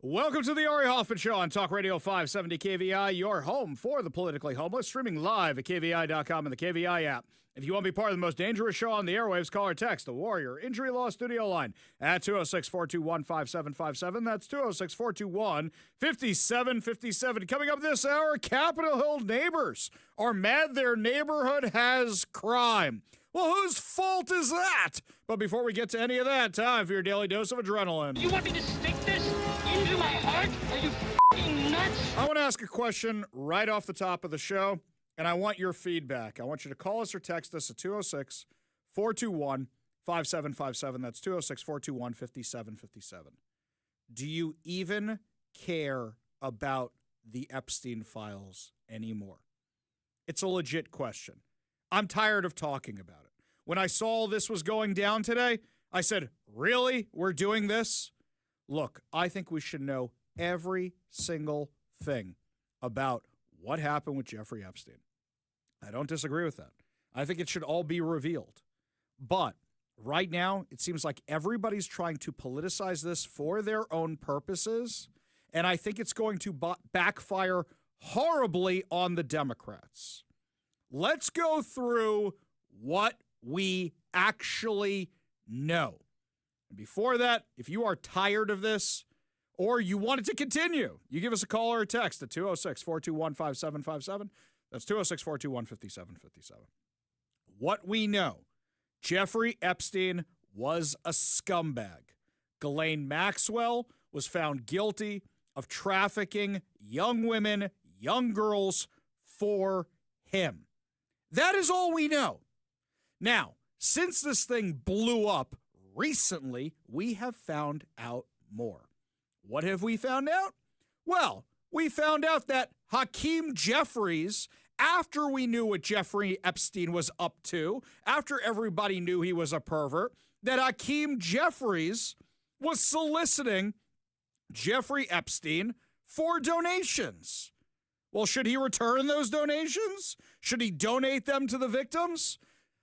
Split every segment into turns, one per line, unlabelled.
Welcome to the Ari Hoffman Show on Talk Radio 570 KVI, your home for the politically homeless, streaming live at KVI.com and the KVI app. If you want to be part of the most dangerous show on the airwaves, call or text the Warrior Injury Law Studio line at 206-421-5757. That's 206-421-5757. Coming up this hour, Capitol Hill neighbors are mad their neighborhood has crime. Well, whose fault is that? But before we get to any of that, time for your daily dose of adrenaline.
You want me to stick this into my heart? Are you f***ing nuts?
I want to ask a question right off the top of the show, and I want your feedback. I want you to call us or text us at 206-421-5757. That's 206-421-5757. Do you even care about the Epstein files anymore? It's a legit question. I'm tired of talking about it. When I saw this was going down today, I said, really? We're doing this? Look, I think we should know every single thing about what happened with Jeffrey Epstein. I don't disagree with that. I think it should all be revealed. But right now, it seems like everybody's trying to politicize this for their own purposes, and I think it's going to backfire horribly on the Democrats. Let's go through what we actually know. And before that, if you are tired of this or you want it to continue, you give us a call or a text at 206-421-5757. That's 206-421-5757. What we know, Jeffrey Epstein was a scumbag. Ghislaine Maxwell was found guilty of trafficking young women, young girls for him. That is all we know. Now, since this thing blew up recently, we have found out more. What have we found out? Well, we found out that Hakeem Jeffries, after we knew what Jeffrey Epstein was up to, after everybody knew he was a pervert, that Hakeem Jeffries was soliciting Jeffrey Epstein for donations. Well, should he return those donations? Should he donate them to the victims?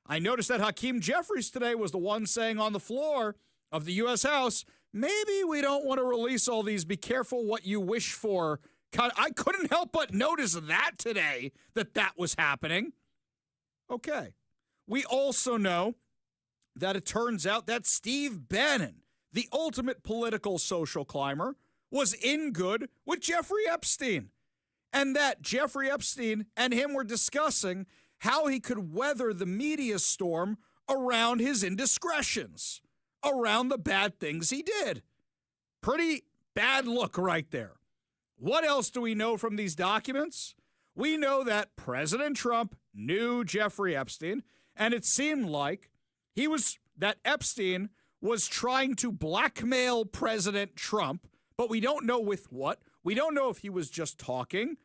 I noticed that Hakeem Jeffries today was the one saying on the floor of the U.S. House, maybe we don't want to release all these. Be careful what you wish for. I couldn't help but notice that today, that was happening. Okay. We also know that it turns out that Steve Bannon, the ultimate political social climber, was in good with Jeffrey Epstein. And that Jeffrey Epstein and him were discussing how he could weather the media storm around his indiscretions, around the bad things he did. Pretty bad look right there. What else do we know from these documents? We know that President Trump knew Jeffrey Epstein, and it seemed like that Epstein was trying to blackmail President Trump, but we don't know with what. We don't know if he was just talking.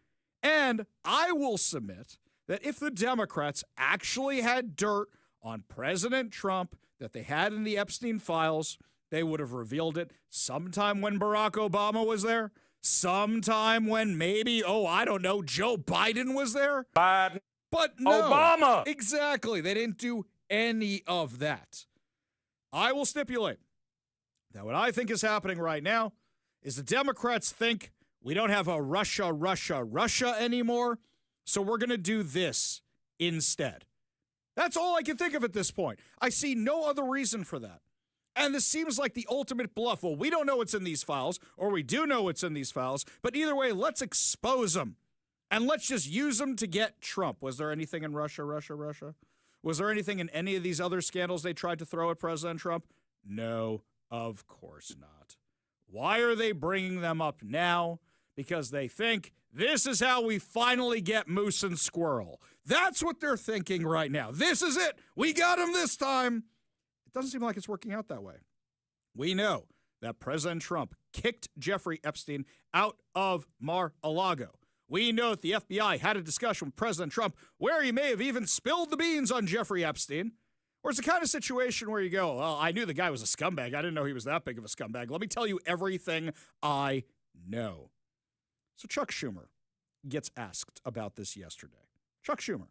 And I will submit that if the Democrats actually had dirt on President Trump that they had in the Epstein files, they would have revealed it sometime when Barack Obama was there, sometime when maybe, I don't know, Joe Biden was there.
Biden.
But no.
Obama.
Exactly. They didn't do any of that. I will stipulate that what I think is happening right now is the Democrats think we don't have a Russia anymore, so we're going to do this instead. That's all I can think of at this point. I see no other reason for that. And this seems like the ultimate bluff. Well, we don't know what's in these files, or we do know what's in these files, but either way, let's expose them. And let's just use them to get Trump. Was there anything in Russia? Was there anything in any of these other scandals they tried to throw at President Trump? No, of course not. Why are they bringing them up now? Because they think this is how we finally get moose and squirrel. That's what they're thinking right now. This is it. We got him this time. It doesn't seem like it's working out that way. We know that President Trump kicked Jeffrey Epstein out of Mar-a-Lago. We know that the FBI had a discussion with President Trump where he may have even spilled the beans on Jeffrey Epstein. Or it's the kind of situation where you go, well, I knew the guy was a scumbag. I didn't know he was that big of a scumbag. Let me tell you everything I know. So Chuck Schumer gets asked about this yesterday. Chuck Schumer.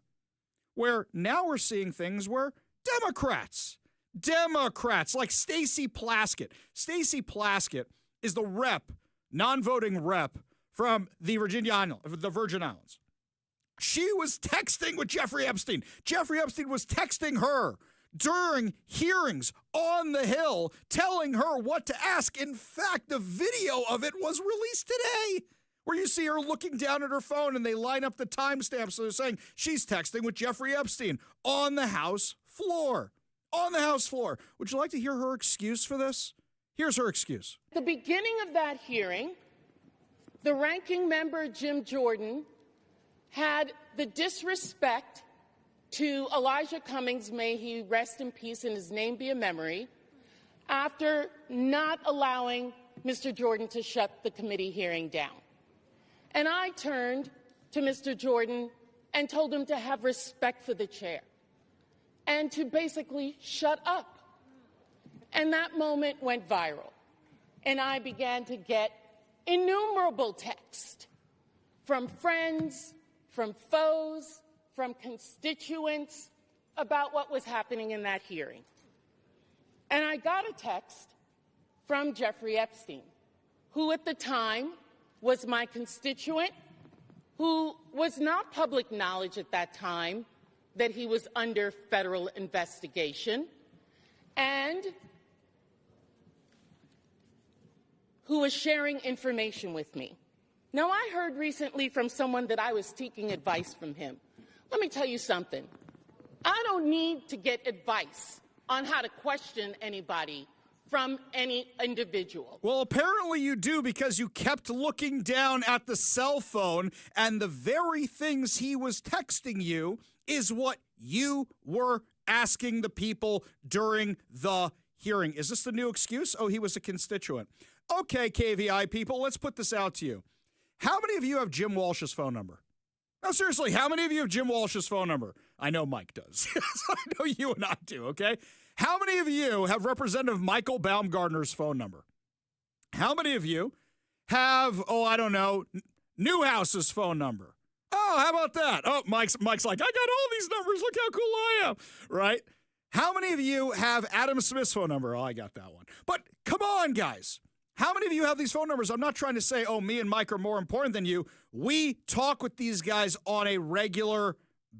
Where now we're seeing things where Democrats like Stacey Plaskett. Stacey Plaskett is the rep non-voting rep from the Virgin Islands. She was texting with Jeffrey Epstein. Jeffrey Epstein was texting her during hearings on the Hill, telling her what to ask. In fact, the video of it was released today, where you see her looking down at her phone and they line up the timestamps. So they're saying she's texting with Jeffrey Epstein on the House floor. On the House floor. Would you like to hear her excuse for this? Here's her excuse.
At the beginning of that hearing, the ranking member, Jim Jordan, had the disrespect to Elijah Cummings, may he rest in peace and his name be a memory, after not allowing Mr. Jordan to shut the committee hearing down. And I turned to Mr. Jordan and told him to have respect for the chair and to basically shut up. And that moment went viral. And I began to get innumerable texts from friends, from foes, from constituents about what was happening in that hearing. And I got a text from Jeffrey Epstein, who at the time was my constituent, who was not public knowledge at that time that he was under federal investigation, and who was sharing information with me. Now, I heard recently from someone that I was seeking advice from him. Let me tell you something. I don't need to get advice on how to question anybody from any individual.
Well, apparently you do, because you kept looking down at the cell phone, and the very things he was texting you is what you were asking the people during the hearing. Is this the new excuse? Oh, he was a constituent. Okay, KVI people, let's put this out to you. How many of you have Jim Walsh's phone number? No, seriously, how many of you have Jim Walsh's phone number? I know Mike does. I know you and I do, okay? How many of you have Representative Michael Baumgartner's phone number? How many of you have, Newhouse's phone number? Oh, how about that? Oh, Mike's like, I got all these numbers. Look how cool I am, right? How many of you have Adam Smith's phone number? Oh, I got that one. But come on, guys. How many of you have these phone numbers? I'm not trying to say, oh, me and Mike are more important than you. We talk with these guys on a regular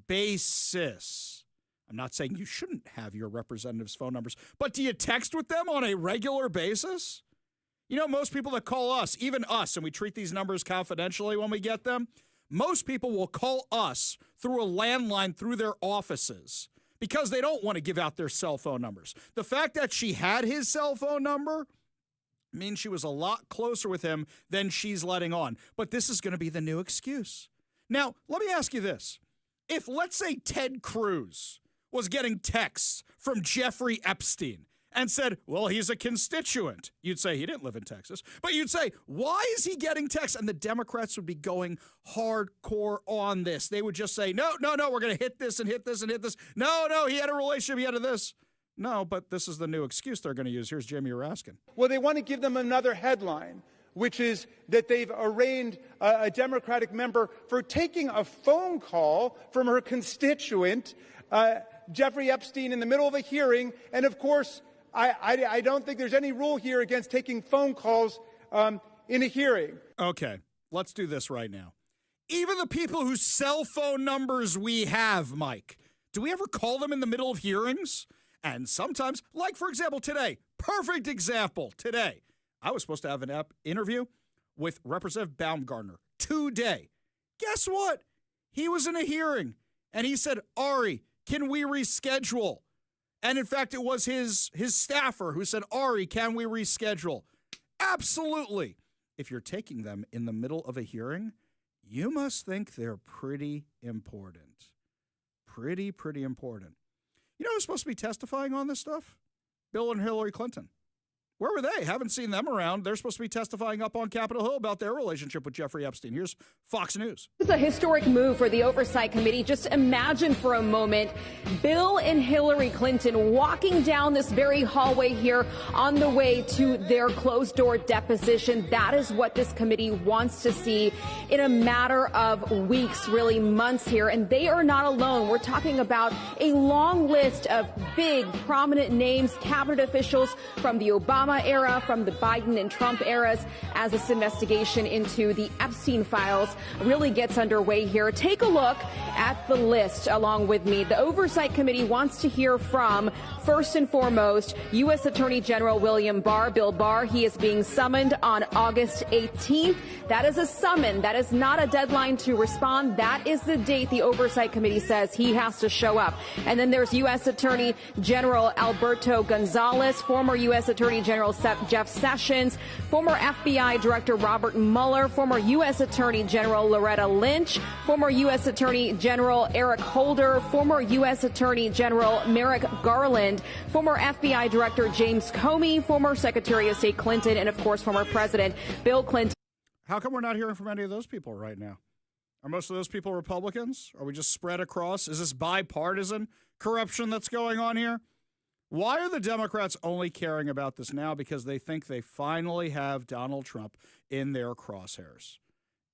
basis. I'm not saying you shouldn't have your representatives' phone numbers, but do you text with them on a regular basis? You know, most people that call us, even us, and we treat these numbers confidentially when we get them, most people will call us through a landline through their offices because they don't want to give out their cell phone numbers. The fact that she had his cell phone number means she was a lot closer with him than she's letting on. But this is going to be the new excuse. Now, let me ask you this. If, let's say, Ted Cruz was getting texts from Jeffrey Epstein and said, well, he's a constituent, you'd say he didn't live in Texas. But you'd say, why is he getting texts? And the Democrats would be going hardcore on this. They would just say, no, we're going to hit this and hit this and hit this. No, he had a relationship, he had this. No, but this is the new excuse they're going to use. Here's Jimmy Raskin.
Well, they want to give them another headline, which is that they've arraigned a Democratic member for taking a phone call from her constituent, Jeffrey Epstein, in the middle of a hearing. And, of course, I don't think there's any rule here against taking phone calls in a hearing.
Okay, let's do this right now. Even the people whose cell phone numbers we have, Mike, do we ever call them in the middle of hearings? And sometimes, like, for example, today, perfect example, today, I was supposed to have an interview with Representative Baumgartner today. Guess what? He was in a hearing, and he said, Ari, can we reschedule? And, in fact, it was his staffer who said, Ari, can we reschedule? Absolutely. If you're taking them in the middle of a hearing, you must think they're pretty important. Pretty important. You know who's supposed to be testifying on this stuff? Bill and Hillary Clinton. Where were they? Haven't seen them around. They're supposed to be testifying up on Capitol Hill about their relationship with Jeffrey Epstein. Here's Fox News.
It's a historic move for the Oversight Committee. Just imagine for a moment Bill and Hillary Clinton walking down this very hallway here on the way to their closed-door deposition. That is what this committee wants to see in a matter of weeks, really months here. And they are not alone. We're talking about a long list of big, prominent names, cabinet officials from the Obama Obama era, from the Biden and Trump eras, as this investigation into the Epstein files really gets underway here. Take a look at the list along with me. The Oversight Committee wants to hear from, first and foremost, U.S. Attorney General William Barr. Bill Barr, he is being summoned on August 18th. That is a summon. That is not a deadline to respond. That is the date the Oversight Committee says he has to show up. And then there's U.S. Attorney General Alberto Gonzales, former U.S. Attorney General Jeff Sessions, former FBI Director Robert Mueller, former U.S. Attorney General Loretta Lynch, former U.S. Attorney General Eric Holder, former U.S. Attorney General Merrick Garland, former FBI Director James Comey, former Secretary of State Clinton, and, of course, former President Bill Clinton.
How come we're not hearing from any of those people right now? Are most of those people Republicans? Are we just spread across? Is this bipartisan corruption that's going on here? Why are the Democrats only caring about this now? Because they think they finally have Donald Trump in their crosshairs.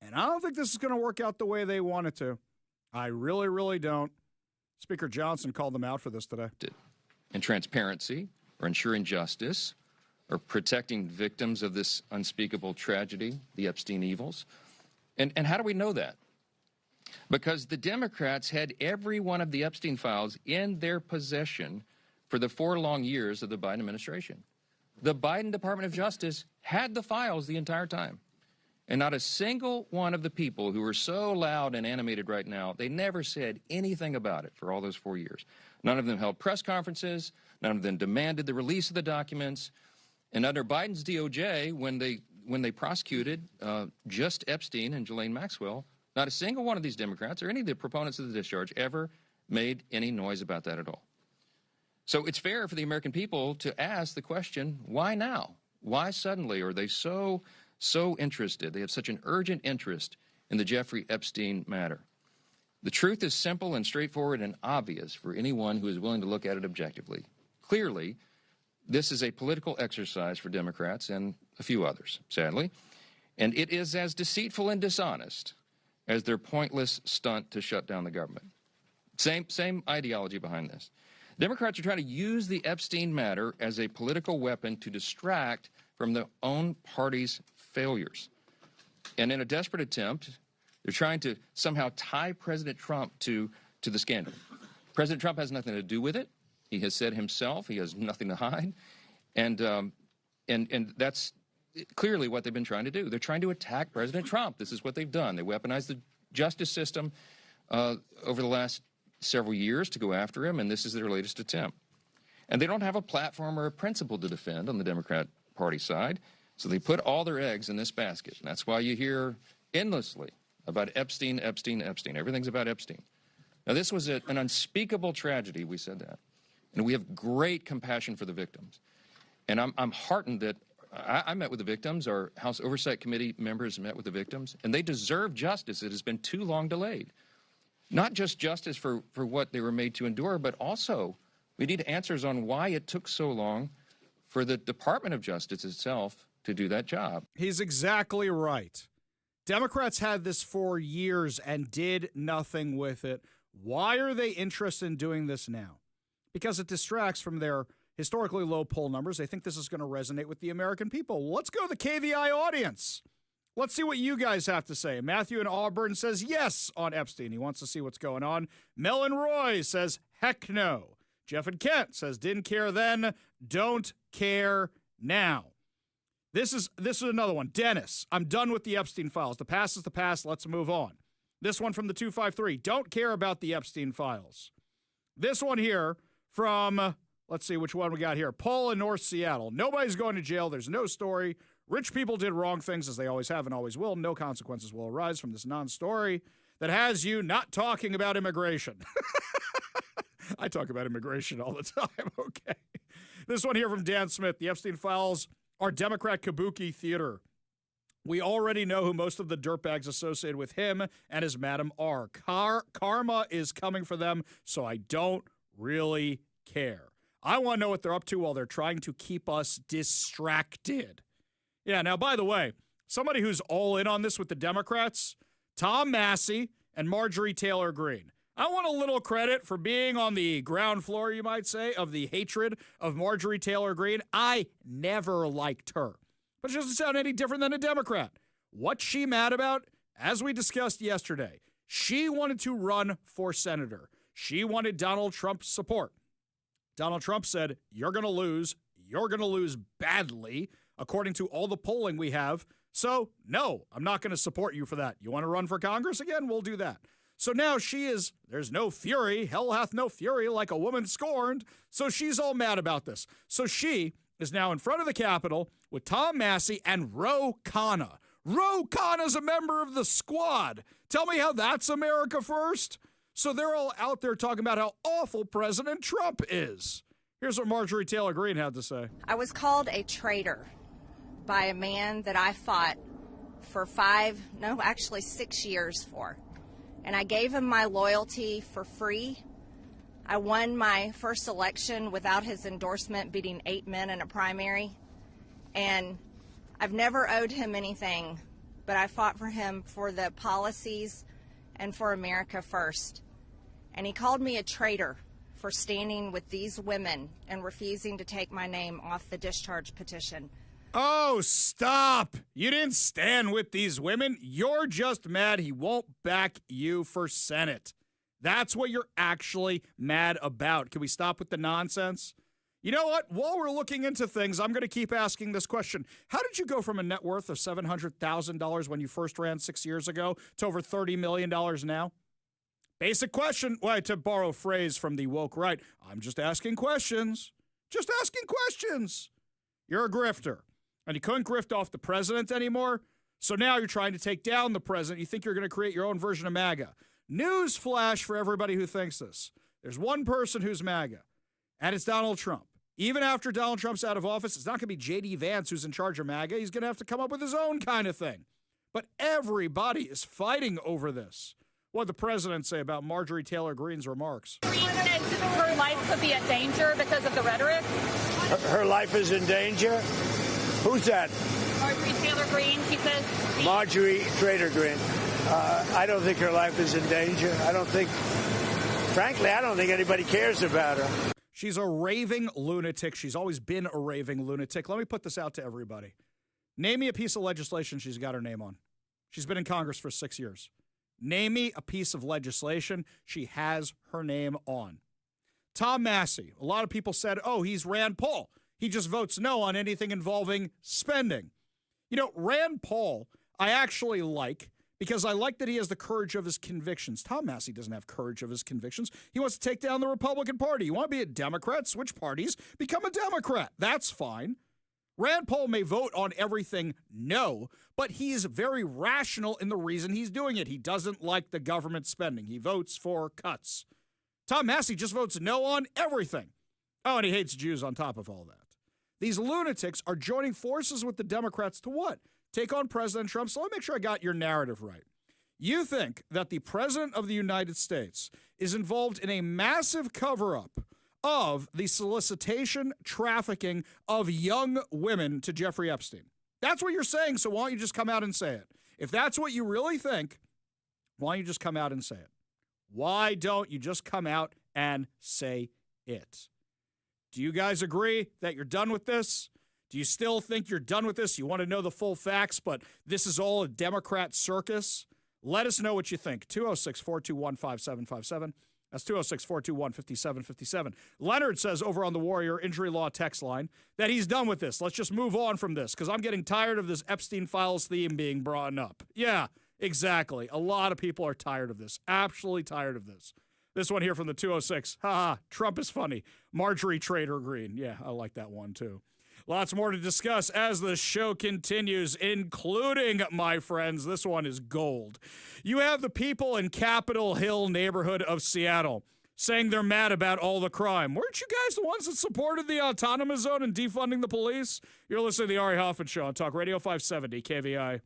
And I don't think this is going to work out the way they want it to. I really, really don't. Speaker Johnson called them out for this today.
And transparency, or ensuring justice, or protecting victims of this unspeakable tragedy, the Epstein evils. And how do we know that? Because the Democrats had every one of the Epstein files in their possession for the 4 long years of the Biden administration. The Biden Department of Justice had the files the entire time. And not a single one of the people who are so loud and animated right now, they never said anything about it for all those 4 years. None of them held press conferences. None of them demanded the release of the documents. And under Biden's DOJ, when they prosecuted just Epstein and Ghislaine Maxwell, not a single one of these Democrats or any of the proponents of the discharge ever made any noise about that at all. So it's fair for the American people to ask the question, why now? Why suddenly are they so interested? They have such an urgent interest in the Jeffrey Epstein matter. The truth is simple and straightforward and obvious for anyone who is willing to look at it objectively. Clearly, this is a political exercise for Democrats and a few others, sadly, and it is as deceitful and dishonest as their pointless stunt to shut down the government. Same ideology behind this. Democrats are trying to use the Epstein matter as a political weapon to distract from their own party's failures. And in a desperate attempt, they're trying to somehow tie President Trump to the scandal. President Trump has nothing to do with it. He has said himself he has nothing to hide. And that's clearly what they've been trying to do. They're trying to attack President Trump. This is what they've done. They weaponized the justice system over the last several years to go after him, and this is their latest attempt. And they don't have a platform or a principle to defend on the Democrat Party side, so they put all their eggs in this basket. And that's why you hear endlessly about Epstein, Epstein, Epstein. Everything's about Epstein. Now, this was an unspeakable tragedy, we said that. And we have great compassion for the victims. And I'm heartened that I met with the victims. Our House Oversight Committee members met with the victims, and they deserve justice. It has been too long delayed. Not just justice for what they were made to endure, but also we need answers on why it took so long for the Department of Justice itself to do that job.
He's exactly right. Democrats had this for years and did nothing with it. Why are they interested in doing this now? Because it distracts from their historically low poll numbers. They think this is going to resonate with the American people. Let's go to the KVI audience. Let's see what you guys have to say. Matthew in Auburn says yes on Epstein. He wants to see what's going on. Mel and Roy says heck no. Jeff and Kent says didn't care then, don't care now. This is another one. Dennis, I'm done with the Epstein files. The past is the past. Let's move on. This one from the 253. Don't care about the Epstein files. This one here from, let's see which one we got here. Paul in North Seattle. Nobody's going to jail. There's no story. Rich people did wrong things, as they always have and always will. No consequences will arise from this non-story that has you not talking about immigration. I talk about immigration all the time, okay. This one here from Dan Smith. The Epstein files are Democrat kabuki theater. We already know who most of the dirtbags associated with him and his madam are. Karma is coming for them, so I don't really care. I want to know what they're up to while they're trying to keep us distracted. Yeah, now, by the way, somebody who's all in on this with the Democrats, Tom Massey and Marjorie Taylor Greene. I want a little credit for being on the ground floor, you might say, of the hatred of Marjorie Taylor Greene. I never liked her. But she doesn't sound any different than a Democrat. What's she mad about? As we discussed yesterday, she wanted to run for senator. She wanted Donald Trump's support. Donald Trump said, you're going to lose. You're going to lose badly, according to all the polling we have. So, no, I'm not going to support you for that. You want to run for Congress again? We'll do that. So now there's no fury. Hell hath no fury like a woman scorned. So she's all mad about this. So she is now in front of the Capitol with Tom Massey and Ro Khanna. Ro Khanna's a member of the squad. Tell me how that's America first. So they're all out there talking about how awful President Trump is. Here's what Marjorie Taylor Greene had to say.
I was called a traitor by a man that I fought for 6 years for. And I gave him my loyalty for free. I won my first election without his endorsement, beating 8 men in a primary. And I've never owed him anything, but I fought for him for the policies and for America first. And he called me a traitor for standing with these women and refusing to take my name off the discharge petition.
Oh, stop. You didn't stand with these women. You're just mad he won't back you for Senate. That's what you're actually mad about. Can we stop with the nonsense? You know what? While we're looking into things, I'm going to keep asking this question. How did you go from a net worth of $700,000 when you first ran 6 years ago to over $30 million now? Basic question. Well, to borrow a phrase from the woke right, I'm just asking questions. Just asking questions. You're a grifter. And you couldn't grift off the president anymore, so now you're trying to take down the president. You think you're going to create your own version of MAGA. News flash for everybody who thinks this. There's one person who's MAGA, and it's Donald Trump. Even after Donald Trump's out of office, it's not going to be J.D. Vance who's in charge of MAGA. He's going to have to come up with his own kind of thing. But everybody is fighting over this. What did the president say about Marjorie Taylor Greene's remarks?
Green said her life could be in danger because of the rhetoric.
Her life is in danger? Who's that?
Marjorie Taylor Greene, she says.
Marjorie Taylor Greene. I don't think her life is in danger. Frankly, I don't think anybody cares about her.
She's a raving lunatic. She's always been a raving lunatic. Let me put this out to everybody. Name me a piece of legislation she's got her name on. She's been in Congress for 6 years. Name me a piece of legislation she has her name on. Tom Massey. A lot of people said, oh, he's Rand Paul. He just votes no on anything involving spending. You know, Rand Paul, I actually like because I like that he has the courage of his convictions. Tom Massey doesn't have courage of his convictions. He wants to take down the Republican Party. You want to be a Democrat? Switch parties. Become a Democrat. That's fine. Rand Paul may vote on everything no, but he is very rational in the reason he's doing it. He doesn't like the government spending. He votes for cuts. Tom Massey just votes no on everything. Oh, and he hates Jews on top of all that. These lunatics are joining forces with the Democrats to what? Take on President Trump. So let me make sure I got your narrative right. You think that the President of the United States is involved in a massive cover-up of the solicitation, trafficking of young women to Jeffrey Epstein. That's what you're saying, so why don't you just come out and say it? If that's what you really think, why don't you just come out and say it? Why don't you just come out and say it? Do you guys agree that you're done with this? Do you still think you're done with this? You want to know the full facts, but this is all a Democrat circus? Let us know what you think. 206-421-5757. That's 206-421-5757. Leonard says over on the Warrior Injury Law text line that he's done with this. Let's just move on from this because I'm getting tired of this Epstein Files theme being brought up. Yeah, exactly. A lot of people are tired of this. Absolutely tired of this. This one here from the 206. Ha, Trump is funny. Marjorie Taylor Greene. Yeah, I like that one too. Lots more to discuss as the show continues, including, my friends, this one is gold. You have the people in Capitol Hill neighborhood of Seattle saying they're mad about all the crime. Weren't you guys the ones that supported the autonomous zone and defunding the police? You're listening to the Ari Hoffman Show on Talk Radio 570 KVI.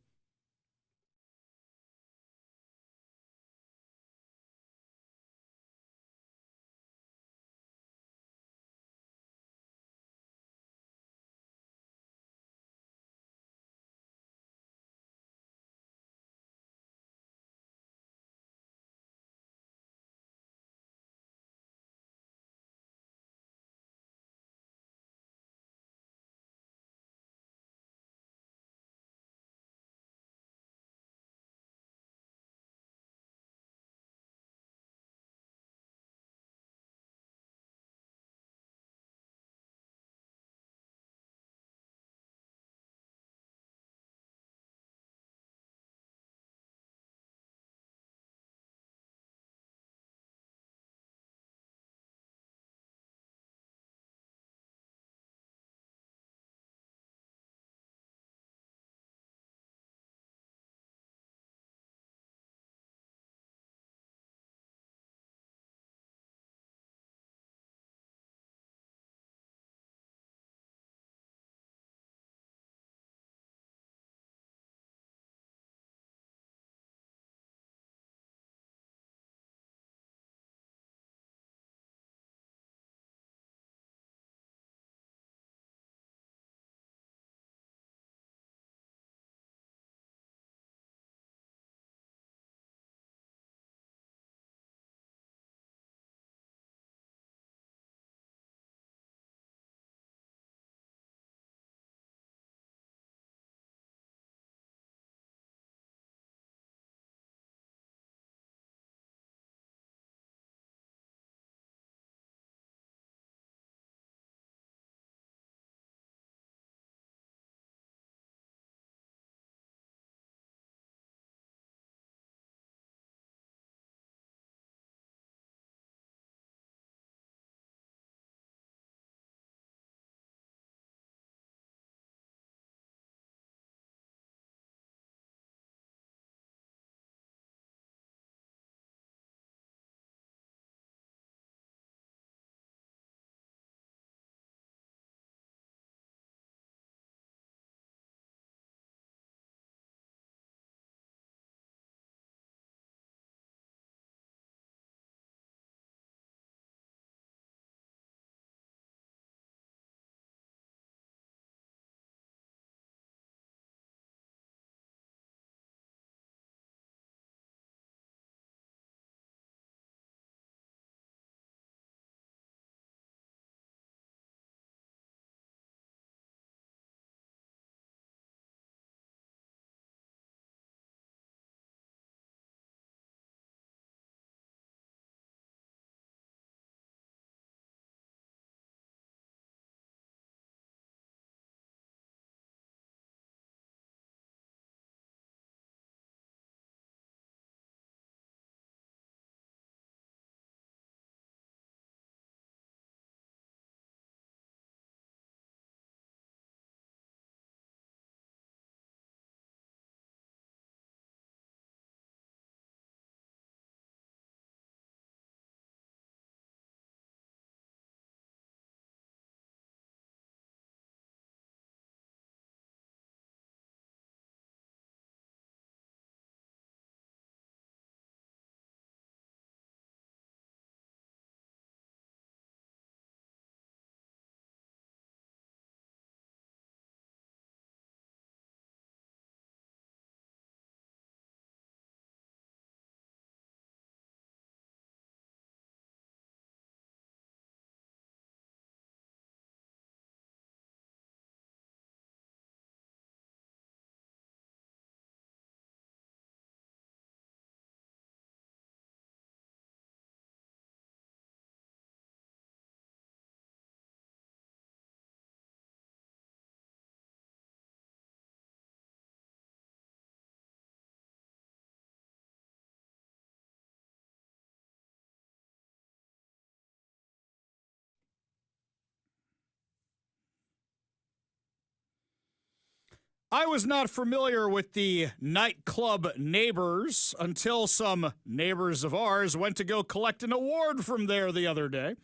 I was not familiar with the nightclub neighbors until some neighbors of ours went to go collect an award from there the other day.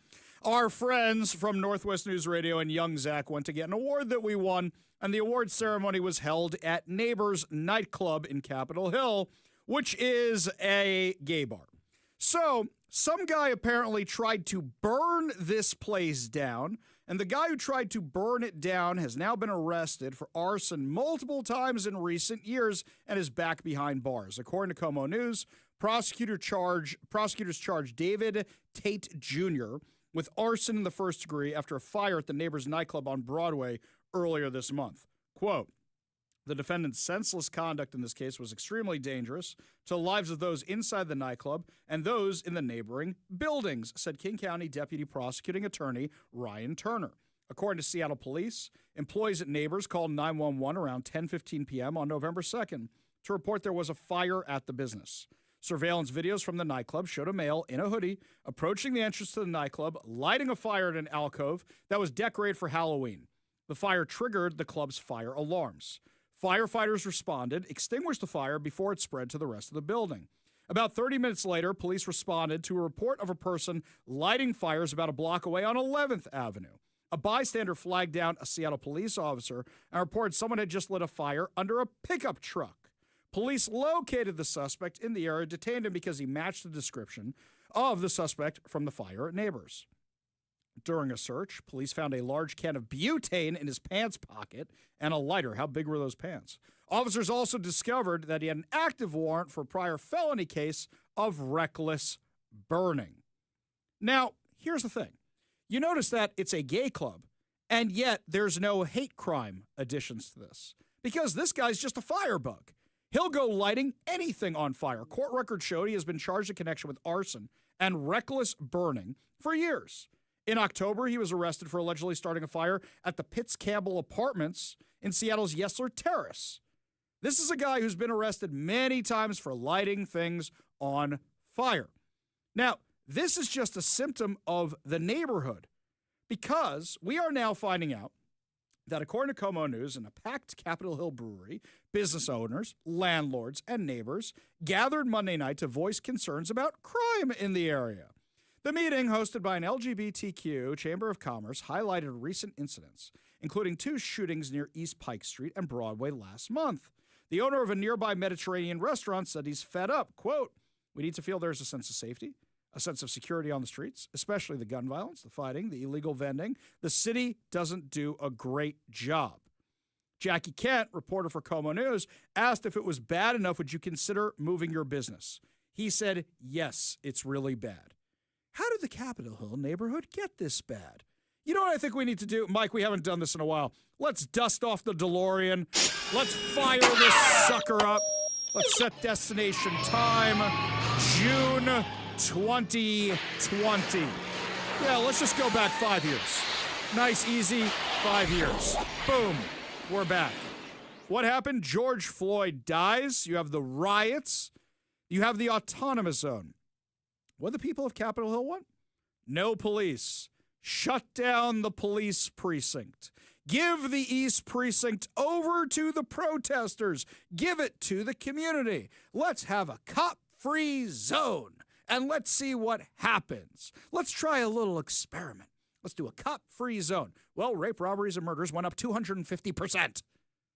Our friends from Northwest News Radio and Young Zach went to get an award that we won, and the award ceremony was held at Neighbors Nightclub in Capitol Hill, which is a gay bar. So some guy apparently tried to burn this place down, and the guy who tried to burn it down has now been arrested for arson multiple times in recent years and is back behind bars. According to Como News, prosecutors charged David Tate Jr. with arson in the first degree after a fire at the Neighbors nightclub on Broadway earlier this month. Quote, the defendant's senseless conduct in this case was extremely dangerous to the lives of those inside the nightclub and those in the neighboring buildings, said King County Deputy Prosecuting Attorney Ryan Turner. According to Seattle Police, employees at Neighbors called 911 around 10:15 p.m. on November 2nd to report there was a fire at the business. Surveillance videos from the nightclub showed a male in a hoodie approaching the entrance to the nightclub, lighting a fire at an alcove that was decorated for Halloween. The fire triggered the club's fire alarms. Firefighters responded, extinguished the fire before it spread to the rest of the building. About 30 minutes later, police responded to a report of a person lighting fires about a block away on 11th Avenue. A bystander flagged down a Seattle police officer and reported someone had just lit a fire under a pickup truck. Police located the suspect in the area, detained him because he matched the description of the suspect from the fire at Neighbors. During a search, police found a large can of butane in his pants pocket and a lighter. How big were those pants? Officers also discovered that he had an active warrant for a prior felony case of reckless burning. Now, here's the thing. You notice that it's a gay club, and yet there's no hate crime additions to this, because this guy's just a firebug. He'll go lighting anything on fire. Court records showed he has been charged in connection with arson and reckless burning for years. In October, he was arrested for allegedly starting a fire at the Pitts Campbell Apartments in Seattle's Yesler Terrace. This is a guy who's been arrested many times for lighting things on fire. Now, this is just a symptom of the neighborhood, because we are now finding out that according to Como News, in a packed Capitol Hill brewery, business owners, landlords, and neighbors gathered Monday night to voice concerns about crime in the area. The meeting, hosted by an LGBTQ Chamber of Commerce, highlighted recent incidents, including 2 shootings near East Pike Street and Broadway last month. The owner of a nearby Mediterranean restaurant said he's fed up. Quote, we need to feel there's a sense of safety, a sense of security on the streets, especially the gun violence, the fighting, the illegal vending. The city doesn't do a great job. Jackie Kent, reporter for Como News, asked if it was bad enough, would you consider moving your business? He said, yes, it's really bad. How did the Capitol Hill neighborhood get this bad? You know what I think we need to do? Mike, we haven't done this in a while. Let's dust off the DeLorean. Let's fire this sucker up. Let's set destination time, June 2020. Yeah, let's just go back 5 years. Nice, easy, 5 years. Boom, we're back. What happened? George Floyd dies. You have the riots. You have the autonomous zone. What do the people of Capitol Hill want? No police. Shut down the police precinct. Give the East Precinct over to the protesters. Give it to the community. Let's have a cop-free zone, and let's see what happens. Let's try a little experiment. Let's do a cop-free zone. Well, rape, robberies, and murders went up 250%.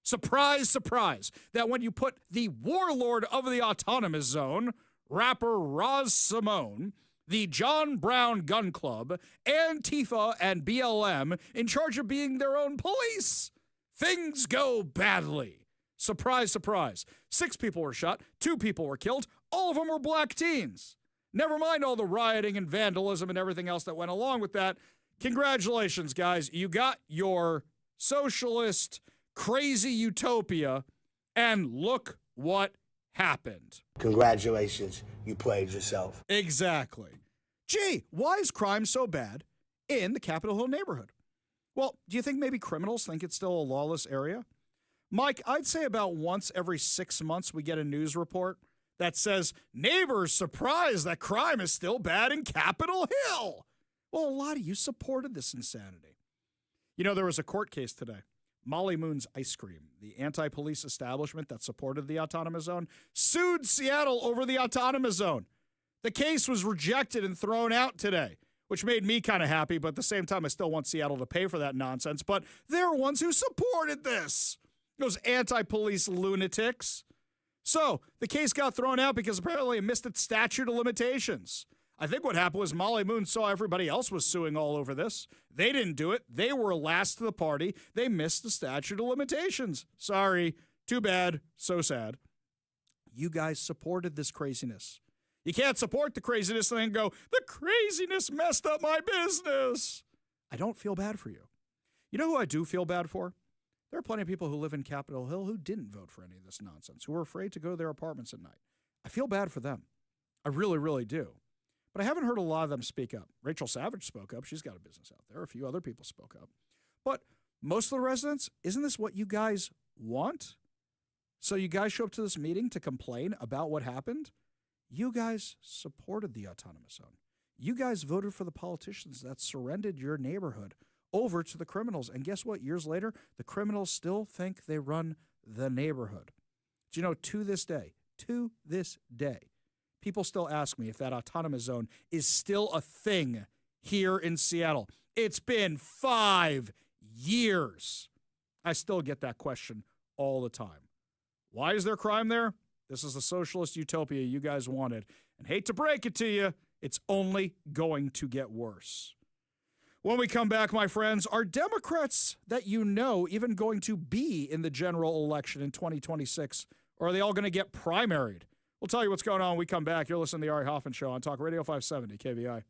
Surprise, surprise, that when you put the warlord of the autonomous zone, rapper Roz Simone, the John Brown Gun Club, Antifa, and BLM in charge of being their own police, things go badly. Surprise, surprise. 6 people were shot, 2 people were killed, all of them were black teens. Never mind all the rioting and vandalism and everything else that went along with that. Congratulations, guys. You got your socialist, crazy utopia, and look what happened.
Congratulations, you played yourself.
Exactly. Gee, why is crime so bad in the Capitol Hill neighborhood? Well, do you think maybe criminals think it's still a lawless area? Mike, I'd say about once every 6 months we get a news report that says, neighbors surprised that crime is still bad in Capitol Hill. Well, a lot of you supported this insanity. You know, there was a court case today Molly Moon's Ice Cream, the anti-police establishment that supported the autonomous zone, sued Seattle over the autonomous zone. The case was rejected and thrown out today, which made me kind of happy, but at the same time, I still want Seattle to pay for that nonsense. But they're ones who supported this, those anti-police lunatics. So the case got thrown out because apparently it missed its statute of limitations. I think what happened was Molly Moon saw everybody else was suing all over this. They didn't do it. They were last to the party. They missed the statute of limitations. Sorry. Too bad. So sad. You guys supported this craziness. You can't support the craziness and then go, the craziness messed up my business. I don't feel bad for you. You know who I do feel bad for? There are plenty of people who live in Capitol Hill who didn't vote for any of this nonsense, who were afraid to go to their apartments at night. I feel bad for them. I really, really do. But I haven't heard a lot of them speak up. Rachel Savage spoke up. She's got a business out there. A few other people spoke up. But most of the residents, isn't this what you guys want? So you guys show up to this meeting to complain about what happened? You guys supported the autonomous zone. You guys voted for the politicians that surrendered your neighborhood over to the criminals. And guess what? Years later, the criminals still think they run the neighborhood. Do you know, to this day, people still ask me if that autonomous zone is still a thing here in Seattle. It's been 5 years. I still get that question all the time. Why is there crime there? This is the socialist utopia you guys wanted. And hate to break it to you, it's only going to get worse. When we come back, my friends, are Democrats that you know even going to be in the general election in 2026? Or are they all going to get primaried? We'll tell you what's going on when we come back. You're listening to the Ari Hoffman Show on Talk Radio 570 KVI.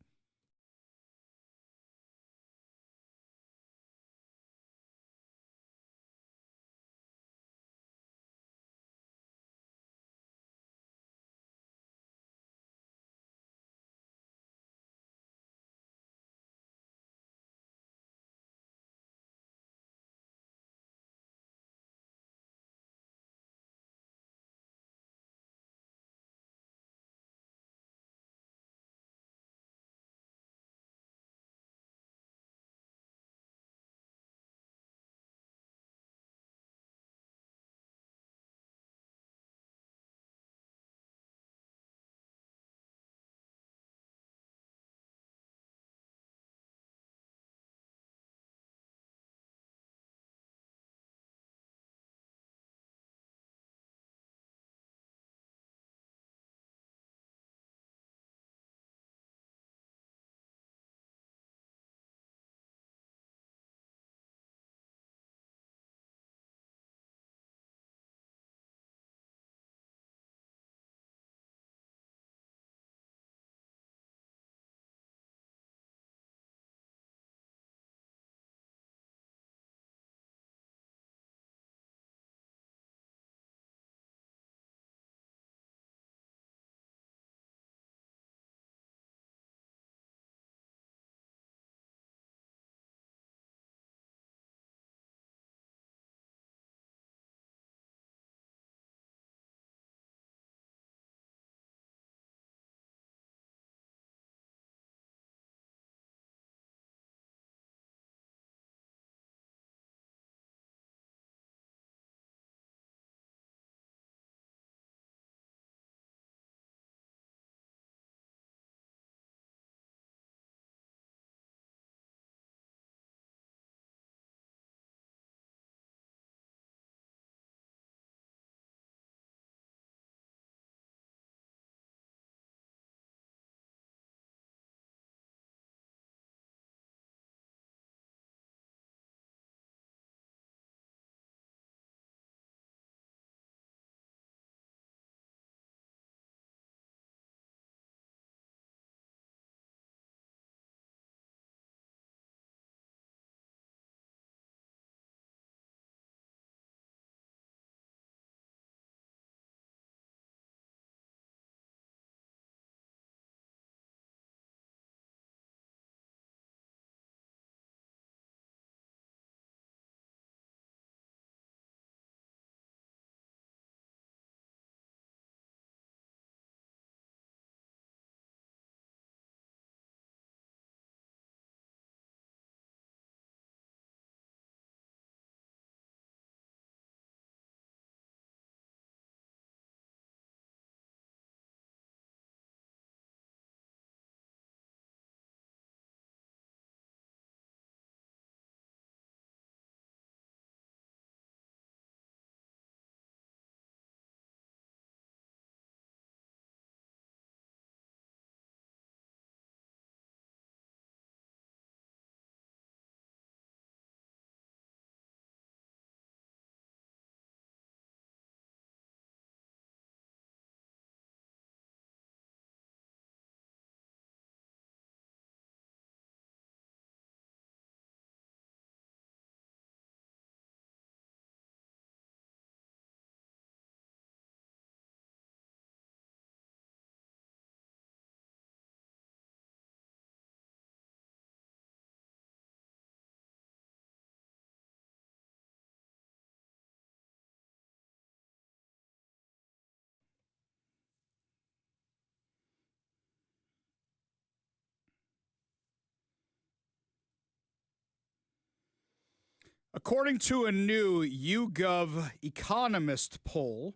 According to a new YouGov Economist poll,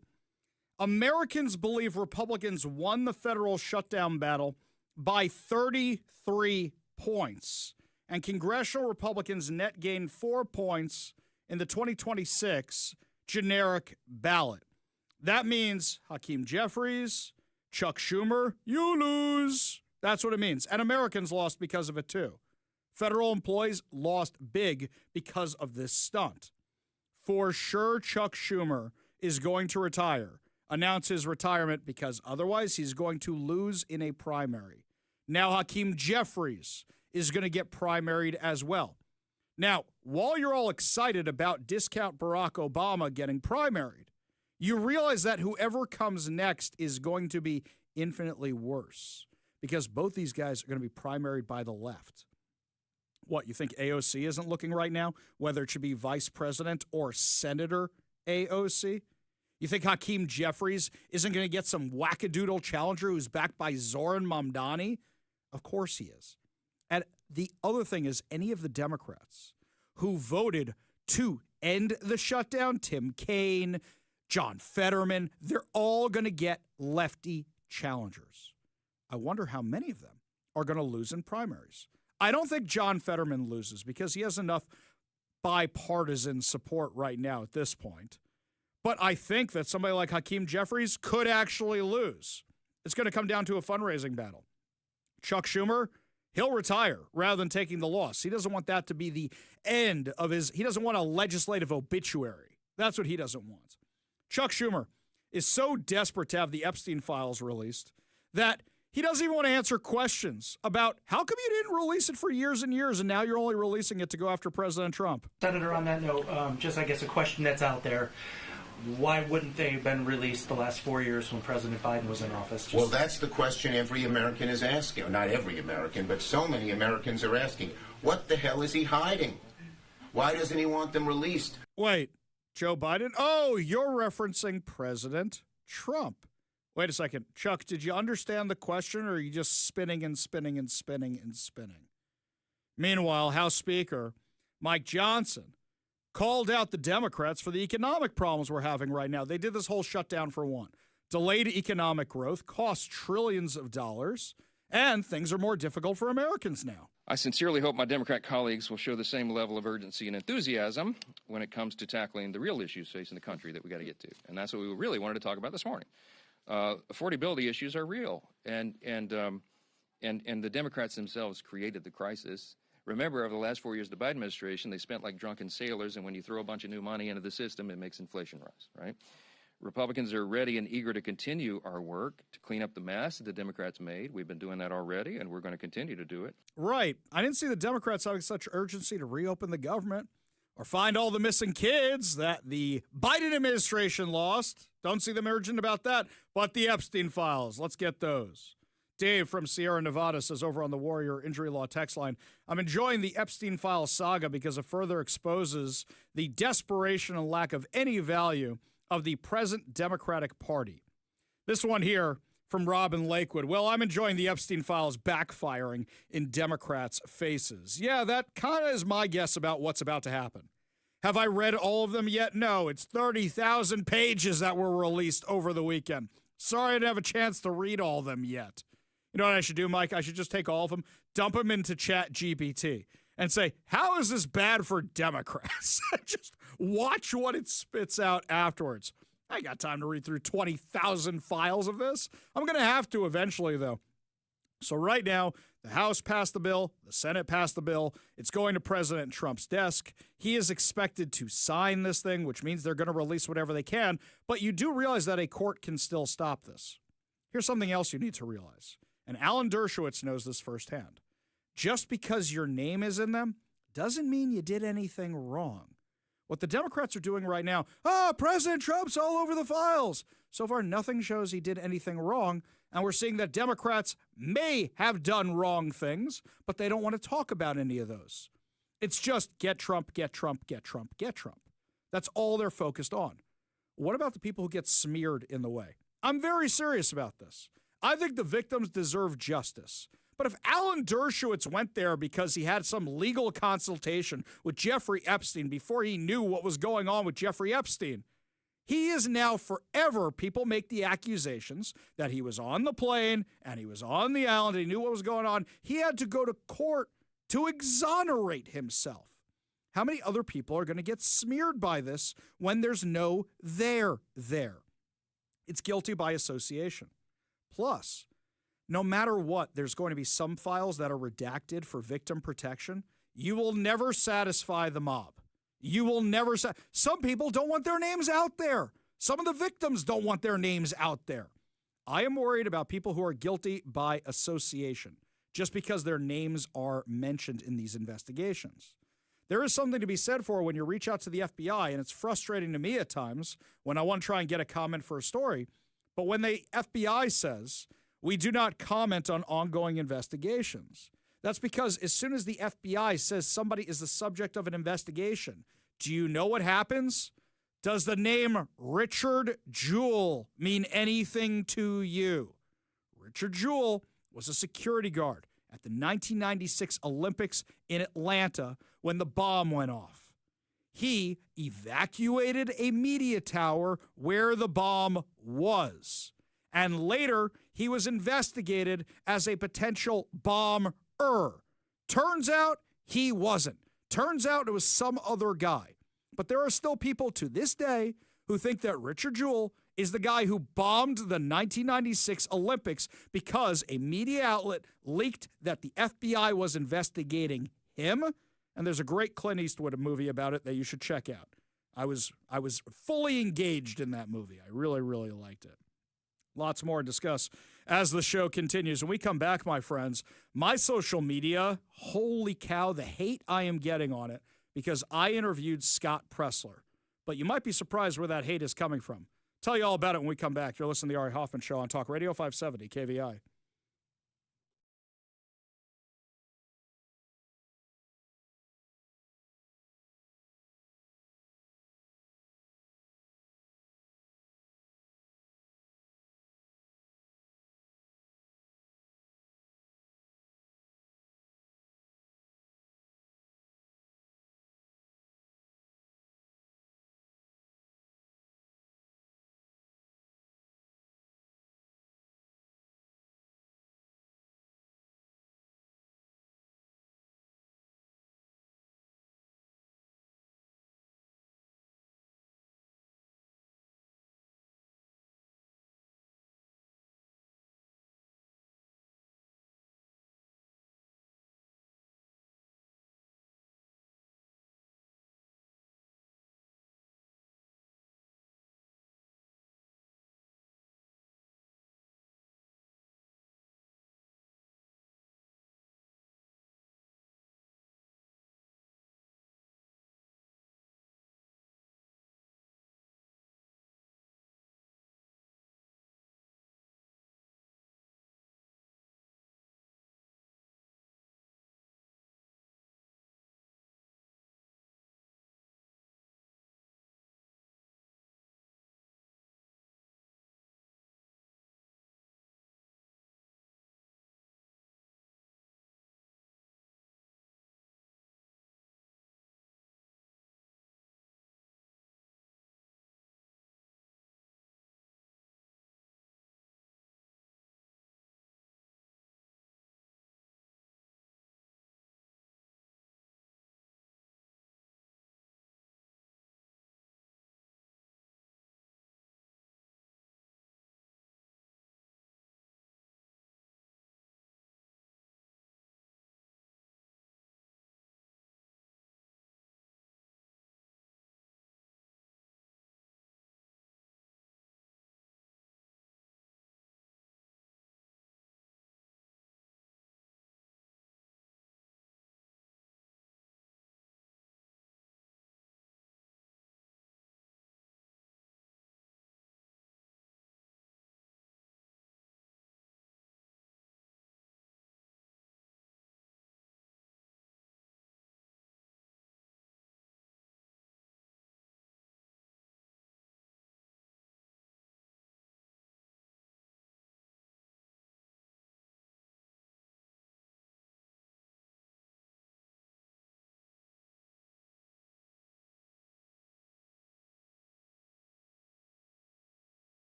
Americans believe Republicans won the federal shutdown battle by 33 points, and congressional Republicans net gained 4 points in the 2026 generic ballot. That means Hakeem Jeffries, Chuck Schumer, you lose. That's what it means. And Americans lost because of it, too. Federal employees lost big because of this stunt. For sure, Chuck Schumer is going to retire, announce his retirement, because otherwise he's going to lose in a primary. Now, Hakeem Jeffries is going to get primaried as well. Now, while you're all excited about discount Barack Obama getting primaried, you realize that whoever comes next is going to be infinitely worse, because both these guys are going to be primaried by the left. What, you think AOC isn't looking right now, whether it should be vice president or Senator AOC? You think Hakeem Jeffries isn't going to get some wackadoodle challenger who's backed by Zoran Mamdani? Of course he is. And the other thing is, any of the Democrats who voted to end the shutdown, Tim Kaine, John Fetterman, they're all going to get lefty challengers. I wonder how many of them are going to lose in primaries. I don't think John Fetterman loses because he has enough bipartisan support right now at this point. But I think that somebody like Hakeem Jeffries could actually lose. It's going to come down to a fundraising battle. Chuck Schumer, he'll retire rather than taking the loss. He doesn't want that to be the end of he doesn't want a legislative obituary. That's what he doesn't want. Chuck Schumer is so desperate to have the Epstein files released that he doesn't even want to answer questions about how come you didn't release it for years and years and now you're only releasing it to go after President Trump.
Senator, on that note, just I guess a question that's out there. Why wouldn't they have been released the last 4 years when President Biden was in office?
Well, that's the question every American is asking. Not every American, but so many Americans are asking. What the hell is he hiding? Why doesn't he want them released?
Wait, Joe Biden? Oh, you're referencing President Trump. Wait a second. Chuck, did you understand the question, or are you just spinning and spinning and spinning and spinning? Meanwhile, House Speaker Mike Johnson called out the Democrats for the economic problems we're having right now. They did this whole shutdown for one. Delayed economic growth costs trillions of dollars, and things are more difficult for Americans now.
I sincerely hope my Democrat colleagues will show the same level of urgency and enthusiasm when it comes to tackling the real issues facing the country that we got to get to. And that's what we really wanted to talk about this morning. Affordability issues are real, and the Democrats themselves created the crisis. Remember, over the last 4 years of the Biden administration, they spent like drunken sailors, and when you throw a bunch of new money into the system, it makes inflation rise, right? Republicans are ready and eager to continue our work to clean up the mess that the Democrats made. We've been doing that already, and we're going to continue to do it.
Right. I didn't see the Democrats having such urgency to reopen the government or find all the missing kids that the Biden administration lost. Don't see them urgent about that. But the Epstein files, let's get those. Dave from Sierra Nevada says over on the Warrior Injury Law text line, I'm enjoying the Epstein file saga because it further exposes the desperation and lack of any value of the present Democratic Party. This one here from Robin Lakewood. Well, I'm enjoying the Epstein files backfiring in Democrats' faces. Yeah, that kind of is my guess about what's about to happen. Have I read all of them yet? No, it's 30,000 pages that were released over the weekend. Sorry I didn't have a chance to read all of them yet. You know what I should do, Mike? I should just take all of them, dump them into ChatGPT, and say, how is this bad for Democrats? Just watch what it spits out afterwards. I got time to read through 20,000 files of this. I'm going to have to eventually, though. So right now, the House passed the bill. The Senate passed the bill. It's going to President Trump's desk. He is expected to sign this thing, which means they're going to release whatever they can. But you do realize that a court can still stop this. Here's something else you need to realize. And Alan Dershowitz knows this firsthand. Just because your name is in them doesn't mean you did anything wrong. What the Democrats are doing right now, President Trump's all over the files. So far, nothing shows he did anything wrong. And we're seeing that Democrats may have done wrong things, but they don't want to talk about any of those. It's just get Trump, get Trump, get Trump, get Trump. That's all they're focused on. What about the people who get smeared in the way? I'm very serious about this. I think the victims deserve justice. But if Alan Dershowitz went there because he had some legal consultation with Jeffrey Epstein before he knew what was going on with Jeffrey Epstein, he is now forever, people make the accusations that he was on the plane and he was on the island, he knew what was going on. He had to go to court to exonerate himself. How many other people are going to get smeared by this when there's no there? It's guilty by association. Plus, no matter what, there's going to be some files that are redacted for victim protection. You will never satisfy the mob. You will never some people don't want their names out there. Some of the victims don't want their names out there. I am worried about people who are guilty by association just because their names are mentioned in these investigations. There is something to be said for when you reach out to the FBI, and it's frustrating to me at times when I want to try and get a comment for a story, but when the FBI says, we do not comment on ongoing investigations, that's because as soon as the FBI says somebody is the subject of an investigation, do you know what happens? Does the name Richard Jewell mean anything to you? Richard Jewell was a security guard at the 1996 Olympics in Atlanta when the bomb went off. He evacuated a media tower where the bomb was. And later, he was investigated as a potential bomber. Turns out he wasn't. Turns out it was some other guy. But there are still people to this day who think that Richard Jewell is the guy who bombed the 1996 Olympics because a media outlet leaked that the FBI was investigating him. And there's a great Clint Eastwood movie about it that you should check out. I was fully engaged in that movie. I really, really liked it. Lots more to discuss as the show continues. When we come back, my friends, my social media, holy cow, the hate I am getting on it because I interviewed Scott Pressler. But you might be surprised where that hate is coming from. Tell you all about it when we come back. You're listening to the Ari Hoffman Show on Talk Radio 570 KVI.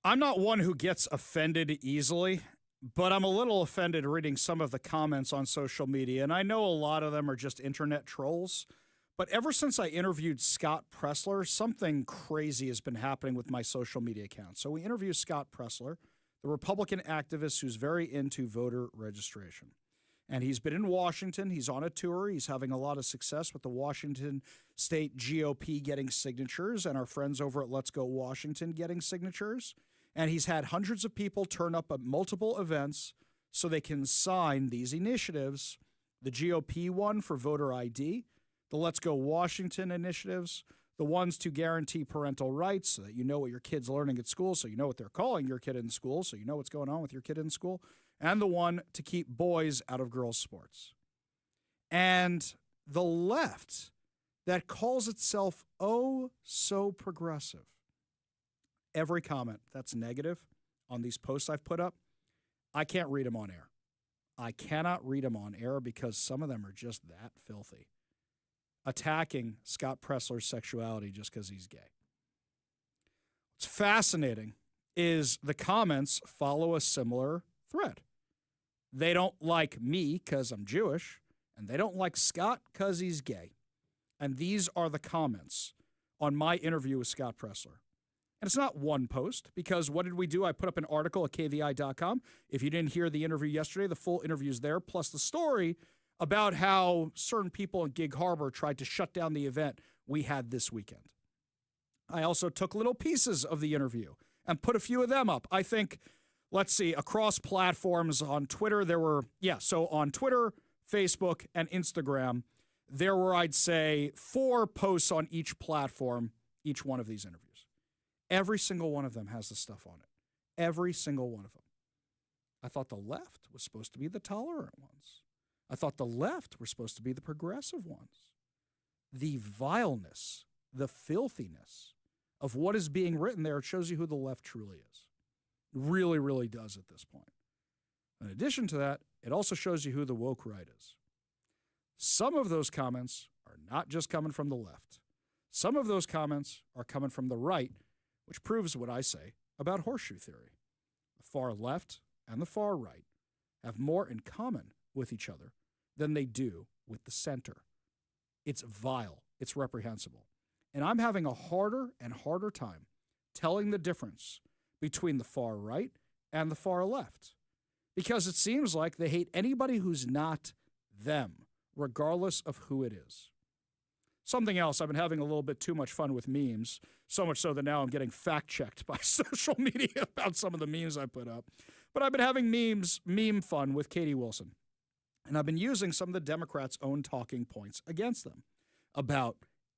I'm not one who gets offended easily, but I'm a little offended reading some of the comments on social media, and I know a lot of them are just internet trolls. But ever since I interviewed Scott Pressler, something crazy has been happening with my social media account. So we interviewed Scott Pressler, the Republican activist who's very into voter registration. And he's been in Washington. He's on a tour. He's having a lot of success with the Washington State GOP getting signatures and our friends over at Let's Go Washington getting signatures. And he's had hundreds of people turn up at multiple events so they can sign these initiatives. The GOP one for voter ID, the Let's Go Washington initiatives, the ones to guarantee parental rights so that you know what your kid's learning at school, so you know what they're calling your kid in school, so you know what's going on with your kid in school, and the one to keep boys out of girls' sports. And the left that calls itself oh so progressive, every comment that's negative on these posts I've put up, I can't read them on air. I cannot read them on air because some of them are just that filthy. Attacking Scott Pressler's sexuality just because he's gay. What's fascinating is the comments follow a similar thread. They don't like me because I'm Jewish, and they don't like Scott because he's gay. And these are the comments on my interview with Scott Pressler. And it's not one post, because what did we do? I put up an article at kvi.com. If you didn't hear the interview yesterday, the full interview's there, plus the story about how certain people in Gig Harbor tried to shut down the event we had this weekend. I also took little pieces of the interview and put a few of them up. I think, let's see, across platforms on Twitter, there were, so on Twitter, Facebook, and Instagram, there were, I'd say, 4 posts on each platform, each one of these interviews. Every single one of them has the stuff on it. Every single one of them. I thought the left was supposed to be the tolerant ones. I thought the left were supposed to be the progressive ones. The vileness, the filthiness of what is being written there, it shows you who the left truly is. It really, really does at this point. In addition to that, it also shows you who the woke right is. Some of those comments are not just coming from the left. Some of those comments are coming from the right, which proves what I say about horseshoe theory. The far left and the far right have more in common with each other than they do with the center. It's vile. It's reprehensible. And I'm having a harder and harder time telling the difference between the far right and the far left, because it seems like they hate anybody who's not them, regardless of who it is. Something else, I've been having a little bit too much fun with memes, so much so that now I'm getting fact-checked by social media about some of the memes I put up. But I've been having meme fun with Katie Wilson. And I've been using some of the Democrats' own talking points against them about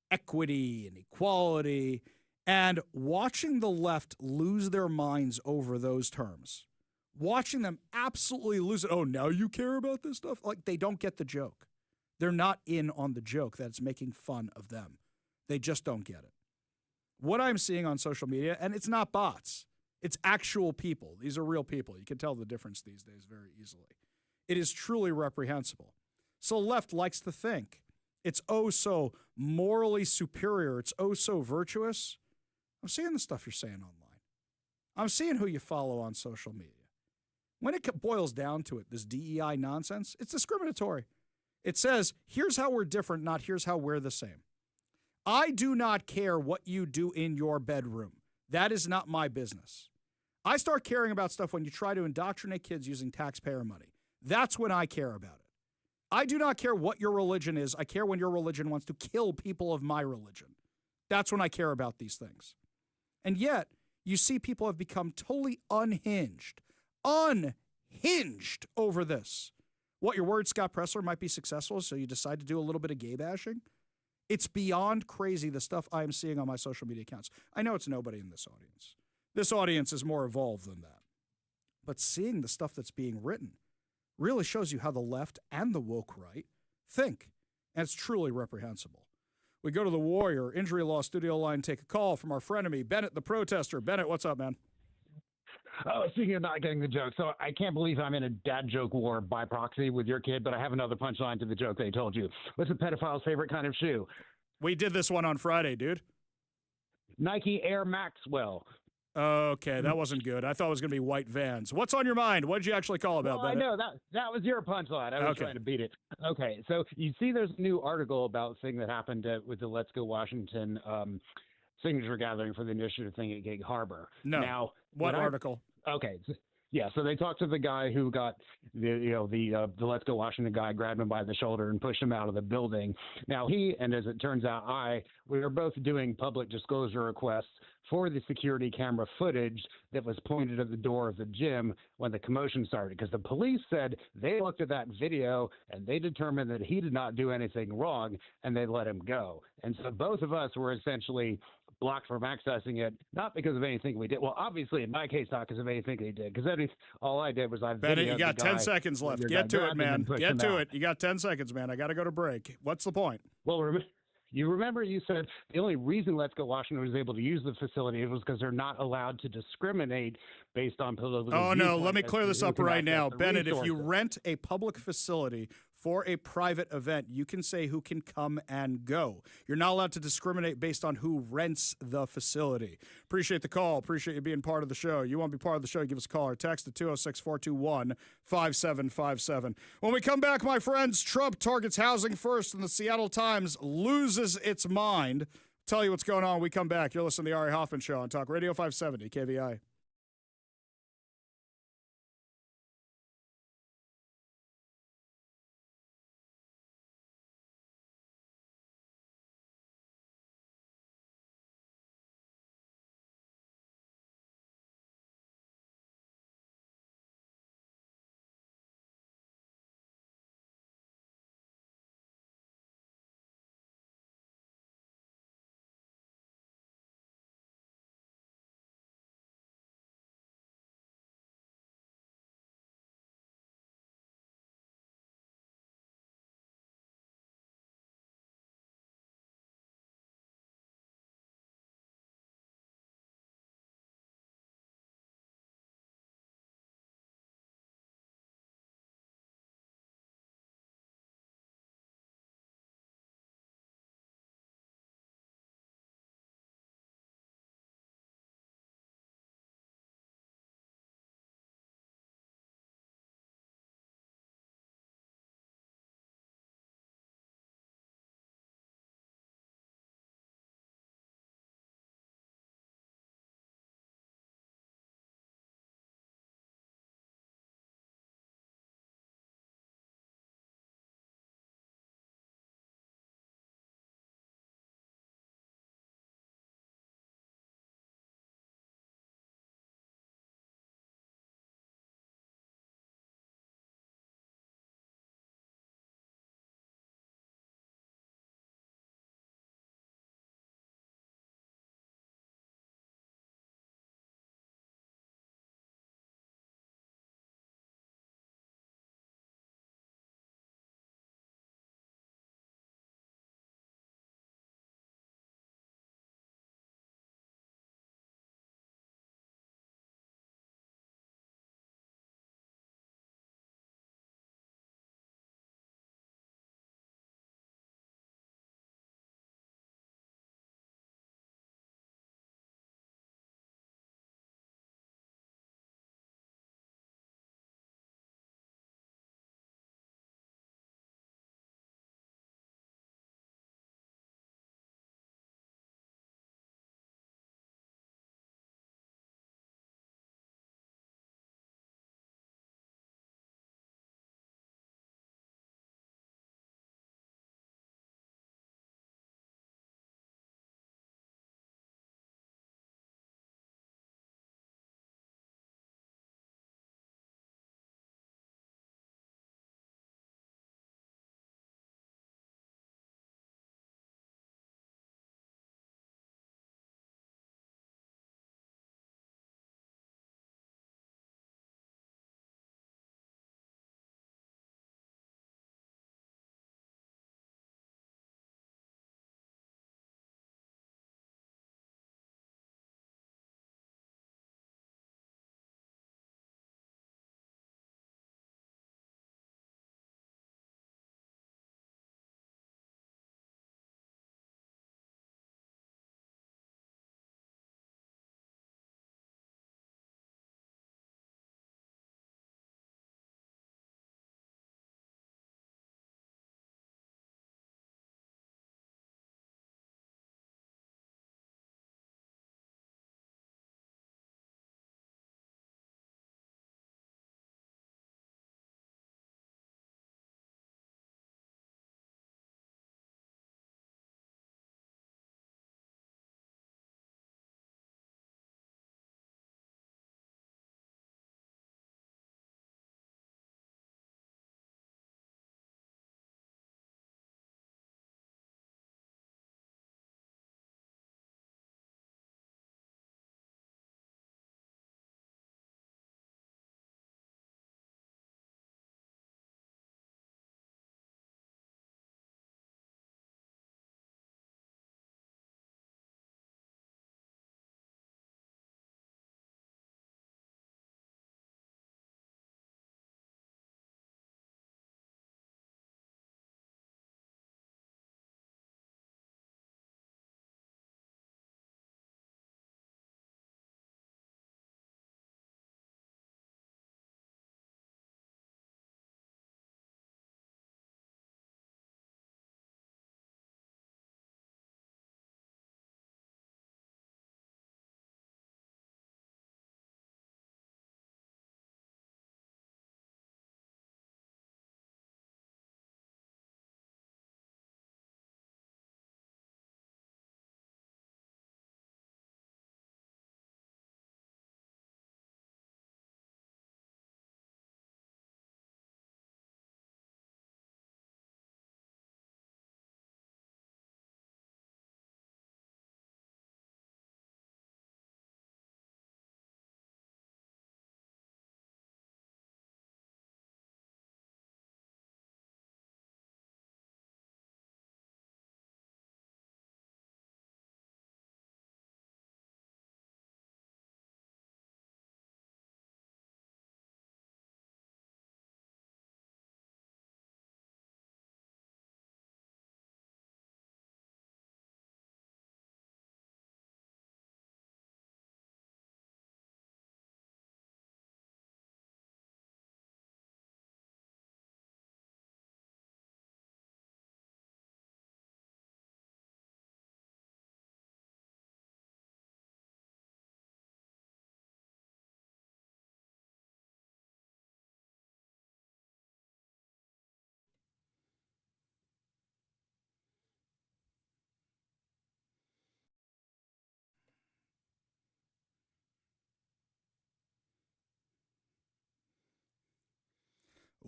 equity and equality, and watching the left lose their minds over those terms. Watching them absolutely lose it. Oh, now you care about this stuff? Like, they don't get the joke. They're not in on the joke that it's making fun of them. They just don't get it. What I'm seeing on social media, and it's not bots, it's actual people. These are real people. You can tell the difference these days very easily. It is truly reprehensible. So the left likes to think it's oh so morally superior. It's oh so virtuous. I'm seeing the stuff you're saying online. I'm seeing who you follow on social media. When it boils down to it, this DEI nonsense, it's discriminatory. It says, here's how we're different, not here's how we're the same. I do not care what you do in your bedroom. That is not my business. I start caring about stuff when you try to indoctrinate kids using taxpayer money. That's when I care about it. I do not care what your religion is. I care when your religion wants to kill people of my religion. That's when I care about these things. And yet, you see people have become totally unhinged over this. What, your word Scott Pressler might be successful, so you decide to do a little bit of gay bashing? It's beyond crazy, the stuff I am seeing on my social media accounts. I know it's nobody in this audience. This audience is more evolved than that. But seeing the stuff that's being written really shows you how the left and the woke right think. And it's truly reprehensible. We go to the Warrior Injury Law studio line, take a call from our frenemy, Bennett the Protester. Bennett, what's up, man?
Oh, speaking of not getting the joke, so I can't believe I'm in a dad joke war by proxy with your kid, but I have another punchline to the joke they told you. What's a pedophile's favorite kind of shoe?
We did this one on Friday, dude.
Nike Air Maxwell.
Okay, that wasn't good. I thought it was going to be white vans. What's on your mind? What did you actually call about,
Well, I
Bennett?
know that was your punchline. I was
Okay.
trying to beat it. Okay, so you see, there's a new article about thing that happened with the Let's Go Washington signature gathering for the initiative thing at Gig Harbor.
No.
Now,
What article?
Okay. Yeah, so they talked to the guy who got the Let's Go Washington guy, grabbed him by the shoulder and pushed him out of the building. Now he, and as it turns out we are both doing public disclosure requests for the security camera footage that was pointed at the door of the gym when the commotion started, because the police said they looked at that video and they determined that he did not do anything wrong and they let him go. And so both of us were essentially blocked from accessing it, not because of anything we did. Well, obviously, in my case, not because of anything they did, because all I did was
Bennett, you got 10 seconds left. Get to it, man. Get to it. You got 10 seconds, man. I got to go to break. What's the point?
Well, you remember you said the only reason Let's Go Washington was able to use the facility was because they're not allowed to discriminate based on political
Oh, no. Let me
viewpoint
clear
as
this
to who
up
can
right
access
now.
the
Bennett, if you
resources.
rent a public facility for a private event, you can say who can come and go. You're not allowed to discriminate based on who rents the facility. Appreciate the call. Appreciate you being part of the show. You want to be part of the show, give us a call or text at 206-421-5757. When we come back, my friends, Trump targets housing first and the Seattle Times loses its mind. Tell you what's going on when we come back. You're listening to the Ari Hoffman Show on Talk Radio 570 KVI.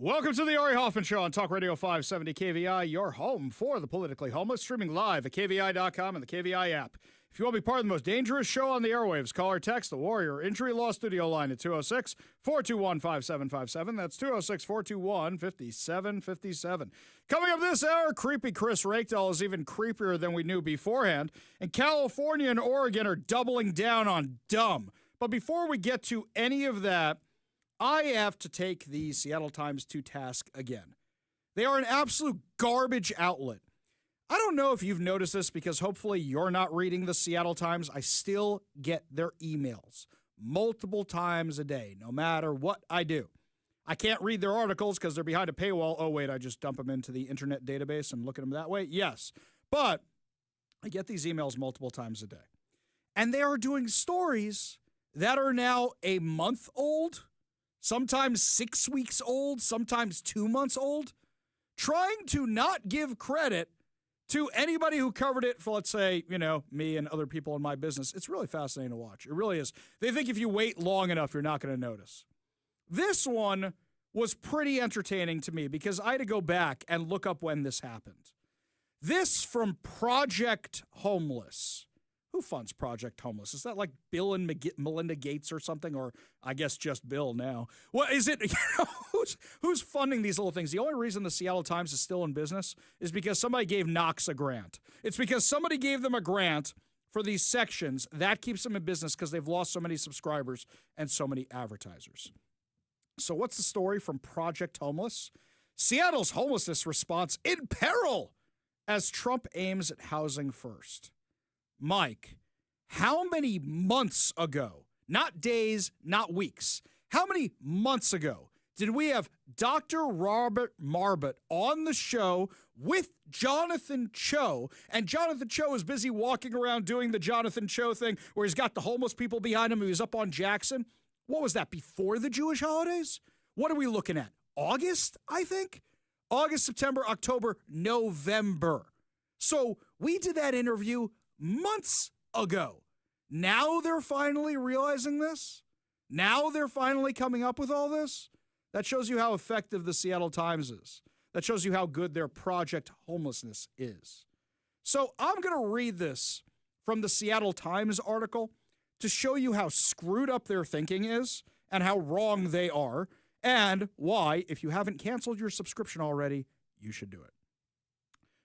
Welcome to the Ari Hoffman Show on Talk Radio 570 KVI, your home for the politically homeless, streaming live at KVI.com and the KVI app. If you want to be part of the most dangerous show on the airwaves, call or text the Warrior Injury Law Studio line at 206-421-5757. That's 206-421-5757. Coming up this hour, creepy Chris Rakedall is even creepier than we knew beforehand, and California and Oregon are doubling down on dumb. But before we get to any of that, I have to take the Seattle Times to task again. They are an absolute garbage outlet. I don't know if you've noticed this because hopefully you're not reading the Seattle Times. I still get their emails multiple times a day, no matter what I do. I can't read their articles because they're behind a paywall. Oh, wait, I just dump them into the internet database and look at them that way? Yes. But I get these emails multiple times a day. And they are doing stories that are now a month old, sometimes 6 weeks old, sometimes 2 months old, trying to not give credit to anybody who covered it for, let's say, me and other people in my business. It's really fascinating to watch. It really is. They think if you wait long enough, you're not going to notice. This one was pretty entertaining to me because I had to go back and look up when this happened. This from Project Homeless. Who funds Project Homeless? Is that like Bill and Melinda Gates or something? Or I guess just Bill now. What is it? Who's funding these little things? The only reason the Seattle Times is still in business is because somebody gave Knox a grant. It's because somebody gave them a grant for these sections. That keeps them in business because they've lost so many subscribers and so many advertisers. So what's the story from Project Homeless? Seattle's homelessness response in peril as Trump aims at housing first. Mike, how many months ago, not days, not weeks, how many months ago did we have Dr. Robert Marbut on the show with Jonathan Cho, and Jonathan Cho is busy walking around doing the Jonathan Cho thing where he's got the homeless people behind him, who's up on Jackson? What was that, before the Jewish holidays? What are we looking at? August, I think? August, September, October, November. So we did that interview months ago. Now they're finally realizing this? Now they're finally coming up with all this? That shows you how effective the Seattle Times is. That shows you how good their Project Homelessness is. So I'm going to read this from the Seattle Times article to show you how screwed up their thinking is and how wrong they are, and why, if you haven't canceled your subscription already, you should do it.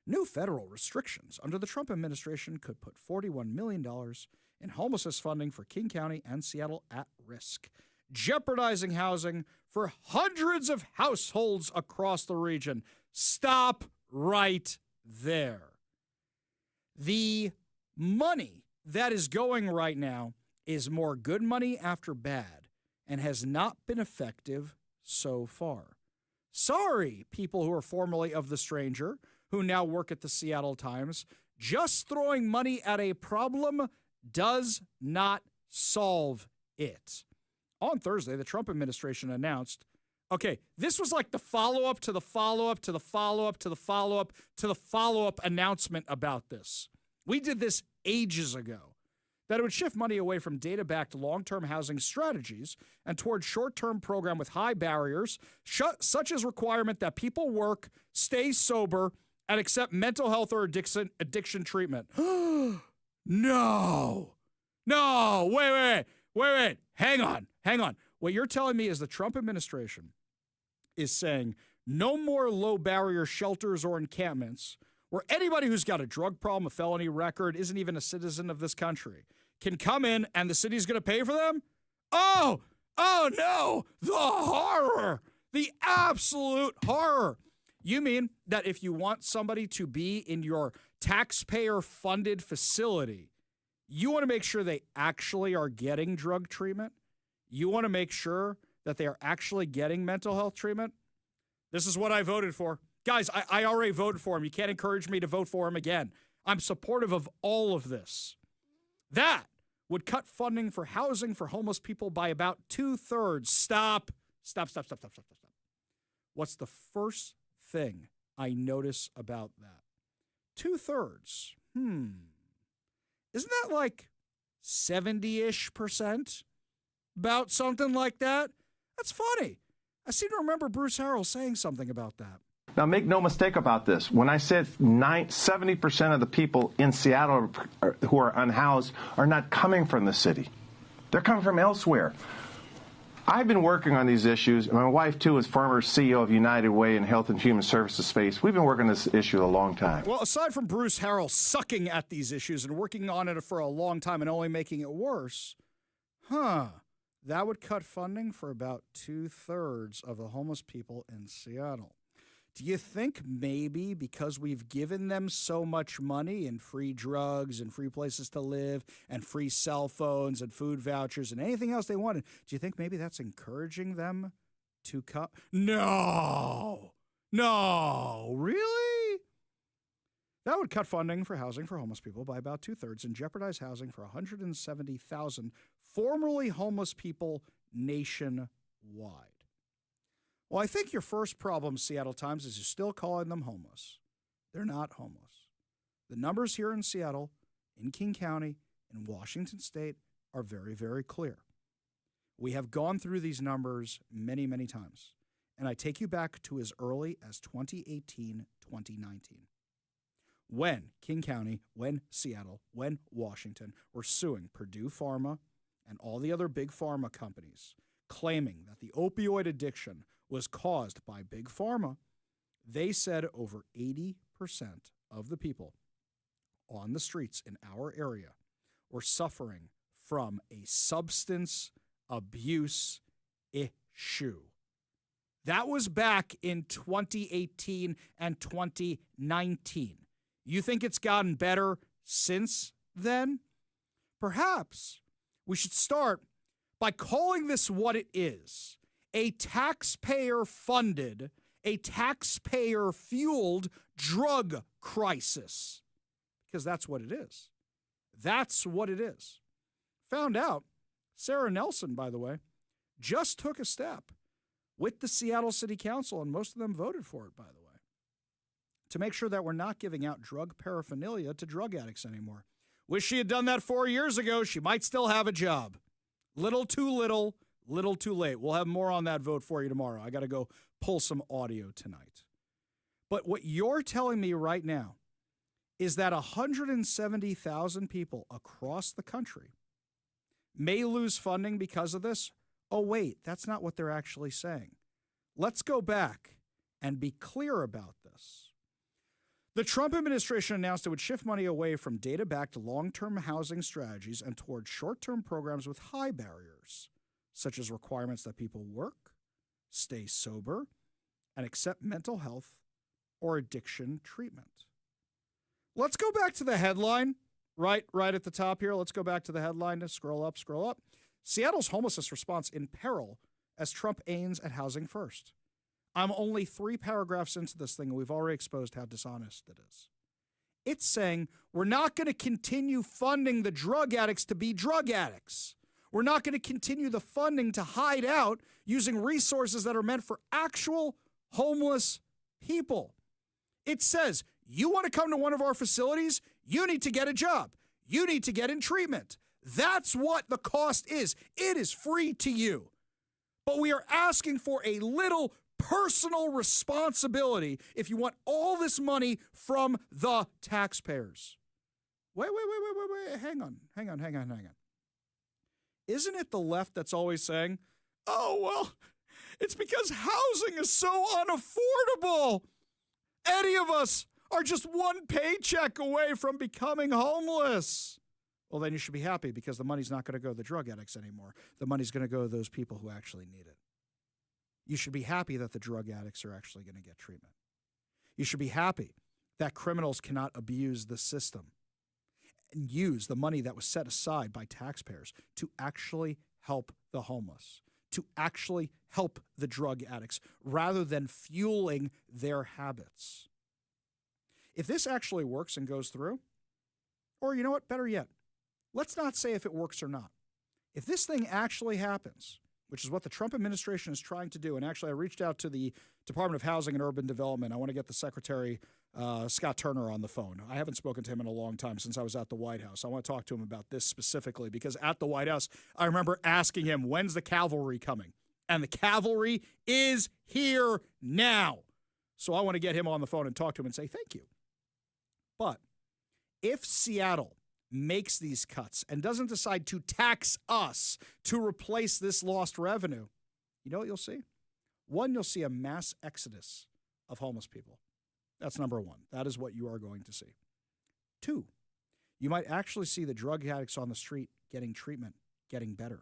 New federal restrictions under the Trump administration could put $41 million in homelessness funding for King County and Seattle at risk, jeopardizing housing for hundreds of households across the region. Stop right there. The money that is going right now is more good money after bad and has not been effective so far. Sorry, people who are formerly of The Stranger, who now work at the Seattle Times. Just throwing money at a problem does not solve it. On Thursday, the Trump administration announced, okay, this was like the follow-up to the follow-up to the follow-up to the follow-up to the follow-up announcement about this. We did this ages ago, that it would shift money away from data-backed long-term housing strategies and toward short-term program with high barriers, such as requirement that people work, stay sober, and accept mental health or addiction treatment. No, wait. Hang on. What you're telling me is the Trump administration is saying no more low-barrier shelters or encampments where anybody who's got a drug problem, a felony record, isn't even a citizen of this country, can come in and the city's going to pay for them? Oh no, the horror, the absolute horror. You mean that if you want somebody to be in your taxpayer-funded facility, you want to make sure they actually are getting drug treatment? You want to make sure that they are actually getting mental health treatment? This is what I voted for. Guys, I already voted for him. You can't encourage me to vote for him again. I'm supportive of all of this. That would cut funding for housing for homeless people by about 2/3. Stop. What's the first thing I notice about that? 2/3. Isn't that like 70-ish%? About something like that? That's funny. I seem to remember Bruce Harrell saying something about that.
Now, make no mistake about this. When I said 70% of the people in Seattle who are unhoused are not coming from the city. They're coming from elsewhere. I've been working on these issues. My wife, too, is former CEO of United Way in Health and Human Services space. We've been working on this issue a long time.
Well, aside from Bruce Harrell sucking at these issues and working on it for a long time and only making it worse, that would cut funding for about 2/3 of the homeless people in Seattle. Do you think maybe because we've given them so much money and free drugs and free places to live and free cell phones and food vouchers and anything else they wanted, do you think maybe that's encouraging them to cut? No, really? That would cut funding for housing for homeless people by about 2/3 and jeopardize housing for 170,000 formerly homeless people nationwide. Well, I think your first problem, Seattle Times, is you're still calling them homeless. They're not homeless. The numbers here in Seattle, in King County, in Washington State are very, very clear. We have gone through these numbers many, many times. And I take you back to as early as 2018, 2019. When King County, when Seattle, when Washington were suing Purdue Pharma and all the other big pharma companies, claiming that the opioid addiction was caused by Big Pharma, they said over 80% of the people on the streets in our area were suffering from a substance abuse issue. That was back in 2018 and 2019. You think it's gotten better since then? Perhaps we should start by calling this what it is. A taxpayer-funded, a taxpayer-fueled drug crisis. Because that's what it is. That's what it is. Found out, Sarah Nelson, by the way, just took a step with the Seattle City Council, and most of them voted for it, by the way, to make sure that we're not giving out drug paraphernalia to drug addicts anymore. Wish she had done that 4 years ago. She might still have a job. Little too little, little too late. We'll have more on that vote for you tomorrow. I got to go pull some audio tonight. But what you're telling me right now is that 170,000 people across the country may lose funding because of this. Oh, wait, that's not what they're actually saying. Let's go back and be clear about this. The Trump administration announced it would shift money away from data-backed long-term housing strategies and toward short-term programs with high barriers, such as requirements that people work, stay sober, and accept mental health or addiction treatment. Let's go back to the headline, right at the top here. Let's go back to the headline. Scroll up. Seattle's homelessness response in peril as Trump aims at housing first. I'm only 3 paragraphs into this thing, and we've already exposed how dishonest it is. It's saying we're not going to continue funding the drug addicts to be drug addicts. We're not going to continue the funding to hide out using resources that are meant for actual homeless people. It says, you want to come to one of our facilities? You need to get a job. You need to get in treatment. That's what the cost is. It is free to you. But we are asking for a little personal responsibility if you want all this money from the taxpayers. Wait. Hang on. Isn't it the left that's always saying, oh, well, it's because housing is so unaffordable. Any of us are just one paycheck away from becoming homeless. Well, then you should be happy because the money's not going to go to the drug addicts anymore. The money's going to go to those people who actually need it. You should be happy that the drug addicts are actually going to get treatment. You should be happy that criminals cannot abuse the system and use the money that was set aside by taxpayers to actually help the homeless, to actually help the drug addicts, rather than fueling their habits. If this actually works and goes through, or you know what, better yet, let's not say if it works or not. If this thing actually happens, which is what the Trump administration is trying to do, and actually I reached out to the Department of Housing and Urban Development. I want to get the Secretary, Scott Turner, on the phone. I haven't spoken to him in a long time since I was at the White House. I want to talk to him about this specifically because at the White House, I remember asking him, when's the cavalry coming? and the cavalry is here now. So I want to get him on the phone and talk to him and say thank you. But if Seattle makes these cuts and doesn't decide to tax us to replace this lost revenue, you know what you'll see? One, you'll see a mass exodus of homeless people. That's number one. That is what you are going to see. Two, you might actually see the drug addicts on the street getting treatment, getting better.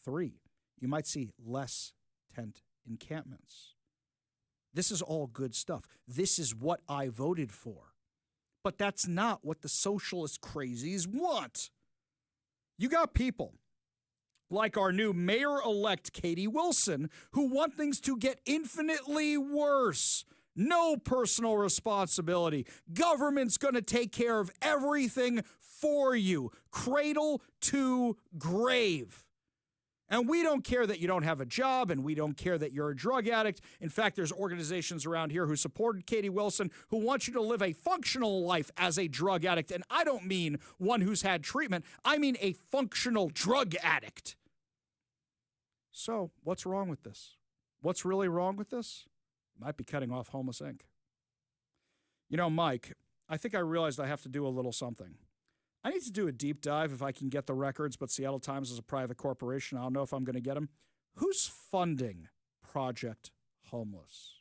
Three, you might see less tent encampments. This is all good stuff. This is what I voted for. But that's not what the socialist crazies want. You got people like our new mayor-elect Katie Wilson who want things to get infinitely worse. No personal responsibility. Government's going to take care of everything for you, cradle to grave. And we don't care that you don't have a job, and we don't care that you're a drug addict. In fact, there's organizations around here who supported Katie Wilson who want you to live a functional life as a drug addict. And I don't mean one who's had treatment. I mean a functional drug addict. So what's wrong with this? What's really wrong with this? Might be cutting off Homeless Inc. You know, Mike, I think I realized I have to do a little something. I need to do a deep dive if I can get the records, but Seattle Times is a private corporation. I don't know if I'm going to get them. Who's funding Project Homeless?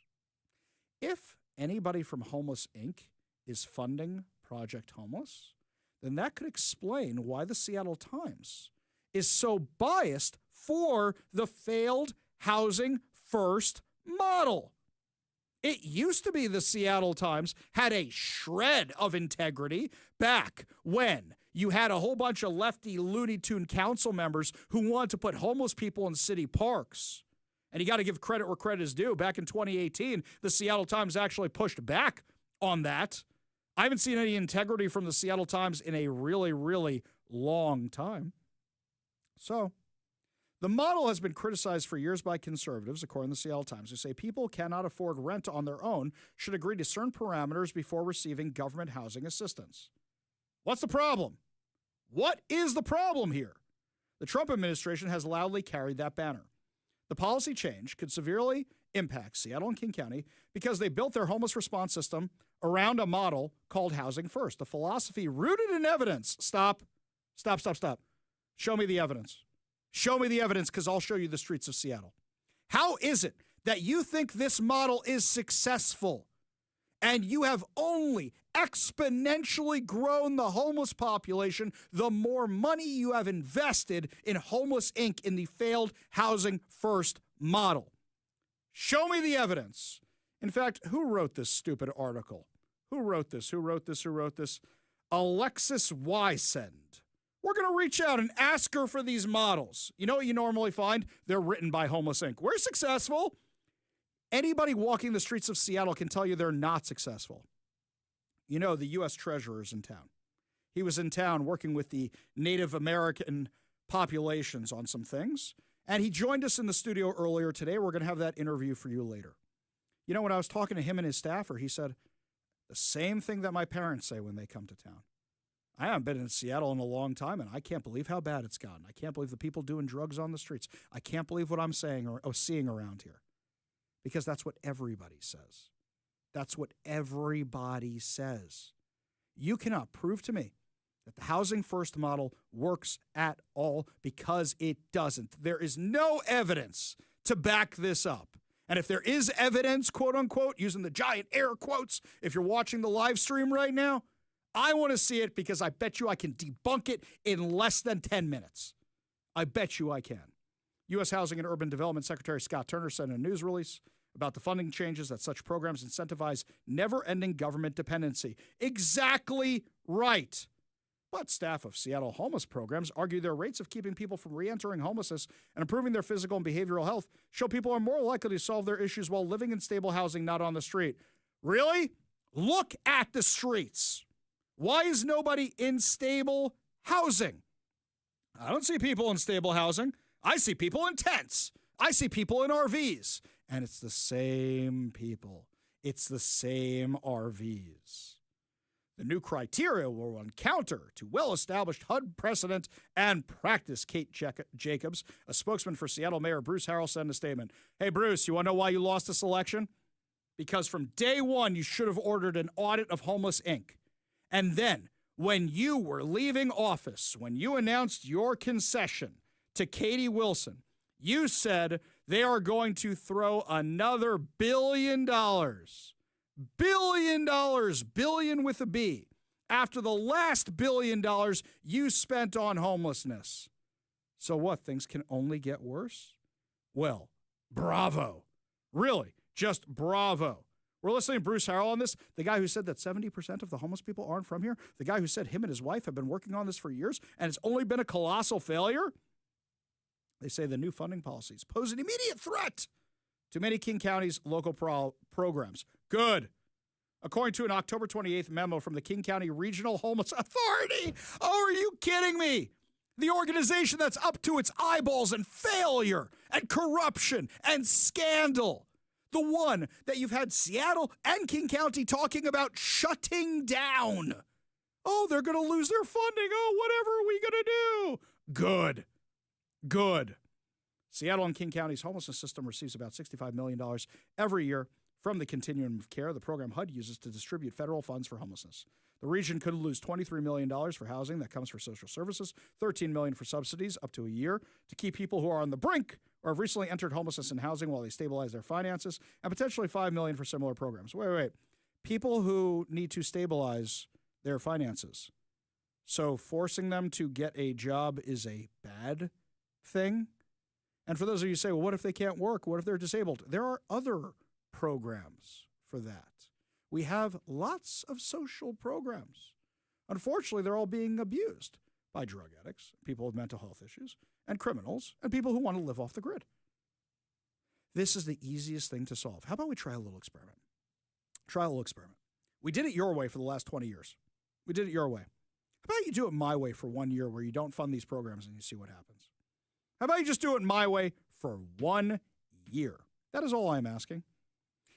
If anybody from Homeless Inc. is funding Project Homeless, then that could explain why the Seattle Times is so biased for the failed housing first model. It used to be the Seattle Times had a shred of integrity back when you had a whole bunch of lefty Looney Tune council members who wanted to put homeless people in city parks. And you got to give credit where credit is due. Back in 2018, the Seattle Times actually pushed back on that. I haven't seen any integrity from the Seattle Times in a really, really long time. So the model has been criticized for years by conservatives, according to the Seattle Times, who say people cannot afford rent on their own, should agree to certain parameters before receiving government housing assistance. What's the problem? What is the problem here? The Trump administration has loudly carried that banner. The policy change could severely impact Seattle and King County because they built their homeless response system around a model called Housing First, a philosophy rooted in evidence. Stop. Show me the evidence. Show me the evidence, because I'll show you the streets of Seattle. How is it that you think this model is successful and you have only exponentially grown the homeless population the more money you have invested in Homeless Inc. in the failed Housing First model? Show me the evidence. In fact, who wrote this stupid article? Who wrote this? Alexis Wysend. We're going to reach out and ask her for these models. You know what you normally find? They're written by Homeless Inc. We're successful. Anybody walking the streets of Seattle can tell you they're not successful. You know, the U.S. Treasurer is in town. He was in town working with the Native American populations on some things, and he joined us in the studio earlier today. We're going to have that interview for you later. You know, when I was talking to him and his staffer, he said the same thing that my parents say when they come to town. I haven't been in Seattle in a long time, and I can't believe how bad it's gotten. I can't believe the people doing drugs on the streets. I can't believe what I'm saying or seeing around here. Because that's what everybody says. That's what everybody says. You cannot prove to me that the Housing First model works at all, because it doesn't. There is no evidence to back this up. And if there is evidence, quote unquote, using the giant air quotes, if you're watching the live stream right now, I want to see it, because I bet you I can debunk it in less than 10 minutes. I bet you I can. U.S. Housing and Urban Development Secretary Scott Turner said in a news release about the funding changes that such programs incentivize never-ending government dependency. Exactly right. But staff of Seattle homeless programs argue their rates of keeping people from re-entering homelessness and improving their physical and behavioral health show people are more likely to solve their issues while living in stable housing, not on the street. Really? Look at the streets. Why is nobody in stable housing? I don't see people in stable housing. I see people in tents. I see people in RVs. And it's the same people. It's the same RVs. The new criteria will run counter to well-established HUD precedent and practice, Kate Jacobs, a spokesman for Seattle Mayor Bruce Harrell, said in a statement. Hey, Bruce, you want to know why you lost this election? Because from day one, you should have ordered an audit of Homeless Inc. And then, when you were leaving office, when you announced your concession to Katie Wilson, you said they are going to throw another $1 billion. Billion with a B, after the last $1 billion you spent on homelessness. So what, things can only get worse? Well, bravo. Really, just bravo. We're listening to Bruce Harrell on this, the guy who said that 70% of the homeless people aren't from here, the guy who said him and his wife have been working on this for years, and it's only been a colossal failure. They say the new funding policies pose an immediate threat to many King County's local programs. Good. According to an October 28th memo from the King County Regional Homeless Authority. Oh, are you kidding me? The organization that's up to its eyeballs in failure and corruption and scandal. The one that you've had Seattle and King County talking about shutting down. Oh, they're going to lose their funding. Oh, whatever are we going to do? Good. Good. Seattle and King County's homelessness system receives about $65 million every year from the continuum of care the program HUD uses to distribute federal funds for homelessness. The region could lose $23 million for housing that comes for social services, $13 million for subsidies up to a year to keep people who are on the brink or have recently entered homelessness and housing while they stabilize their finances, and potentially $5 million for similar programs. Wait. People who need to stabilize their finances. So forcing them to get a job is a bad thing? And for those of you who say, well, what if they can't work? What if they're disabled? There are other programs for that. We have lots of social programs. Unfortunately, they're all being abused by drug addicts, people with mental health issues, and criminals, and people who want to live off the grid. This is the easiest thing to solve. How about we try a little experiment? Try a little experiment. We did it your way for the last 20 years. We did it your way. How about you do it my way for 1 year where you don't fund these programs and you see what happens? How about you just do it my way for 1 year? That is all I'm asking.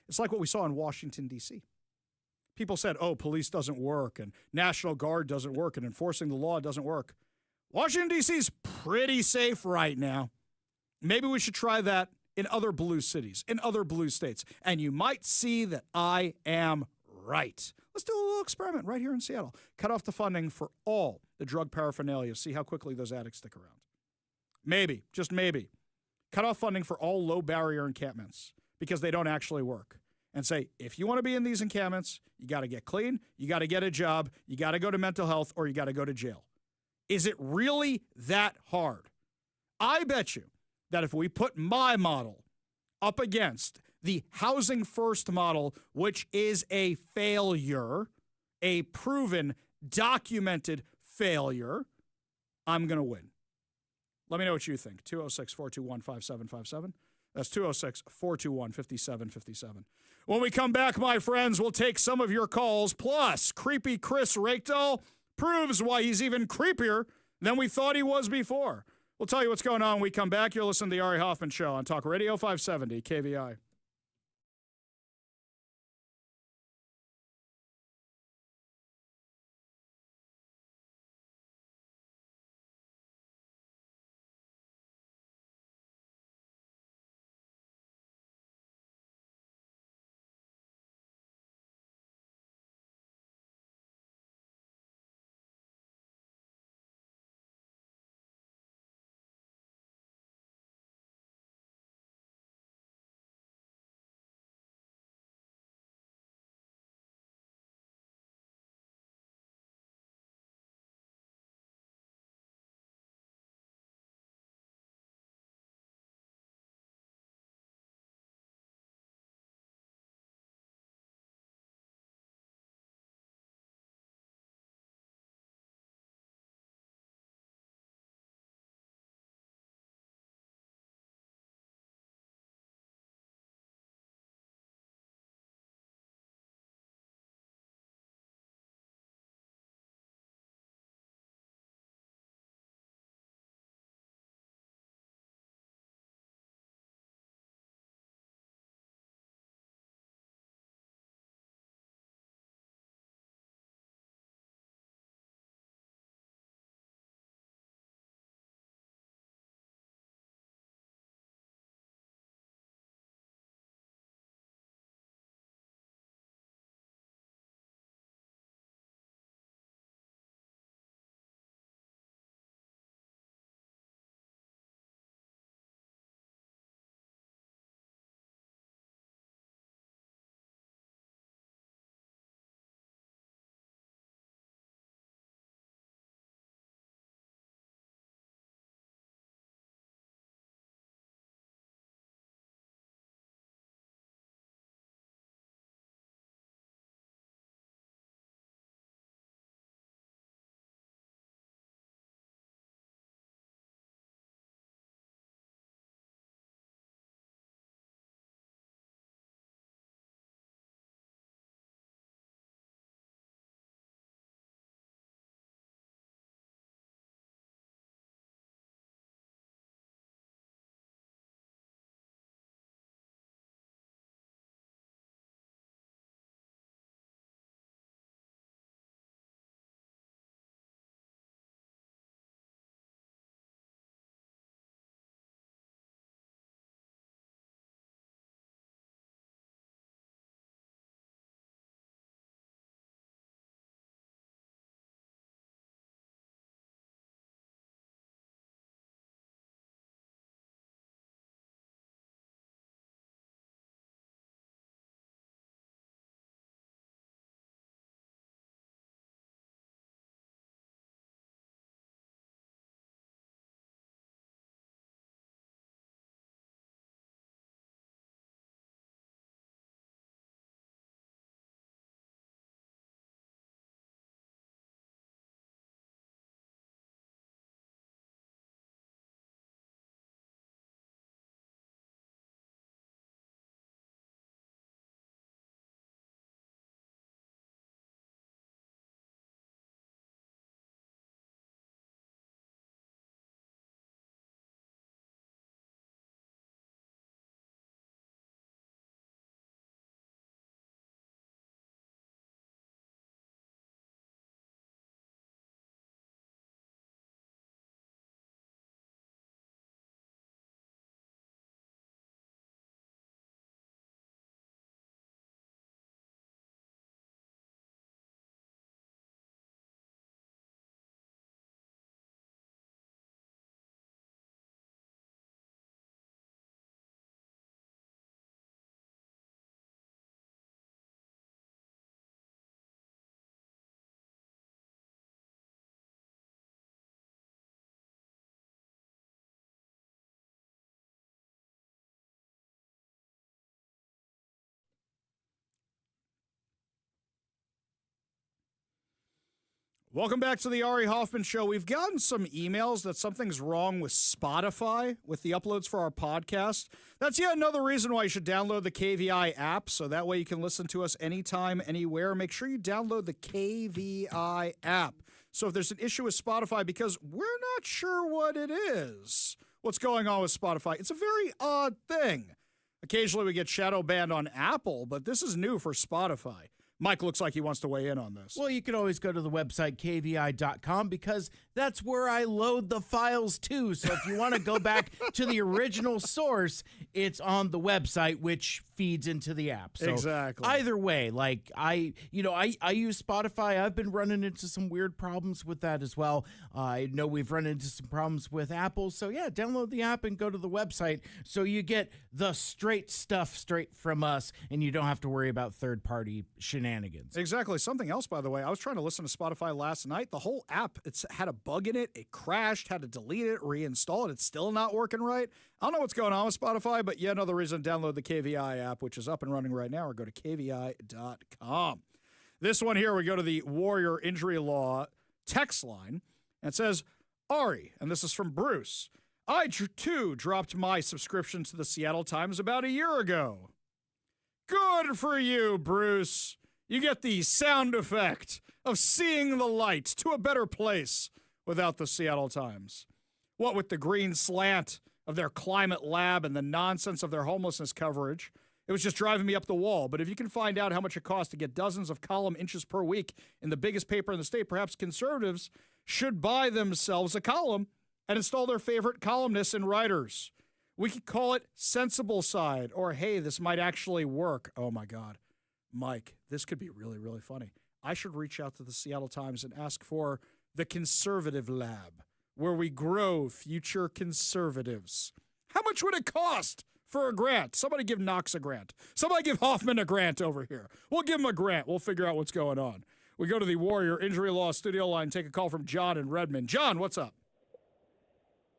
It's like what we saw in Washington, D.C. People said, oh, police doesn't work and National Guard doesn't work and enforcing the law doesn't work. Washington, D.C. is pretty safe right now. Maybe we should try that in other blue cities, in other blue states, and you might see that I am right. Let's do a little experiment right here in Seattle. Cut off the funding for all the drug paraphernalia. See how quickly those addicts stick around. Maybe, just maybe, cut off funding for all low-barrier encampments because they don't actually work. And say, if you want to be in these encampments, you got to get clean, you got to get a job, you got to go to mental health, or you got to go to jail. Is it really that hard? I bet you that if we put my model up against the Housing First model, which is a failure, a proven, documented failure, I'm going to win. Let me know what you think. 206-421-5757. That's 206-421-5757. When we come back, my friends, we'll take some of your calls. Plus, creepy Chris Rakedahl proves why he's even creepier than we thought he was before. We'll tell you what's going on when we come back. You're listening to the Ari Hoffman Show on Talk Radio 570 KVI. Welcome back to the Ari Hoffman Show. We've gotten some emails that something's wrong with Spotify with the uploads for our podcast. That's yet another reason why you should download the KVI app, so that way you can listen to us anytime, anywhere. Make sure you download the KVI app. So if there's an issue with Spotify, because we're not sure what it is, what's going on with Spotify, it's a very odd thing. Occasionally we get shadow banned on Apple, but this is new for Spotify. Mike looks like he wants to weigh in on this.
Well, you can always go to the website kvi.com because that's where I load the files to. So if you want to go back to the original source, it's on the website, which feeds into the app. So
exactly.
Either way, like I use Spotify. I've been running into some weird problems with that as well. I know we've run into some problems with Apple. So yeah, download the app and go to the website so you get the straight stuff straight from us and you don't have to worry about third-party shenanigans.
Exactly. Something else, by the way, I was trying to listen to Spotify last night. The whole app, it's had a bug in it. It crashed, had to delete it, reinstall it. It's still not working right. I don't know what's going on with Spotify, but yet another reason to download the KVI app, which is up and running right now, or go to kvi.com. This one here, we go to the Warrior Injury Law text line, and it says, Ari, and this is from Bruce, I, too, dropped my subscription to the Seattle Times about a year ago. Good for you, Bruce. You get the sound effect of seeing the light to a better place without the Seattle Times. What with the green slant of their climate lab and the nonsense of their homelessness coverage, it was just driving me up the wall. But if you can find out how much it costs to get dozens of column inches per week in the biggest paper in the state, perhaps conservatives should buy themselves a column and install their favorite columnists and writers. We could call it Sensible Side, or hey, this might actually work. Oh my God. Mike, this could be really, really funny. I should reach out to the Seattle Times and ask for the Conservative Lab, where we grow future conservatives. How much would it cost for a grant? Somebody give Knox a grant. Somebody give Hoffman a grant over here. We'll give him a grant. We'll figure out what's going on. We go to the Warrior Injury Law studio line, take a call from John in Redmond. John, what's up?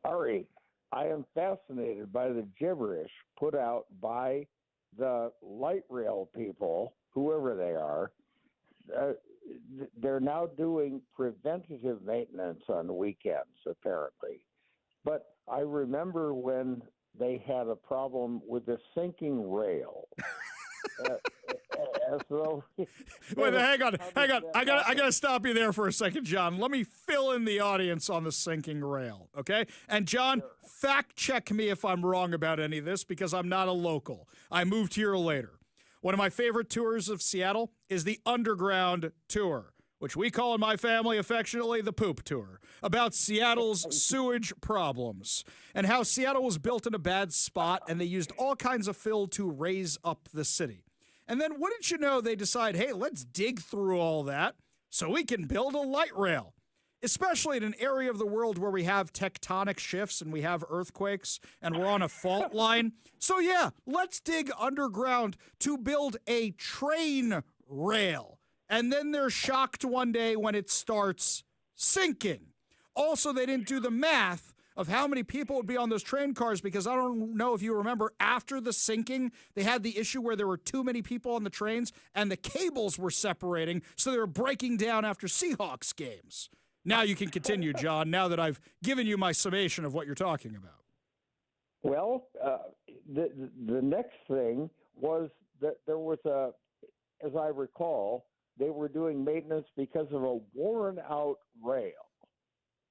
Ari, I am fascinated by the gibberish put out by the light rail people, whoever they are. They're now doing preventative maintenance on the weekends, apparently. But I remember when they had a problem with the sinking rail. As though
Wait, hang on. I gotta stop you there for a second, John. Let me fill in the audience on the sinking rail, okay? And John, fact check me if I'm wrong about any of this, because I'm not a local. I moved here later. One of my favorite tours of Seattle is the Underground Tour, which we call in my family affectionately the Poop Tour, about Seattle's sewage problems and how Seattle was built in a bad spot and they used all kinds of fill to raise up the city. And then wouldn't you know, they decide, hey, let's dig through all that so we can build a light rail, especially in an area of the world where we have tectonic shifts and we have earthquakes and we're on a fault line. So yeah, let's dig underground to build a train rail. And then they're shocked one day when it starts sinking. Also, they didn't do the math of how many people would be on those train cars, because I don't know if you remember, after the sinking, they had the issue where there were too many people on the trains and the cables were separating, so they were breaking down after Seahawks games. Now you can continue, John, now that I've given you my summation of what you're talking about.
Well, the next thing was that there was as I recall, they were doing maintenance because of a worn-out rail.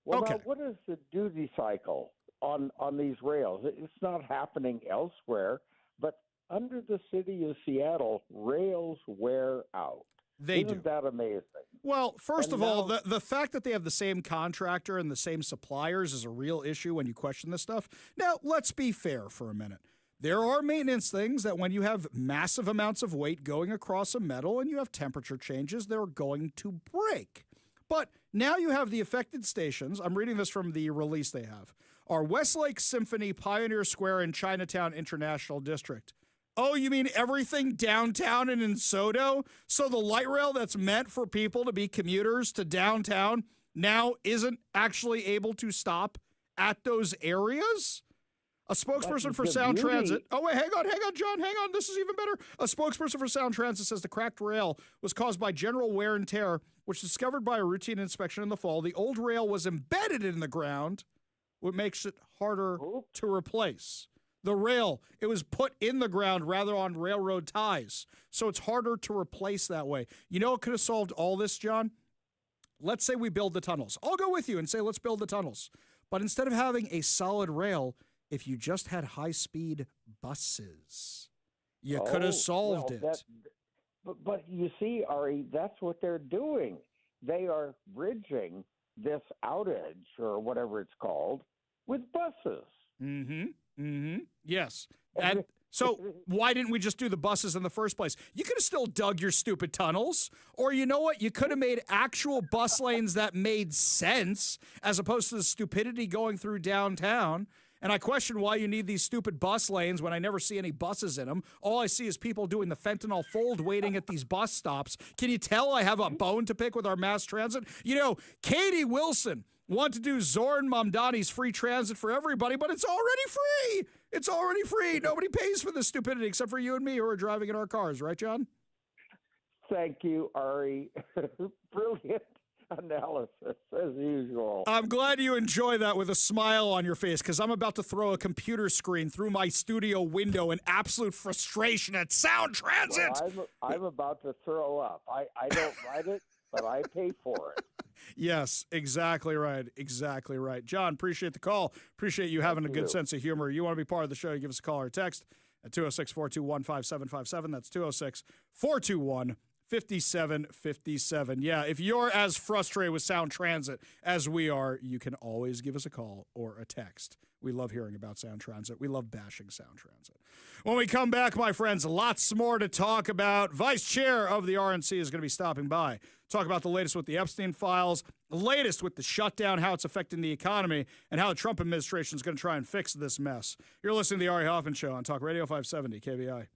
Well,
okay.
Now, what is the duty cycle on these rails? It's not happening elsewhere, but under the city of Seattle, rails wear out. Isn't that amazing?
Well, first of all, the fact that they have the same contractor and the same suppliers is a real issue when you question this stuff. Now, let's be fair for a minute. There are maintenance things that when you have massive amounts of weight going across a metal and you have temperature changes, they're going to break. But now you have the affected stations. I'm reading this from the release they have. Are Westlake Symphony, Pioneer Square, and Chinatown International District. Oh, you mean everything downtown and in Sodo? So the light rail that's meant for people to be commuters to downtown now isn't actually able to stop at those areas? A spokesperson for
the
Sound
beauty-
Transit. Oh, wait, hang on, John. Hang on. This is even better. A spokesperson for Sound Transit says the cracked rail was caused by general wear and tear, which was discovered by a routine inspection in the fall. The old rail was embedded in the ground, what makes it harder to replace. The rail, it was put in the ground rather on railroad ties, so it's harder to replace that way. You know what could have solved all this, John? Let's say we build the tunnels. I'll go with you and say let's build the tunnels. But instead of having a solid rail, if you just had high-speed buses, you could have solved it.
But you see, Ari, that's what they're doing. They are bridging this outage, or whatever it's called, with buses.
Yes. So why didn't we just do the buses in the first place? You could have still dug your stupid tunnels. Or you know what? You could have made actual bus lanes that made sense as opposed to the stupidity going through downtown. And I question why you need these stupid bus lanes when I never see any buses in them. All I see is people doing the fentanyl fold waiting at these bus stops. Can you tell I have a bone to pick with our mass transit? You know, Katie Wilson wanted to do Zoran Mamdani's free transit for everybody, but it's already free. It's already free. Nobody pays for this stupidity except for you and me who are driving in our cars. Right, John?
Thank you, Ari. Brilliant analysis, as usual.
I'm glad you enjoy that with a smile on your face, because I'm about to throw a computer screen through my studio window in absolute frustration at Sound Transit.
Well, I'm about to throw up. I don't write it, but I pay for it.
Yes, exactly right. Exactly right. John, appreciate the call. Appreciate you having a good sense of humor. You want to be part of the show, you give us a call or text at 206-421-5757. That's 206-421-5757. Yeah, if you're as frustrated with Sound Transit as we are, you can always give us a call or a text. We love hearing about Sound Transit. We love bashing Sound Transit. When we come back, my friends, lots more to talk about. Vice Chair of the RNC is going to be stopping by. Talk about the latest with the Epstein files, the latest with the shutdown, how it's affecting the economy, and how the Trump administration is going to try and fix this mess. You're listening to the Ari Hoffman Show on Talk Radio 570 KBI.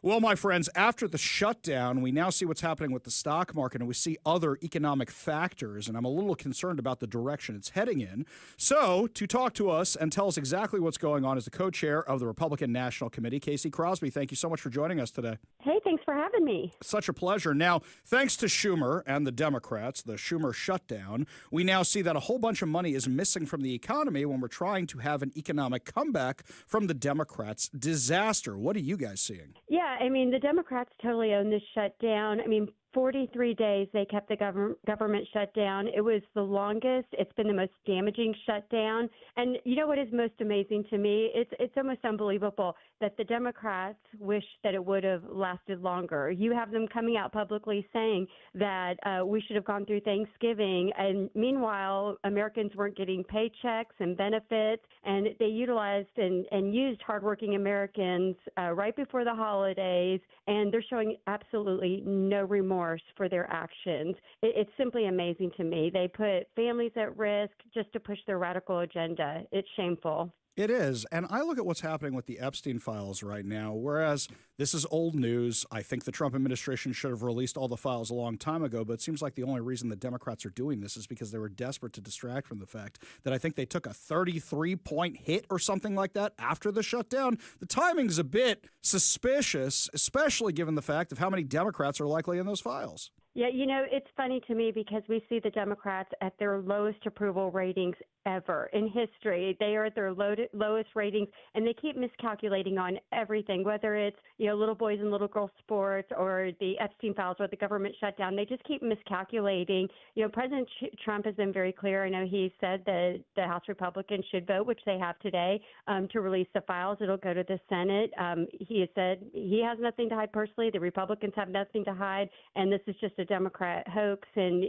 Well, my friends, after the shutdown, we now see what's happening with the stock market, and we see other economic factors, and I'm a little concerned about the direction it's heading in. So, to talk to us and tell us exactly what's going on is the co-chair of the Republican National Committee, Casey Crosby. Thank you so much for joining us today.
Hey, thanks for having me.
Such a pleasure. Now, thanks to Schumer and the Democrats, the Schumer shutdown, we now see that a whole bunch of money is missing from the economy when we're trying to have an economic comeback from the Democrats' disaster. What are you guys seeing?
Yeah, I mean, the Democrats totally own this shutdown. I mean, 43 days they kept the government shut down. It was the longest. It's been the most damaging shutdown. And you know what is most amazing to me? It's almost unbelievable that the Democrats wish that it would have lasted longer. You have them coming out publicly saying that we should have gone through Thanksgiving. And meanwhile, Americans weren't getting paychecks and benefits. And they utilized and used hardworking Americans right before the holidays. And they're showing absolutely no remorse for their actions. It's simply amazing to me. They put families at risk just to push their radical agenda. It's shameful.
It is. And I look at what's happening with the Epstein files right now, whereas this is old news. I think the Trump administration should have released all the files a long time ago, but it seems like the only reason the Democrats are doing this is because they were desperate to distract from the fact that I think they took a 33-point hit or something like that after the shutdown. The timing's a bit suspicious, especially given the fact of how many Democrats are likely in those files.
Yeah, you know, it's funny to me because we see the Democrats at their lowest approval ratings ever in history. They are at their lowest ratings, and they keep miscalculating on everything, whether it's, little boys and little girls sports or the Epstein files or the government shutdown. They just keep miscalculating. President Trump has been very clear. I know he said that the House Republicans should vote, which they have today, to release the files. It'll go to the Senate. He has said he has nothing to hide personally. The Republicans have nothing to hide, and this is just a Democrat hoax. And,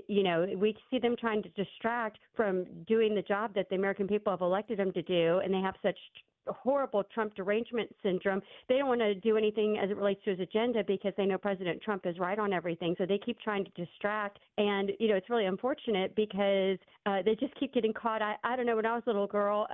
we see them trying to distract from doing the job that the American people have elected them to do, and they have such horrible Trump derangement syndrome. They don't want to do anything as it relates to his agenda because they know President Trump is right on everything. So they keep trying to distract. And, it's really unfortunate because they just keep getting caught. I don't know. When I was a little girl,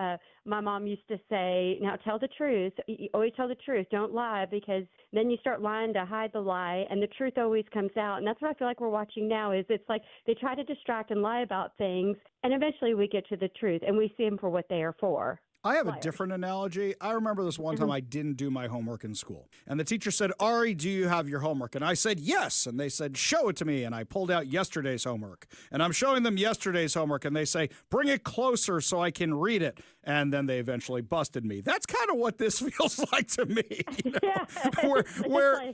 my mom used to say, now tell the truth. You always tell the truth. Don't lie, because then you start lying to hide the lie, and the truth always comes out. And that's what I feel like we're watching now is it's like they try to distract and lie about things, and eventually we get to the truth, and we see them for what they are for.
I have a different analogy. I remember this one time I didn't do my homework in school. And the teacher said, Ari, do you have your homework? And I said, yes. And they said, show it to me. And I pulled out yesterday's homework. And I'm showing them yesterday's homework. And they say, bring it closer so I can read it. And then they eventually busted me. That's kind of what this feels like to me. Where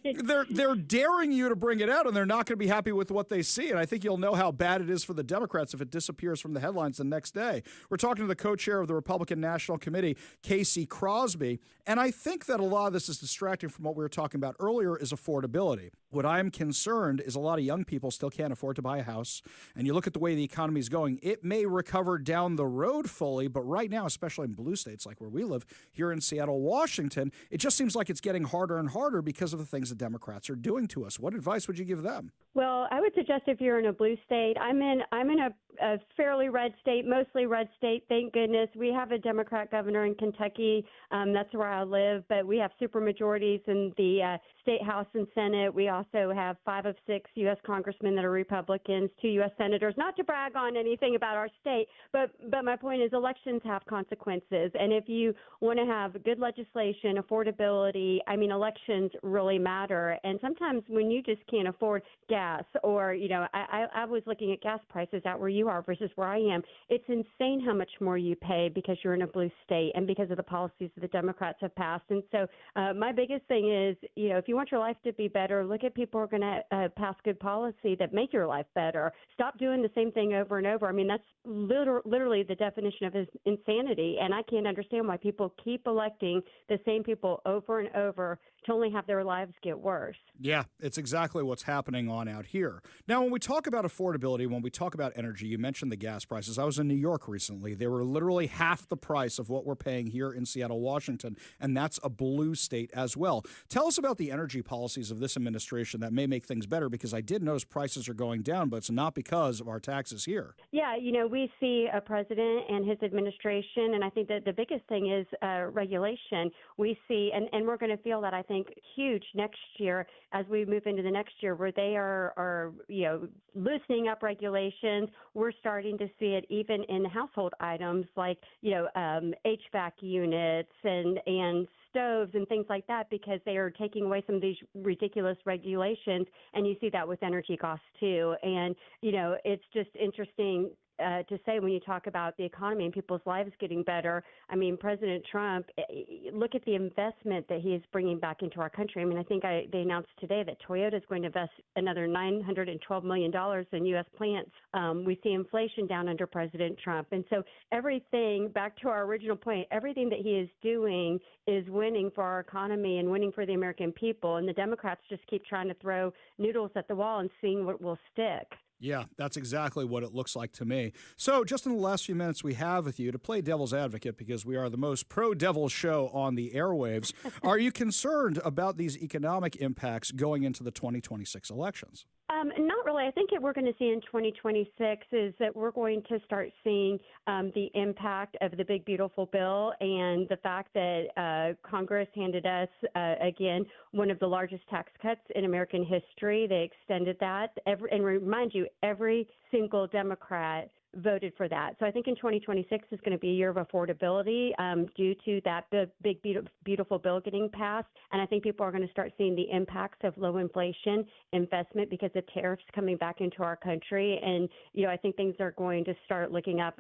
they're daring you to bring it out, and they're not going to be happy with what they see. And I think you'll know how bad it is for the Democrats if it disappears from the headlines the next day. We're talking to the co-chair of the Republican National Committee, Casey Crosby. And I think that a lot of this is distracting from what we were talking about earlier is affordability. What I'm concerned is a lot of young people still can't afford to buy a house. And you look at the way the economy is going, it may recover down the road fully, but right now, especially in blue states like where we live, here in Seattle, Washington, it just seems like it's getting harder and harder because of the things the Democrats are doing to us. What advice would you give them?
Well, I would suggest if you're in a blue state, I'm in a fairly red state, mostly red state, thank goodness. We have a Democrat governor in Kentucky. That's where I live, but we have supermajorities in the state House and Senate. We also have 5 of 6 U.S. congressmen that are Republicans, 2 U.S. senators. Not to brag on anything about our state, but my point is elections have consequences. And if you want to have good legislation, affordability, elections really matter. And sometimes when you just can't afford gas or, I was looking at gas prices out where you are versus where I am. It's insane how much more you pay because you're in a blue state and because of the policies that the Democrats have passed. And so my biggest thing is, if you want your life to be better, look at people who are going to pass good policy that make your life better. Stop doing the same thing over and over. That's literally the definition of insanity. And I can't understand why people keep electing the same people over and over to only have their lives get worse.
Yeah, it's exactly what's happening on out here. Now, when we talk about affordability, when we talk about energy, you mentioned the gas prices. I was in New York recently. They were literally half the price of what we're paying here in Seattle, Washington, and that's a blue state as well. Tell us about the energy policies of this administration that may make things better, because I did notice prices are going down, but it's not because of our taxes here.
Yeah, we see a president and his administration, and I think that the biggest thing is regulation. We see, and we're going to feel that, I think, think, huge next year as we move into the next year, where they are loosening up regulations. We're starting to see it even in household items like, HVAC units and stoves and things like that, because they are taking away some of these ridiculous regulations. And you see that with energy costs too. And, it's just interesting to say when you talk about the economy and people's lives getting better. I mean, President Trump, look at the investment that he is bringing back into our country. I mean, I think they announced today that Toyota is going to invest another $912 million in U.S. plants. We see inflation down under President Trump. And so everything, back to our original point, everything that he is doing is winning for our economy and winning for the American people. And the Democrats just keep trying to throw noodles at the wall and seeing what will stick.
Yeah, that's exactly what it looks like to me. So just in the last few minutes we have with you to play devil's advocate, because we are the most pro-devil show on the airwaves, are you concerned about these economic impacts going into the 2026 elections?
Not really. I think what we're going to see in 2026 is that we're going to start seeing the impact of the big, beautiful bill, and the fact that Congress handed us, again, one of the largest tax cuts in American history. They extended that. And remind you, every single Democrat voted for that. So I think in 2026 is going to be a year of affordability due to that big, beautiful bill getting passed. And I think people are going to start seeing the impacts of low inflation, investment because of tariffs coming back into our country. And, I think things are going to start looking up,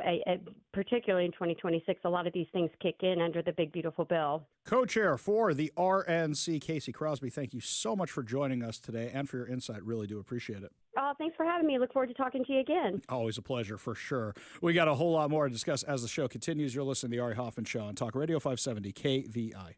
particularly in 2026. A lot of these things kick in under the big, beautiful bill.
Co-chair for the RNC, Casey Crosby, thank you so much for joining us today and for your insight. Really do appreciate it.
Thanks for having me. Look forward to talking to you again.
Always a pleasure, for sure. We got a whole lot more to discuss as the show continues. You're listening to the Ari Hoffman Show on Talk Radio 570 KVI.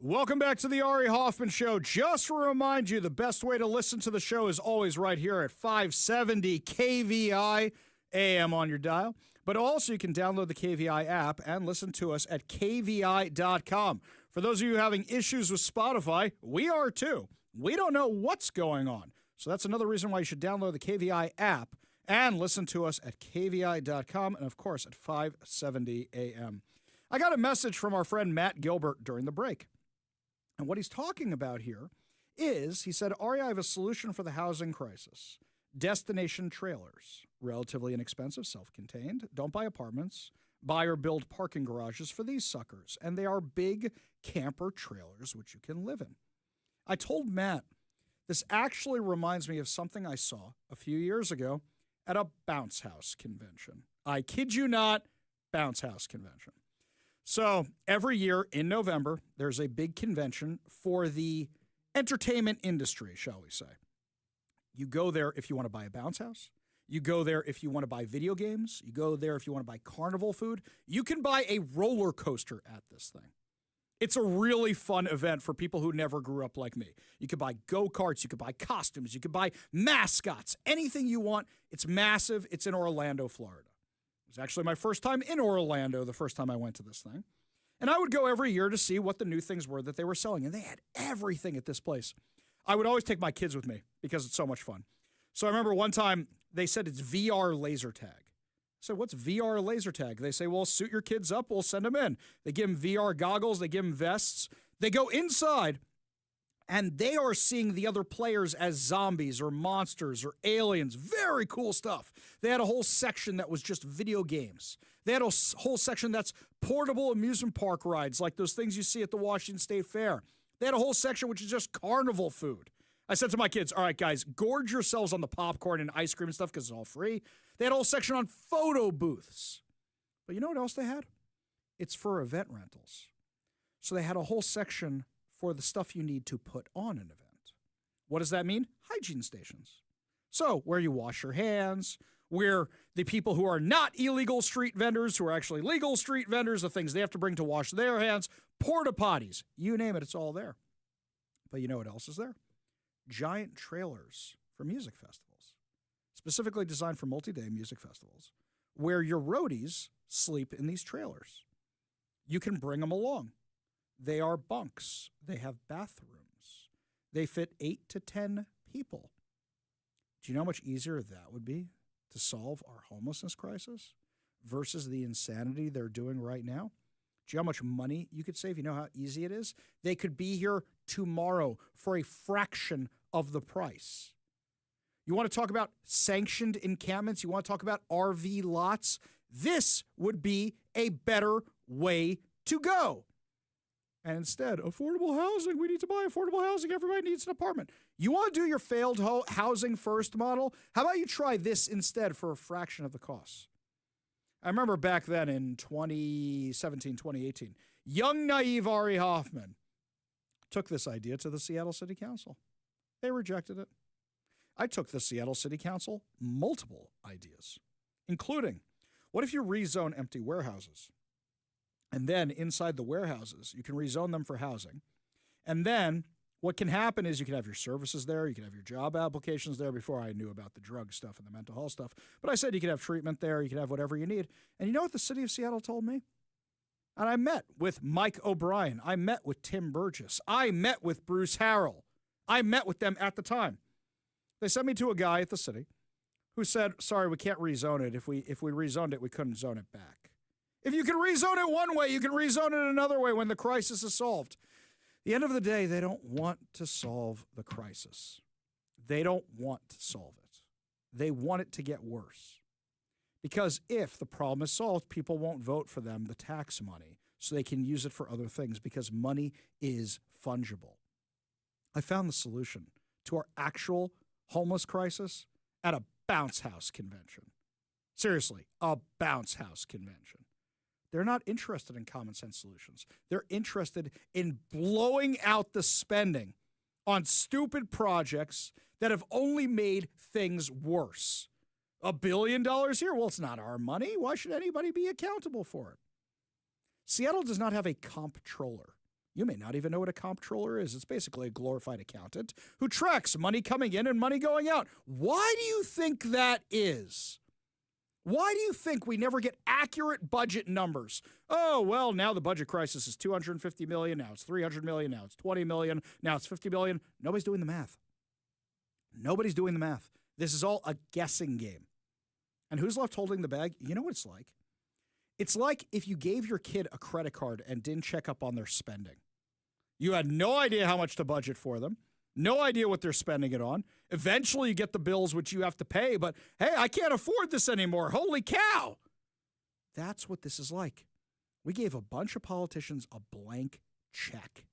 Welcome back to the Ari Hoffman Show. Just to remind you, the best way to listen to the show is always right here at 570 KVI AM on your dial. But also you can download the KVI app and listen to us at kvi.com. For those of you having issues with Spotify, we are too. We don't know what's going on. So that's another reason why you should download the KVI app and listen to us at kvi.com and, of course, at 570 AM. I got a message from our friend Matt Gilbert during the break. And what he's talking about here is, he said, Ari, I have a solution for the housing crisis. Destination trailers. Relatively inexpensive, self-contained. Don't buy apartments. Buy or build parking garages for these suckers. And they are big camper trailers which you can live in. I told Matt, this actually reminds me of something I saw a few years ago at a bounce house convention. I kid you not, bounce house convention. So every year in November, there's a big convention for the entertainment industry, shall we say. You go there if you want to buy a bounce house. You go there if you want to buy video games. You go there if you want to buy carnival food. You can buy a roller coaster at this thing. It's a really fun event for people who never grew up like me. You could buy go-karts. You could buy costumes. You could buy mascots. Anything you want. It's massive. It's in Orlando, Florida. It was actually my first time in Orlando the first time I went to this thing. And I would go every year to see what the new things were that they were selling. And they had everything at this place. I would always take my kids with me because it's so much fun. So I remember one time they said it's VR laser tag. I said, what's VR laser tag? They say, well, suit your kids up. We'll send them in. They give them VR goggles. They give them vests. They go inside and they are seeing the other players as zombies or monsters or aliens. Very cool stuff. They had a whole section that was just video games. They had a whole section that's portable amusement park rides, like those things you see at the Washington State Fair. They had a whole section which is just carnival food. I said to my kids, all right, guys, gorge yourselves on the popcorn and ice cream and stuff because it's all free. They had a whole section on photo booths. But you know what else they had? It's for event rentals. So they had a whole section for the stuff you need to put on an event. What does that mean? Hygiene stations. So where you wash your hands, where the people who are not illegal street vendors, who are actually legal street vendors, the things they have to bring to wash their hands, porta potties, you name it, it's all there. But you know what else is there? Giant trailers for music festivals, specifically designed for multi-day music festivals, where your roadies sleep in these trailers. You can bring them along. They are bunks. They have bathrooms. They fit 8 to 10 people. Do you know how much easier that would be to solve our homelessness crisis versus the insanity they're doing right now? Do you know how much money you could save? You know how easy it is? They could be here tomorrow for a fraction of the price. You want to talk about sanctioned encampments? You want to talk about RV lots? This would be a better way to go. And instead, affordable housing. We need to buy affordable housing. Everybody needs an apartment. You want to do your failed housing first model? How about you try this instead for a fraction of the cost? I remember back then in 2017, 2018, young, naive Ari Hoffman took this idea to the Seattle City Council. They rejected it. I took the Seattle City Council multiple ideas, including, what if you rezone empty warehouses? And then inside the warehouses, you can rezone them for housing. And then what can happen is you can have your services there. You can have your job applications there before I knew about the drug stuff and the mental health stuff. But I said you could have treatment there. You could have whatever you need. And you know what the city of Seattle told me? And I met with Mike O'Brien. I met with Tim Burgess. I met with Bruce Harrell. I met with them at the time. They sent me to a guy at the city who said, sorry, we can't rezone it. If we rezoned it, we couldn't zone it back. If you can rezone it one way, you can rezone it another way when the crisis is solved. At the end of the day, they don't want to solve the crisis. They don't want to solve it. They want it to get worse. Because if the problem is solved, people won't vote for them, the tax money, so they can use it for other things because money is fungible. I found the solution to our actual homeless crisis at a bounce house convention. Seriously, a bounce house convention. They're not interested in common sense solutions. They're interested in blowing out the spending on stupid projects that have only made things worse. $1 billion here? Well, it's not our money. Why should anybody be accountable for it? Seattle does not have a comptroller. You may not even know what a comptroller is. It's basically a glorified accountant who tracks money coming in and money going out. Why do you think that is? Why do you think we never get accurate budget numbers? Oh, well, now the budget crisis is $250 million. Now it's $300 million. Now it's $20 million. Now it's $50 million. Nobody's doing the math. Nobody's doing the math. This is all a guessing game. And who's left holding the bag? You know what it's like? It's like if you gave your kid a credit card and didn't check up on their spending. You had no idea how much to budget for them. No idea what they're spending it on. Eventually, you get the bills which you have to pay, but hey, I can't afford this anymore. Holy cow. That's what this is like. We gave a bunch of politicians a blank check,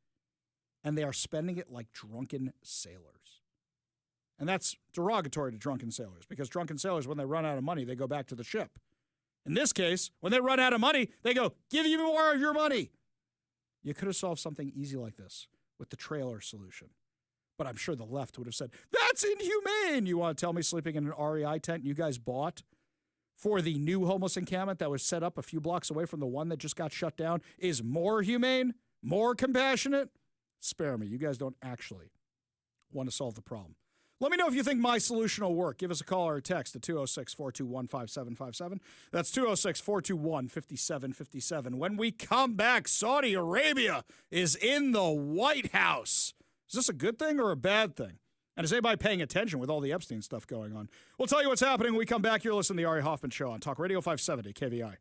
and they are spending it like drunken sailors. And that's derogatory to drunken sailors, because drunken sailors, when they run out of money, they go back to the ship. In this case, when they run out of money, they go, give you more of your money. You could have solved something easy like this with the trailer solution. But I'm sure the left would have said, that's inhumane. You want to tell me sleeping in an REI tent you guys bought for the new homeless encampment that was set up a few blocks away from the one that just got shut down is more humane, more compassionate? Spare me. You guys don't actually want to solve the problem. Let me know if you think my solution will work. Give us a call or a text at 206-421-5757. That's 206-421-5757. When we come back, Saudi Arabia is in the White House. Is this a good thing or a bad thing? And is anybody paying attention with all the Epstein stuff going on? We'll tell you what's happening when we come back. You're listening to the Ari Hoffman Show on Talk Radio 570 KVI.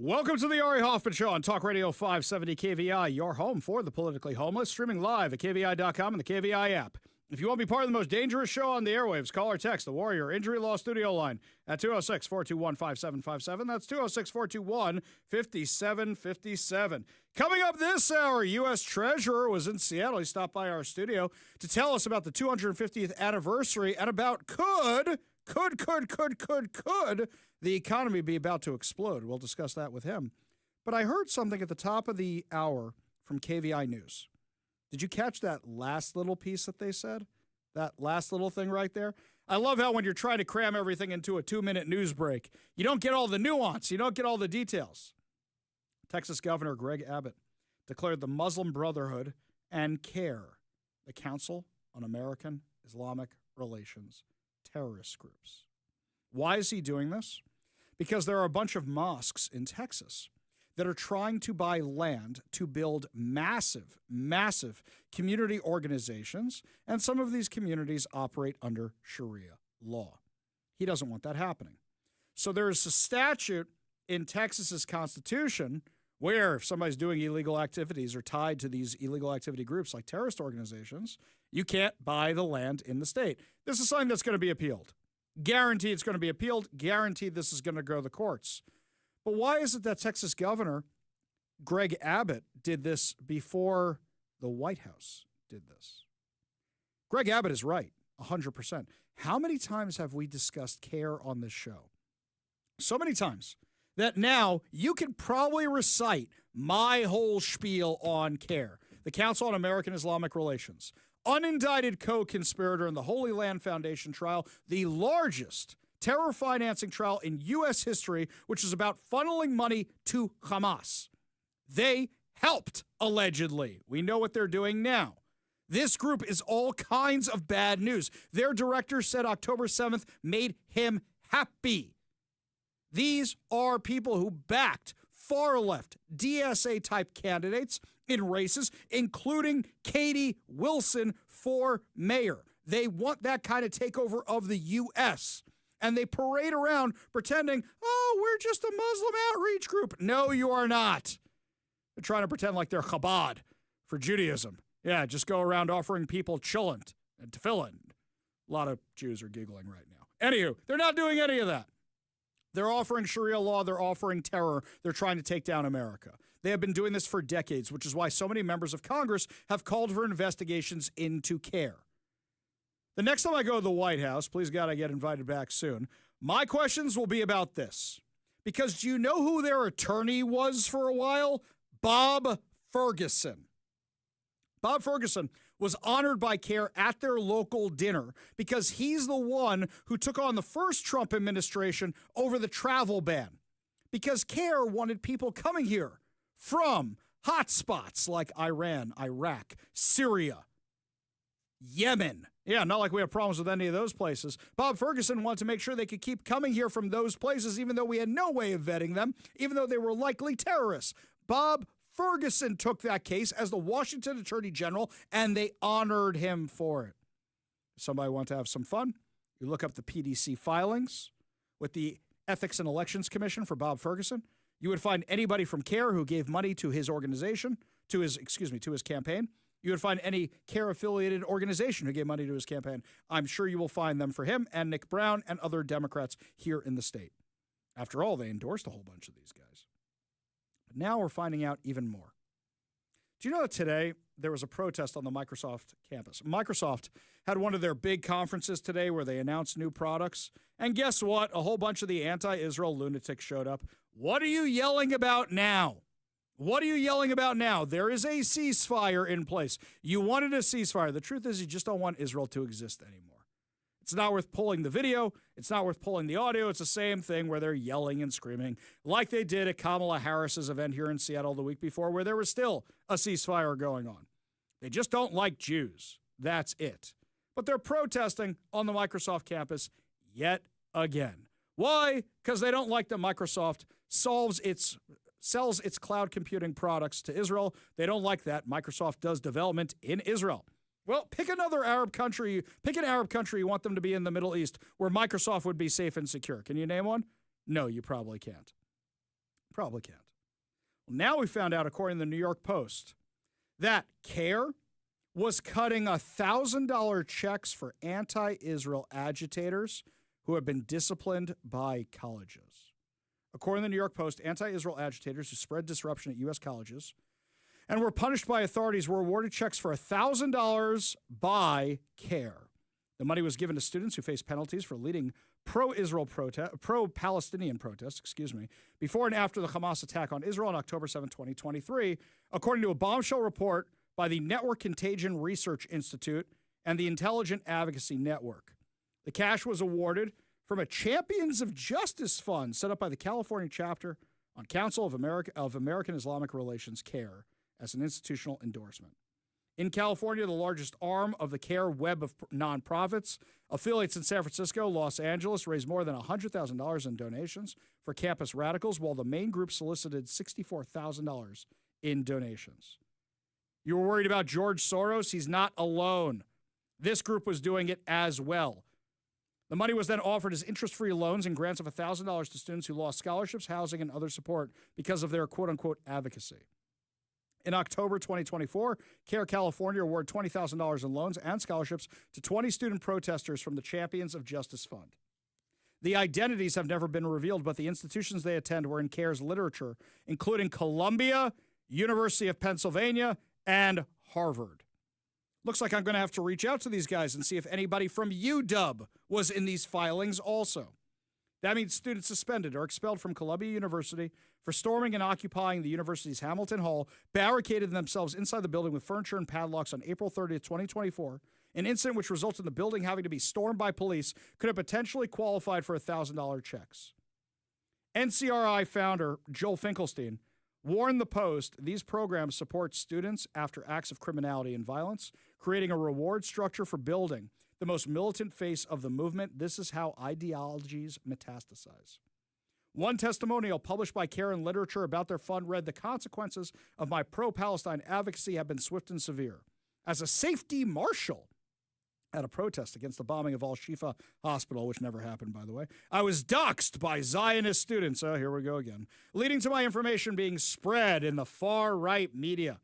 Welcome to the Ari Hoffman Show on Talk Radio 570 KVI, your home for the politically homeless, streaming live at KVI.com and the KVI app. If you want to be part of the most dangerous show on the airwaves, call or text the Warrior Injury Law Studio line at 206-421-5757. That's 206-421-5757. Coming up this hour, U.S. Treasurer was in Seattle. He stopped by our studio to tell us about the 250th anniversary and about could the economy be about to explode. We'll discuss that with him. But I heard something at the top of the hour from KVI News. Did you catch that last little piece that they said? That last little thing right there? I love how when you're trying to cram everything into a 2-minute news break, you don't get all the nuance. You don't get all the details. Texas Governor Greg Abbott declared the Muslim Brotherhood and CARE, the Council on American Islamic Relations, terrorist groups. Why is he doing this? Because there are a bunch of mosques in Texas that are trying to buy land to build massive community organizations, and some of these communities operate under Sharia law. He doesn't want that happening. So there is a statute in Texas's constitution where if somebody's doing illegal activities or tied to these illegal activity groups like terrorist organizations, you can't buy the land in the state. This is something that's going to be appealed. Guaranteed it's going to be appealed. Guaranteed this is going to go to the courts. But why is it that Texas Governor Greg Abbott did this before the White House did this? Greg Abbott is right, 100%. How many times have we discussed CARE on this show? So many times that now you can probably recite my whole spiel on CARE, the Council on American Islamic Relations. Unindicted co-conspirator in the Holy Land Foundation trial, the largest terror financing trial in U.S. history, which is about funneling money to Hamas. They helped, allegedly. We know what they're doing now. This group is all kinds of bad news. Their director said October 7th made him happy. These are people who backed far-left DSA-type candidates in races, including Katie Wilson for mayor. They want that kind of takeover of the U.S., and they parade around pretending, oh, we're just a Muslim outreach group. No, you are not. They're trying to pretend like they're Chabad for Judaism. Yeah, just go around offering people cholent and tefillin. A lot of Jews are giggling right now. Anywho, they're not doing any of that. They're offering Sharia law. They're offering terror. They're trying to take down America. They have been doing this for decades, which is why so many members of Congress have called for investigations into CARE. The next time I go to the White House, please God I get invited back soon, my questions will be about this. Because do you know who their attorney was for a while? Bob Ferguson. Bob Ferguson was honored by CARE at their local dinner because he's the one who took on the first Trump administration over the travel ban. Because CARE wanted people coming here from hotspots like Iran, Iraq, Syria, Yemen. Yeah, not like we have problems with any of those places. Bob Ferguson wanted to make sure they could keep coming here from those places, even though we had no way of vetting them, even though they were likely terrorists. Bob Ferguson took that case as the Washington Attorney General, and they honored him for it. If somebody want to have some fun, you look up the PDC filings with the Ethics and Elections Commission for Bob Ferguson. You would find anybody from CARE who gave money to his organization, to his campaign. You would find any CARE-affiliated organization who gave money to his campaign. I'm sure you will find them for him and Nick Brown and other Democrats here in the state. After all, they endorsed a whole bunch of these guys. But now we're finding out even more. Do you know that today there was a protest on the Microsoft campus? Microsoft had one of their big conferences today where they announced new products. And guess what? A whole bunch of the anti-Israel lunatics showed up. What are you yelling about now? What are you yelling about now? There is a ceasefire in place. You wanted a ceasefire. The truth is you just don't want Israel to exist anymore. It's not worth pulling the video. It's not worth pulling the audio. It's the same thing where they're yelling and screaming like they did at Kamala Harris's event here in Seattle the week before where there was still a ceasefire going on. They just don't like Jews. That's it. But they're protesting on the Microsoft campus yet again. Why? Because they don't like that Microsoft sells its cloud computing products to Israel. They don't like that Microsoft does development in Israel. Well, pick another Arab country. Pick an Arab country you want them to be in the Middle East where Microsoft would be safe and secure. Can you name one? No, you probably can't. probably can't. Well, now we found out, according to the New York Post, that CARE was cutting $1,000 checks for anti-Israel agitators who have been disciplined by colleges. According to the New York Post, anti-Israel agitators who spread disruption at U.S. colleges and were punished by authorities were awarded checks for $1,000 by CARE. The money was given to students who faced penalties for leading pro-Palestinian protests, before and after the Hamas attack on Israel on October 7, 2023, according to a bombshell report by the Network Contagion Research Institute and the Intelligent Advocacy Network. The cash was awarded from a Champions of Justice fund set up by the California chapter on Council of American Islamic Relations, CARE, as an institutional endorsement. In California, the largest arm of the CARE web of nonprofits, affiliates in San Francisco, Los Angeles, raised more than $100,000 in donations for campus radicals, while the main group solicited $64,000 in donations. You were worried about George Soros? He's not alone. This group was doing it as well. The money was then offered as interest-free loans and grants of $1,000 to students who lost scholarships, housing, and other support because of their quote-unquote advocacy. In October 2024, CARE California awarded $20,000 in loans and scholarships to 20 student protesters from the Champions of Justice Fund. The identities have never been revealed, but the institutions they attend were in CARE's literature, including Columbia, University of Pennsylvania, and Harvard. Looks like I'm going to have to reach out to these guys and see if anybody from UW was in these filings also. That means students suspended or expelled from Columbia University for storming and occupying the university's Hamilton Hall barricaded themselves inside the building with furniture and padlocks on April 30th, 2024, an incident which resulted in the building having to be stormed by police could have potentially qualified for $1,000 checks. NCRI founder Joel Finkelstein warned the Post these programs support students after acts of criminality and violence, creating a reward structure for building the most militant face of the movement. This is how ideologies metastasize. One testimonial published by CARE in literature about their fund read, "The consequences of my pro-Palestine advocacy have been swift and severe. As a safety marshal at a protest against the bombing of Al-Shifa Hospital," which never happened, by the way, "I was doxxed by Zionist students," oh, here we go again, "leading to my information being spread in the far-right media.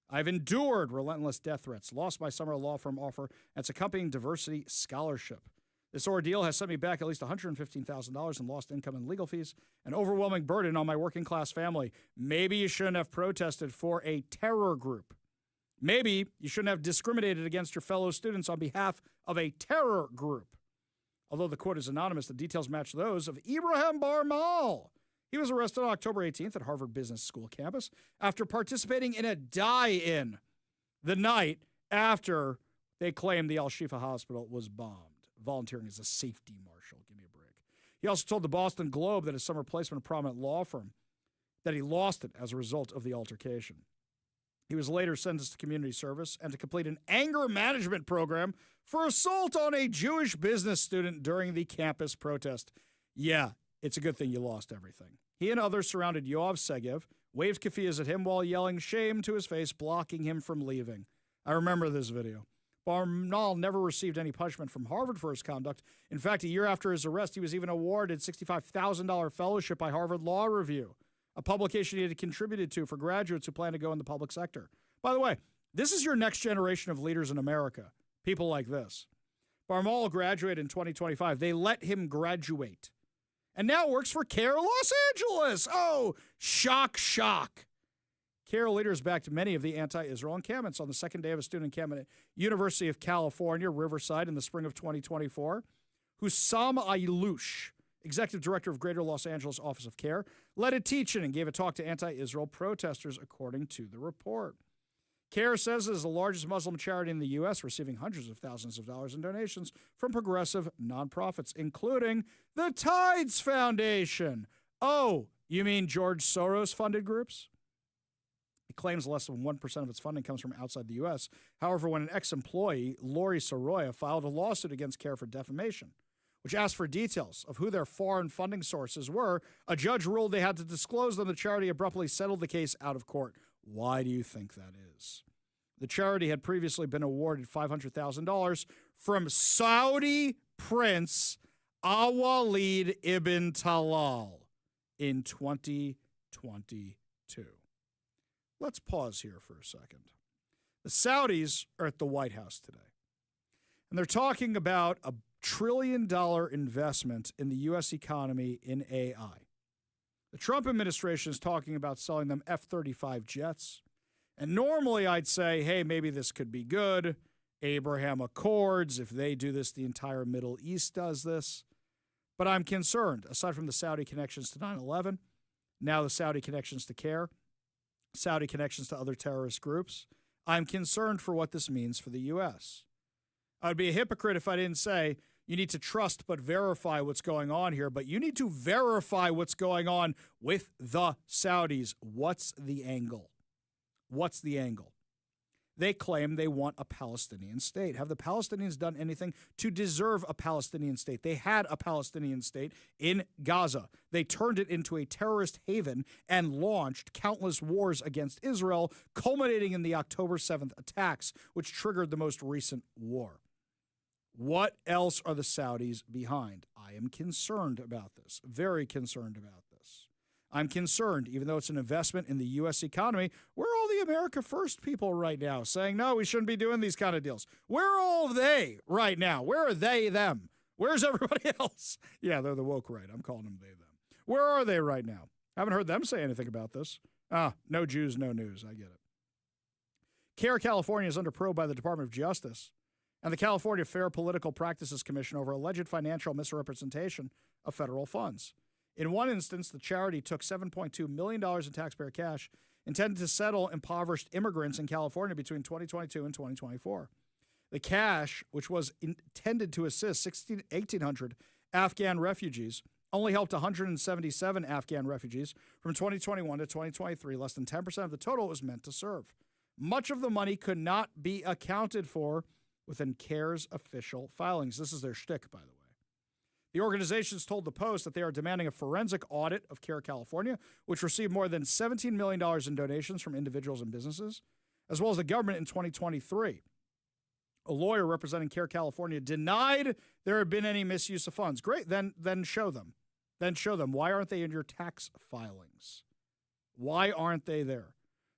I've endured relentless death threats, lost my summer law firm offer, and its accompanying diversity scholarship. This ordeal has sent me back at least $115,000 in lost income and legal fees, an overwhelming burden on my working-class family. Maybe you shouldn't have protested for a terror group. Maybe you shouldn't have discriminated against your fellow students on behalf of a terror group." Although the quote is anonymous, the details match those of Ibrahim Barmal. He was arrested on October 18th at Harvard Business School campus after participating in a die-in the night after they claimed the Al-Shifa Hospital was bombed, volunteering as a safety marshal. Give me a break. He also told the Boston Globe that his summer placement at a prominent law firm, that he lost it as a result of the altercation. He was later sentenced to community service and to complete an anger management program for assault on a Jewish business student during the campus protest. Yeah, it's a good thing you lost everything. He and others surrounded Yoav Segev, waved keffiyehs at him while yelling shame to his face, blocking him from leaving. I remember this video. Barnall never received any punishment from Harvard for his conduct. In fact, a year after his arrest, he was even awarded $65,000 fellowship by Harvard Law Review, a publication he had contributed to for graduates who plan to go in the public sector. By the way, this is your next generation of leaders in America, people like this. Barnall graduated in 2025. They let him graduate. And now works for CARE Los Angeles. Oh, shock, shock. CARE leaders backed many of the anti-Israel encampments on the second day of a student encampment at University of California, Riverside, in the spring of 2024. Hussam Ayloush, executive director of Greater Los Angeles Office of CARE, led a teach-in and gave a talk to anti-Israel protesters, according to the report. CARE says it is the largest Muslim charity in the U.S., receiving hundreds of thousands of dollars in donations from progressive nonprofits, including the Tides Foundation. Oh, you mean George Soros-funded groups? It claims less than 1% of its funding comes from outside the U.S. However, when an ex-employee, Lori Soroya, filed a lawsuit against CARE for defamation, which asked for details of who their foreign funding sources were, a judge ruled they had to disclose them. The charity abruptly settled the case out of court. Why do you think that is? The charity had previously been awarded $500,000 from Saudi Prince Al-Walid ibn Talal in 2020. 2022. Let's pause here for a second. The Saudis are at the White House today, and they're talking about a $1 trillion investment in the U.S. economy in AI. The Trump administration is talking about selling them F-35 jets. And normally I'd say, hey, maybe this could be good. Abraham Accords, if they do this, the entire Middle East does this. But I'm concerned, aside from the Saudi connections to 9/11, now the Saudi connections to CARE, Saudi connections to other terrorist groups, I'm concerned for what this means for the U.S. I would be a hypocrite if I didn't say you need to trust but verify what's going on here, but you need to verify what's going on with the Saudis. What's the angle? What's the angle? They claim they want a Palestinian state. Have the Palestinians done anything to deserve a Palestinian state? They had a Palestinian state in Gaza. They turned it into a terrorist haven and launched countless wars against Israel, culminating in the October 7th attacks, which triggered the most recent war. What else are the Saudis behind? I am concerned about this, very concerned about this. I'm concerned, even though it's an investment in the U.S. economy, where are all the America First people right now saying, no, we shouldn't be doing these kind of deals? Where are all they right now? Where are they, them? Where's everybody else? Yeah, they're the woke right. I'm calling them they, them. Where are they right now? I haven't heard them say anything about this. No Jews, no news. I get it. CARE California is under probe by the Department of Justice and the California Fair Political Practices Commission over alleged financial misrepresentation of federal funds. In one instance, the charity took $7.2 million in taxpayer cash intended to settle impoverished immigrants in California between 2022 and 2024. The cash, which was intended to assist 1,800 Afghan refugees, only helped 177 Afghan refugees from 2021 to 2023, less than 10% of the total it was meant to serve. Much of the money could not be accounted for within CARE's official filings. This is their shtick, by the way. The organizations told the Post that they are demanding a forensic audit of CARE California, which received more than $17 million in donations from individuals and businesses, as well as the government in 2023. A lawyer representing CARE California denied there had been any misuse of funds. Great, then show them. Then show them. Why aren't they in your tax filings? Why aren't they there?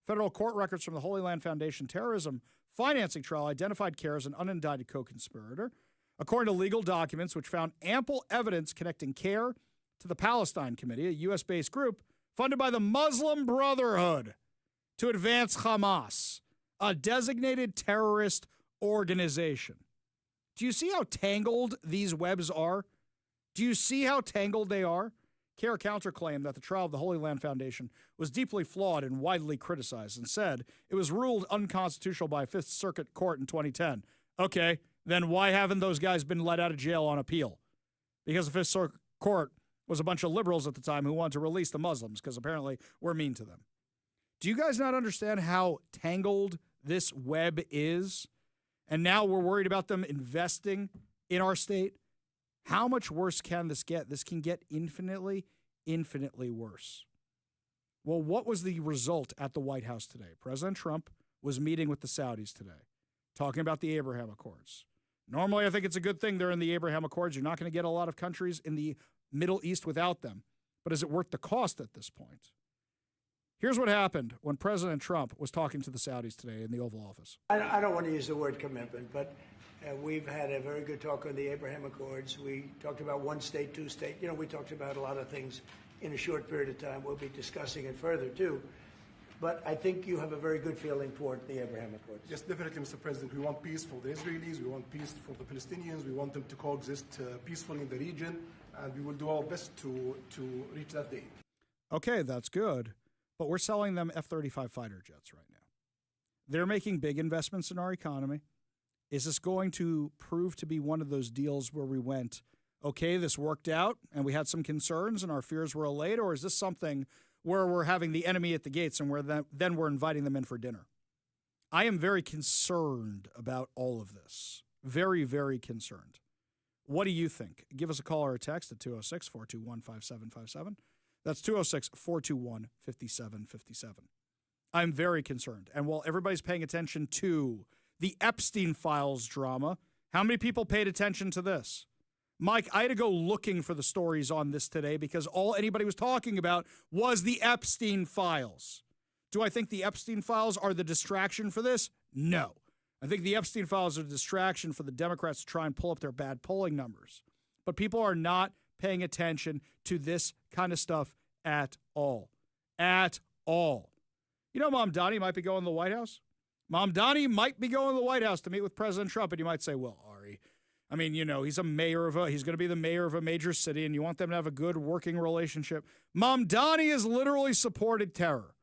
Federal court records from the Holy Land Foundation terrorism financing trial identified CARE as an unindicted co-conspirator, according to legal documents which found ample evidence connecting CARE to the Palestine Committee, a U.S.-based group funded by the Muslim Brotherhood to advance Hamas, a designated terrorist organization. Do you see how tangled these webs are? Do you see how tangled they are? CARE counterclaimed that the trial of the Holy Land Foundation was deeply flawed and widely criticized and said it was ruled unconstitutional by a Fifth Circuit court in 2010. Okay, then why haven't those guys been let out of jail on appeal? Because the Fifth Circuit court was a bunch of liberals at the time who wanted to release the Muslims because apparently we're mean to them. Do you guys not understand how tangled this web is? And now we're worried about them investing in our state? How much worse can this get? This can get infinitely, infinitely worse. Well, what was the result at the White House today? President Trump was meeting with the Saudis today, talking about the Abraham Accords. Normally, I think it's a good thing they're in the Abraham Accords. You're not going to get a lot of countries in the Middle East without them. But is it worth the cost at this point? Here's what happened when President Trump was talking to the Saudis today in the Oval Office.
I don't want to use the word commitment, but we've had a very good talk on the Abraham Accords. We talked about one state, two state. You know, we talked about a lot of things in a short period of time. We'll be discussing it further, too. But I think you have a very good feeling toward the Abraham Accords.
Yes, definitely, Mr. President. We want peace for the Israelis. We want peace for the Palestinians. We want them to coexist peacefully in the region. And we will do our best to reach that day.
Okay, that's good. But we're selling them F-35 fighter jets right now. They're making big investments in our economy. Is this going to prove to be one of those deals where we went, okay, this worked out and we had some concerns and our fears were allayed? Or is this something where we're having the enemy at the gates and then we're inviting them in for dinner? I am very concerned about all of this. Very, very concerned. What do you think? Give us a call or a text at 206-421-5757. That's 206-421-5757. I'm very concerned. And while everybody's paying attention to the Epstein files drama, how many people paid attention to this? Mike, I had to go looking for the stories on this today because all anybody was talking about was the Epstein files. Do I think the Epstein files are the distraction for this? No. I think the Epstein files are a distraction for the Democrats to try and pull up their bad polling numbers. But people are not paying attention to this kind of stuff at all. At all. You know, Mom Donnie might be going to the White House. Mom Donnie might be going to the White House to meet with President Trump. And you might say, well, Ari, I mean, you know, he's going to be the mayor of a major city, and you want them to have a good working relationship. Mom Donnie has literally supported terror.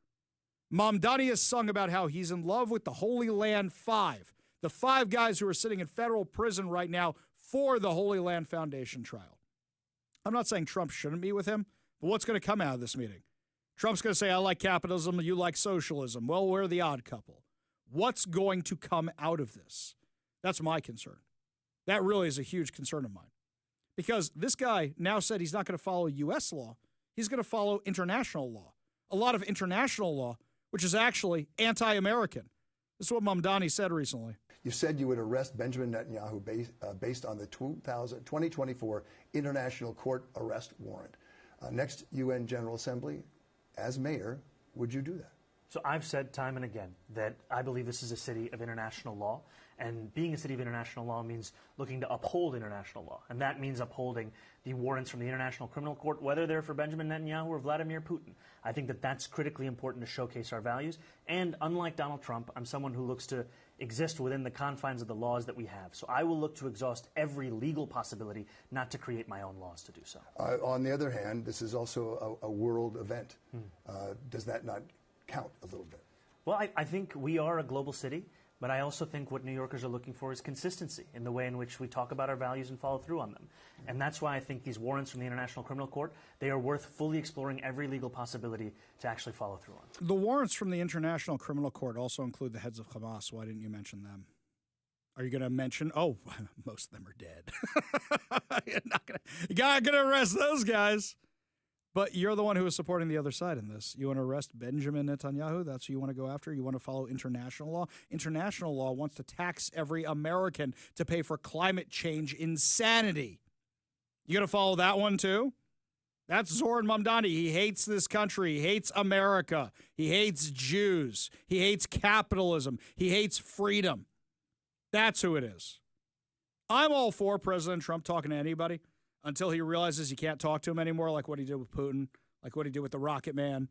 Mom Donnie has sung about how he's in love with the Holy Land Five, the 5 guys who are sitting in federal prison right now for the Holy Land Foundation trial. I'm not saying Trump shouldn't meet with him, but what's going to come out of this meeting? Trump's going to say, I like capitalism, you like socialism. Well, we're the odd couple. What's going to come out of this? That's my concern. That really is a huge concern of mine. Because this guy now said he's not going to follow U.S. law. He's going to follow international law. A lot of international law, which is actually anti-American. This is what Mamdani said recently.
You said you would arrest Benjamin Netanyahu based on the 2024 International Court Arrest Warrant. Next UN General Assembly, as mayor, would you do that?
So I've said time and again that I believe this is a city of international law, and being a city of international law means looking to uphold international law, and that means upholding the warrants from the International Criminal Court, whether they're for Benjamin Netanyahu or Vladimir Putin. I think that that's critically important to showcase our values, and unlike Donald Trump, I'm someone who looks to exist within the confines of the laws that we have. So I will look to exhaust every legal possibility, not to create my own laws to do so.
On the other hand, this is also a world event. Does that not count a little bit?
Well, I think we are a global city, but I also think what New Yorkers are looking for is consistency in the way in which we talk about our values and follow through on them. And that's why I think these warrants from the International Criminal Court, they are worth fully exploring every legal possibility to actually follow through on.
The warrants from the International Criminal Court also include the heads of Hamas. Why didn't you mention them? Are you going to mention? Oh, most of them are dead. You're not going to arrest those guys. But you're the one who is supporting the other side in this. You want to arrest Benjamin Netanyahu? That's who you want to go after? You want to follow international law? International law wants to tax every American to pay for climate change insanity. You going to follow that one too? That's Zoran Mamdani. He hates this country. He hates America. He hates Jews. He hates capitalism. He hates freedom. That's who it is. I'm all for President Trump talking to anybody until he realizes you can't talk to him anymore, like what he did with Putin, like what he did with the Rocket Man.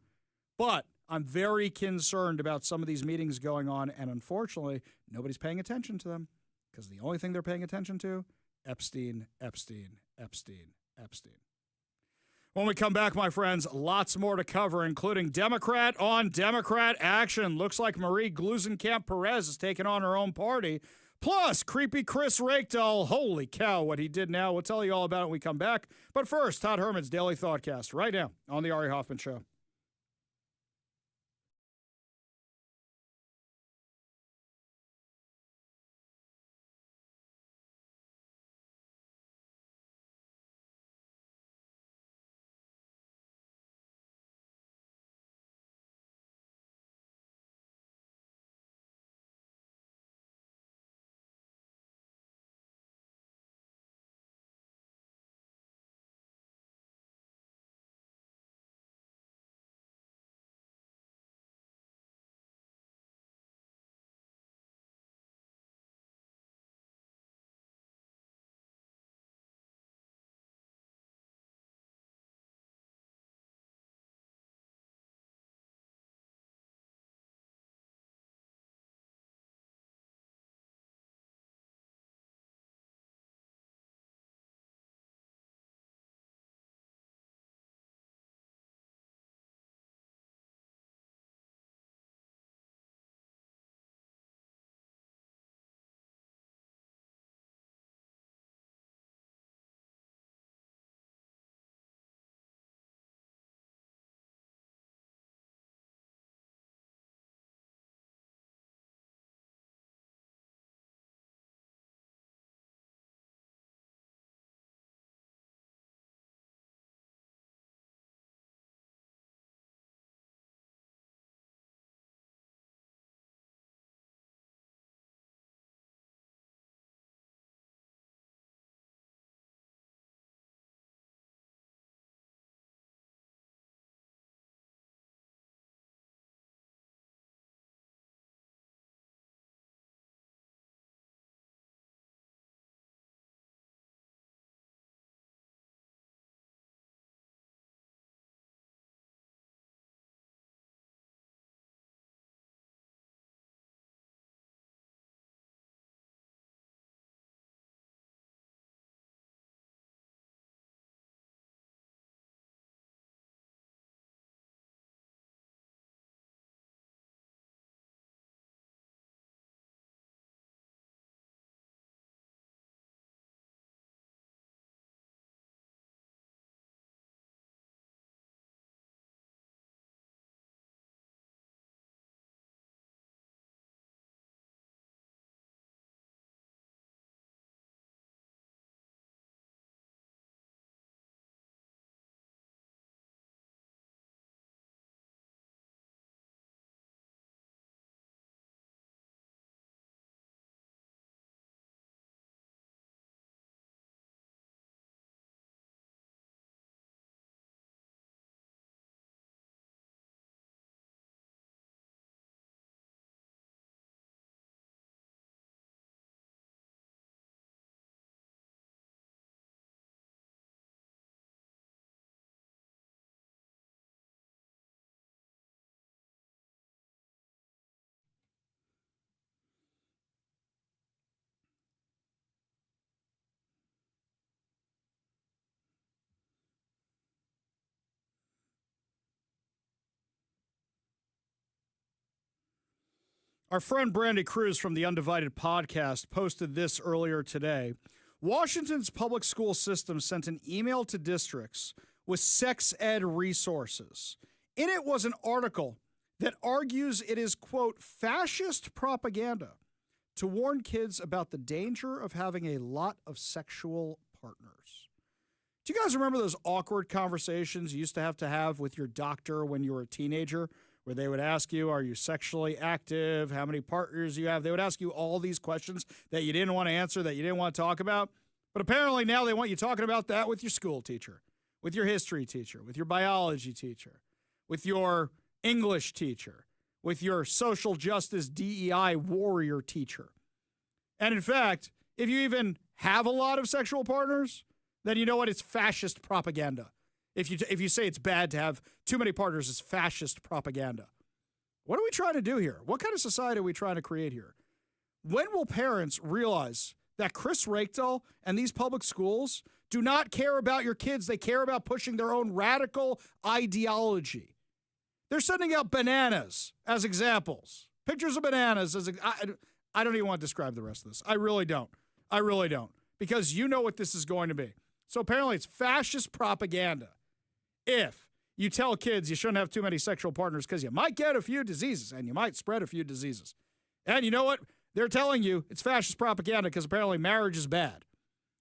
But I'm very concerned about some of these meetings going on, and unfortunately, nobody's paying attention to them because the only thing they're paying attention to, Epstein, Epstein, Epstein, Epstein. When we come back, my friends, lots more to cover, including Democrat on Democrat action. Looks like Marie Gluzencamp Perez is taking on her own party. Plus, creepy Chris Rakedall. Holy cow, what he did now. We'll tell you all about it when we come back. But first, Todd Herman's Daily Thoughtcast right now on the Ari Hoffman Show. Our friend Brandy Cruz from the Undivided podcast posted this earlier today. Washington's public school system sent an email to districts with sex ed resources. In it was an article that argues it is, quote, fascist propaganda to warn kids about the danger of having a lot of sexual partners. Do you guys remember those awkward conversations you used to have with your doctor when you were a teenager, where they would ask you, are you sexually active? How many partners you have? They would ask you all these questions that you didn't want to answer, that you didn't want to talk about. But apparently now they want you talking about that with your school teacher, with your history teacher, with your biology teacher, with your English teacher, with your social justice DEI warrior teacher. And in fact, if you even have a lot of sexual partners, then you know what? It's fascist propaganda. If you say it's bad to have too many partners, it's fascist propaganda. What are we trying to do here? What kind of society are we trying to create here? When will parents realize that Chris Rakedahl and these public schools do not care about your kids? They care about pushing their own radical ideology. They're sending out bananas as examples. Pictures of bananas. I don't even want to describe the rest of this. I really don't. Because you know what this is going to be. So apparently it's fascist propaganda if you tell kids you shouldn't have too many sexual partners because you might get a few diseases and you might spread a few diseases. And you know what? They're telling you it's fascist propaganda because apparently marriage is bad.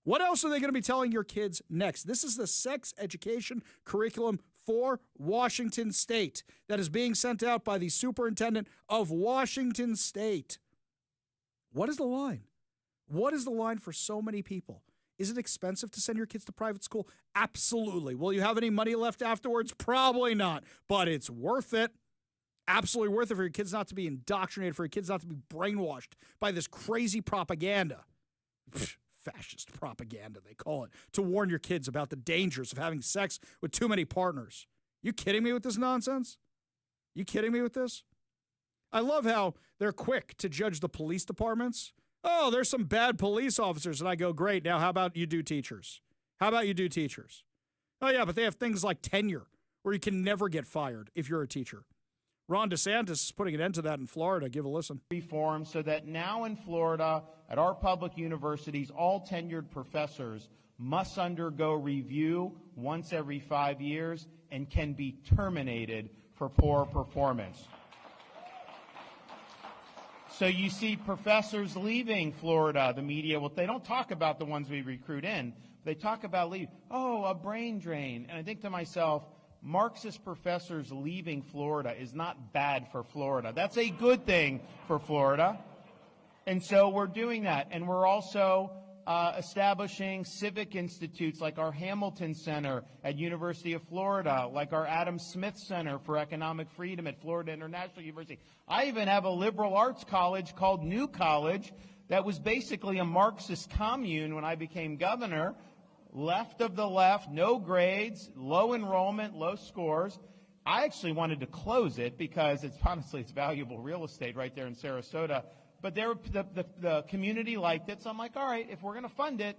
What else are they going to be telling your kids next? This is the sex education curriculum for Washington State that is being sent out by the superintendent of Washington State. What is the line? What is the line for so many people? Is it expensive to send your kids to private school? Absolutely. Will you have any money left afterwards? Probably not. But it's worth it. Absolutely worth it for your kids not to be indoctrinated, for your kids not to be brainwashed by this crazy propaganda. Fascist propaganda, they call it, to warn your kids about the dangers of having sex with too many partners. You kidding me with this nonsense? You kidding me with this? I love how they're quick to judge the police departments. Oh, there's some bad police officers. And I go, great. Now, how about you do teachers? Oh, yeah, but they have things like tenure where you can never get fired if you're a teacher. Ron DeSantis is putting an end to that in Florida. Give a listen.
Reform so that now in Florida, at our public universities, all tenured professors must undergo review once every 5 years and can be terminated for poor performance. So you see professors leaving Florida, the media, well, they don't talk about the ones we recruit in. They talk about leave. Oh, a brain drain. And I think to myself, Marxist professors leaving Florida is not bad for Florida. That's a good thing for Florida. And so we're doing that. And we're also establishing civic institutes like our Hamilton Center at University of Florida, like our Adam Smith Center for Economic Freedom at Florida International University. I even have a liberal arts college called New College that was basically a Marxist commune when I became governor. Left of the left, no grades, low enrollment, low scores. I actually wanted to close it because it's valuable real estate right there in Sarasota. But the community liked it, so I'm like, all right, if we're going to fund it,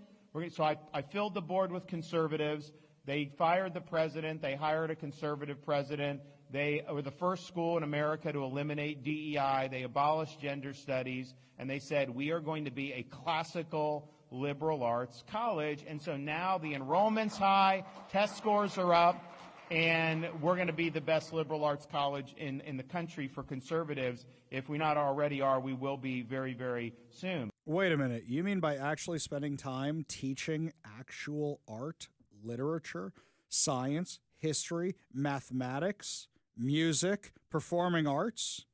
so I filled the board with conservatives. They fired the president. They hired a conservative president. They were the first school in America to eliminate DEI. They abolished gender studies, and they said, we are going to be a classical liberal arts college. And so now the enrollment's high, test scores are up, and we're going to be the best liberal arts college in the country for conservatives. If we not already are, we will be very, very soon.
Wait a minute. You mean by actually spending time teaching actual art, literature, science, history, mathematics, music, performing arts?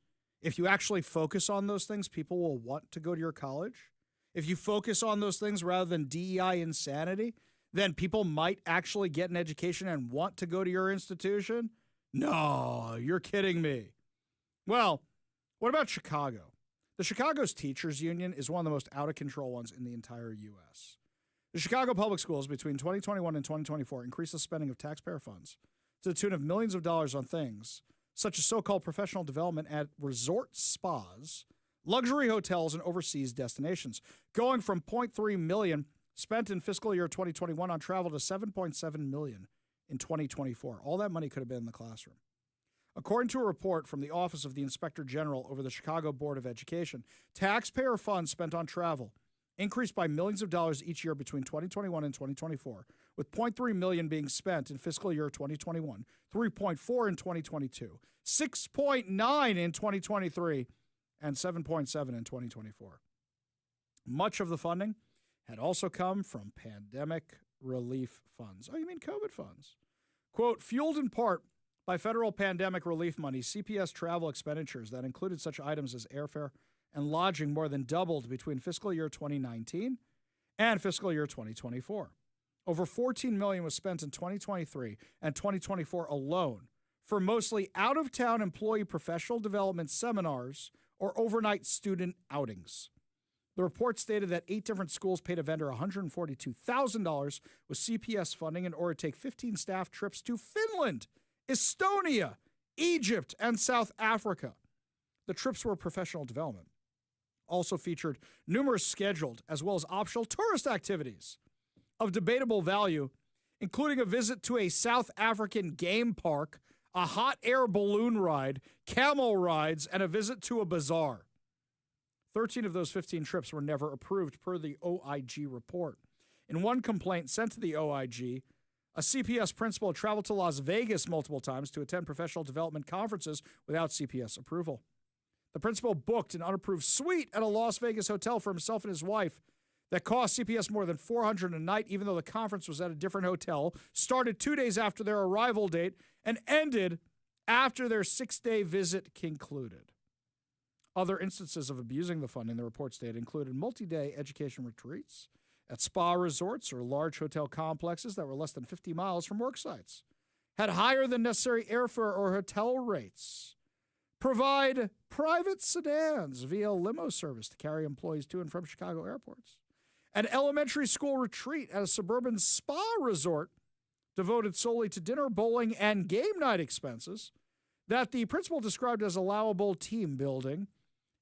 If you actually focus on those things, people will want to go to your college? If you focus on those things rather than DEI insanity, then people might actually get an education and want to go to your institution? No, you're kidding me. Well, what about Chicago? The Chicago's teachers union is one of the most out-of-control ones in the entire U.S. The Chicago Public Schools between 2021 and 2024 increased the spending of taxpayer funds to the tune of millions of dollars on things such as so-called professional development at resort spas, luxury hotels, and overseas destinations, going from $0.3 million spent in fiscal year 2021 on travel to $7.7 million in 2024. All that money could have been in the classroom. According to a report from the Office of the Inspector General over the Chicago Board of Education, taxpayer funds spent on travel increased by millions of dollars each year between 2021 and 2024, with $0.3 million being spent in fiscal year 2021, $3.4 in 2022, $6.9 in 2023, and $7.7 in 2024. Much of the funding had also come from pandemic relief funds. Oh, you mean COVID funds? Quote, fueled in part by federal pandemic relief money, CPS travel expenditures that included such items as airfare and lodging more than doubled between fiscal year 2019 and fiscal year 2024. Over $14 million was spent in 2023 and 2024 alone for mostly out-of-town employee professional development seminars or overnight student outings. The report stated that 8 different schools paid a vendor $142,000 with CPS funding in order to take 15 staff trips to Finland, Estonia, Egypt, and South Africa. The trips were professional development. Also featured numerous scheduled as well as optional tourist activities of debatable value, including a visit to a South African game park, a hot air balloon ride, camel rides, and a visit to a bazaar. 13 of those 15 trips were never approved per the OIG report. In one complaint sent to the OIG, a CPS principal traveled to Las Vegas multiple times to attend professional development conferences without CPS approval. The principal booked an unapproved suite at a Las Vegas hotel for himself and his wife that cost CPS more than $400 a night, even though the conference was at a different hotel, started 2 days after their arrival date, and ended after their 6-day visit concluded. Other instances of abusing the funding, the report stated, included multi-day education retreats at spa resorts or large hotel complexes that were less than 50 miles from work sites, had higher than necessary airfare or hotel rates, provide private sedans via limo service to carry employees to and from Chicago airports, an elementary school retreat at a suburban spa resort devoted solely to dinner, bowling, and game night expenses that the principal described as allowable team building,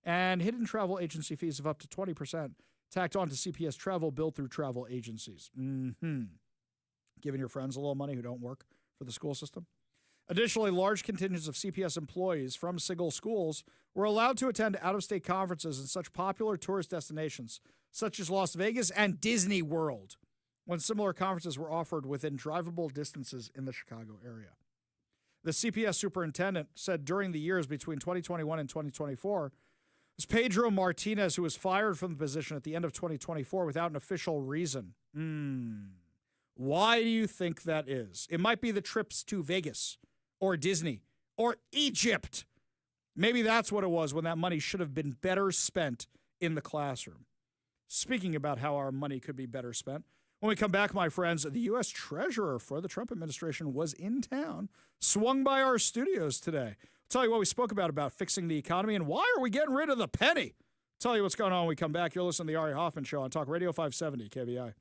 and hidden travel agency fees of up to 20% tacked on to CPS travel billed through travel agencies. Giving your friends a little money who don't work for the school system. Additionally, large contingents of CPS employees from single schools were allowed to attend out-of-state conferences in such popular tourist destinations such as Las Vegas and Disney World, when similar conferences were offered within drivable distances in the Chicago area. The CPS superintendent said during the years between 2021 and 2024, it was Pedro Martinez who was fired from the position at the end of 2024 without an official reason. Why do you think that is? It might be the trips to Vegas or Disney or Egypt. Maybe that's what it was when that money should have been better spent in the classroom. Speaking about how our money could be better spent, when we come back, my friends, the U.S. Treasurer for the Trump administration was in town, swung by our studios today. I'll tell you what we spoke about fixing the economy and why are we getting rid of the penny. I'll tell you what's going on when we come back. You're listening to the Ari Hoffman Show on Talk Radio 570 KVI.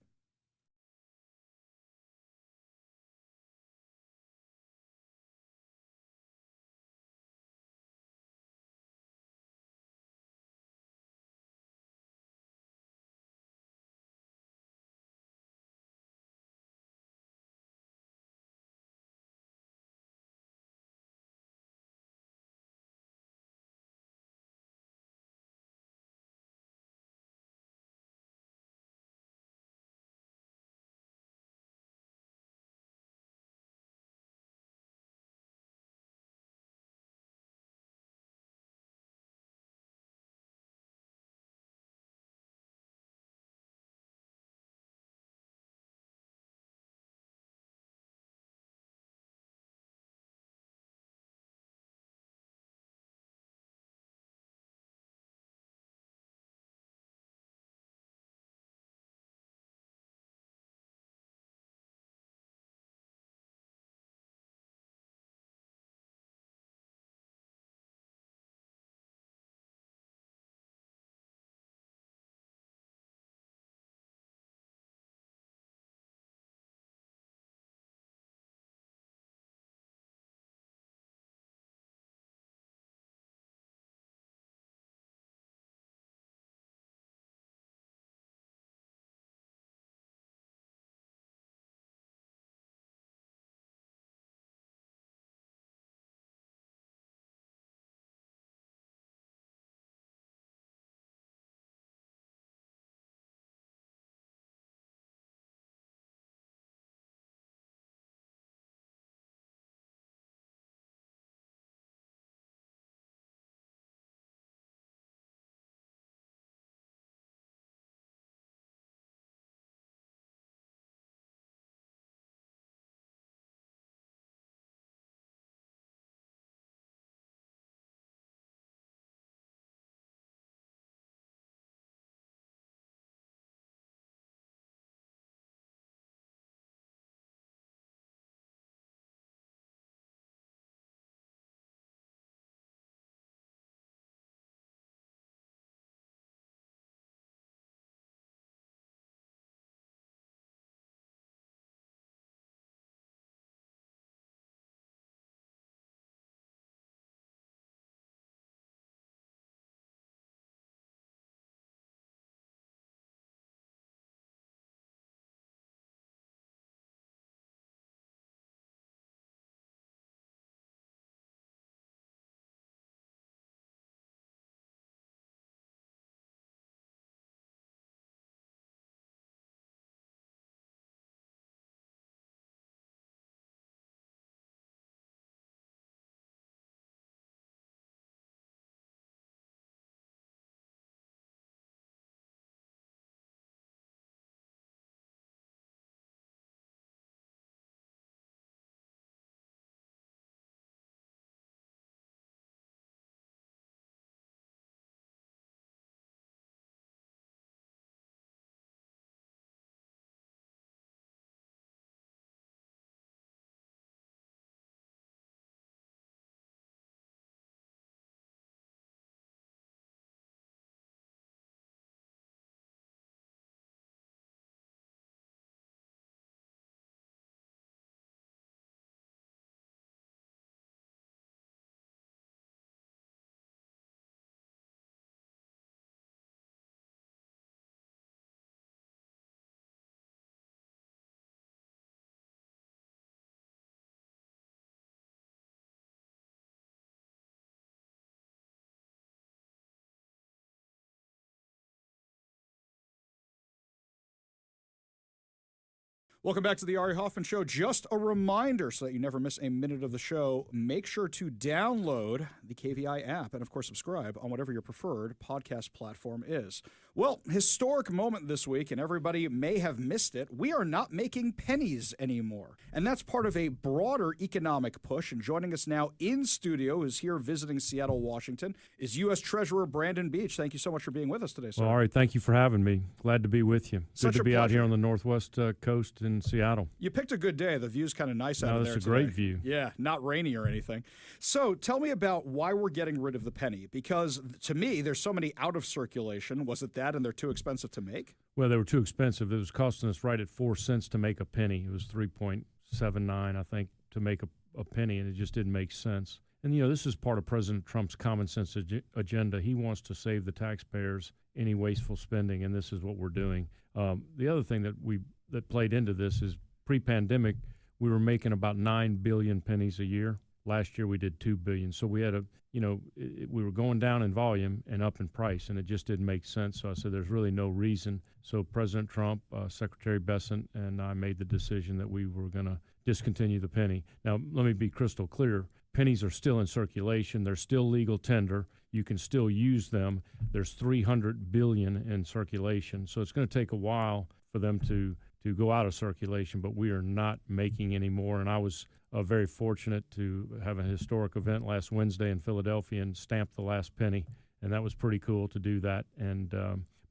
Welcome back to the Ari Hoffman Show. Just a reminder so that you never miss a minute of the show, make sure to download the KVI app and, of course, subscribe on whatever your preferred podcast platform is. Well, historic moment this week, and everybody may have missed it. We are not making pennies anymore. And that's part of a broader economic push. And joining us now in studio, who's here visiting Seattle, Washington, is U.S. Treasurer Brandon Beach. Thank you so much for being with us today, sir.
Well, Ari, thank you for having me. Glad to be with you.
Such
Good to
a
be out
pleasure.
here on the Northwest Coast in Seattle.
You picked a good day. The view's kind of nice out of there
It's a
today.
great view.
Yeah, not rainy or anything. So tell me about why we're getting rid of the penny, because to me, there's so many out of circulation. Was it that and they're too expensive to make?
Well, they were too expensive. It was costing us right at 4 cents to make a penny. It was 3.79, I think, to make a penny, and it just didn't make sense. And, you know, this is part of President Trump's common sense agenda. He wants to save the taxpayers any wasteful spending, and this is what we're doing. The other thing that played into this is pre-pandemic, we were making about 9 billion pennies a year. Last year we did 2 billion. So we had we were going down in volume and up in price, and it just didn't make sense. So I said there's really no reason. So President Trump, Secretary Bessent, and I made the decision that we were going to discontinue the penny. Now, let me be crystal clear. Pennies are still in circulation. They're still legal tender. You can still use them. There's 300 billion in circulation. So it's going to take a while for them to go out of circulation, but we are not making any more. And I was very fortunate to have a historic event last Wednesday in Philadelphia and stamp the last penny, and that was pretty cool to do that. And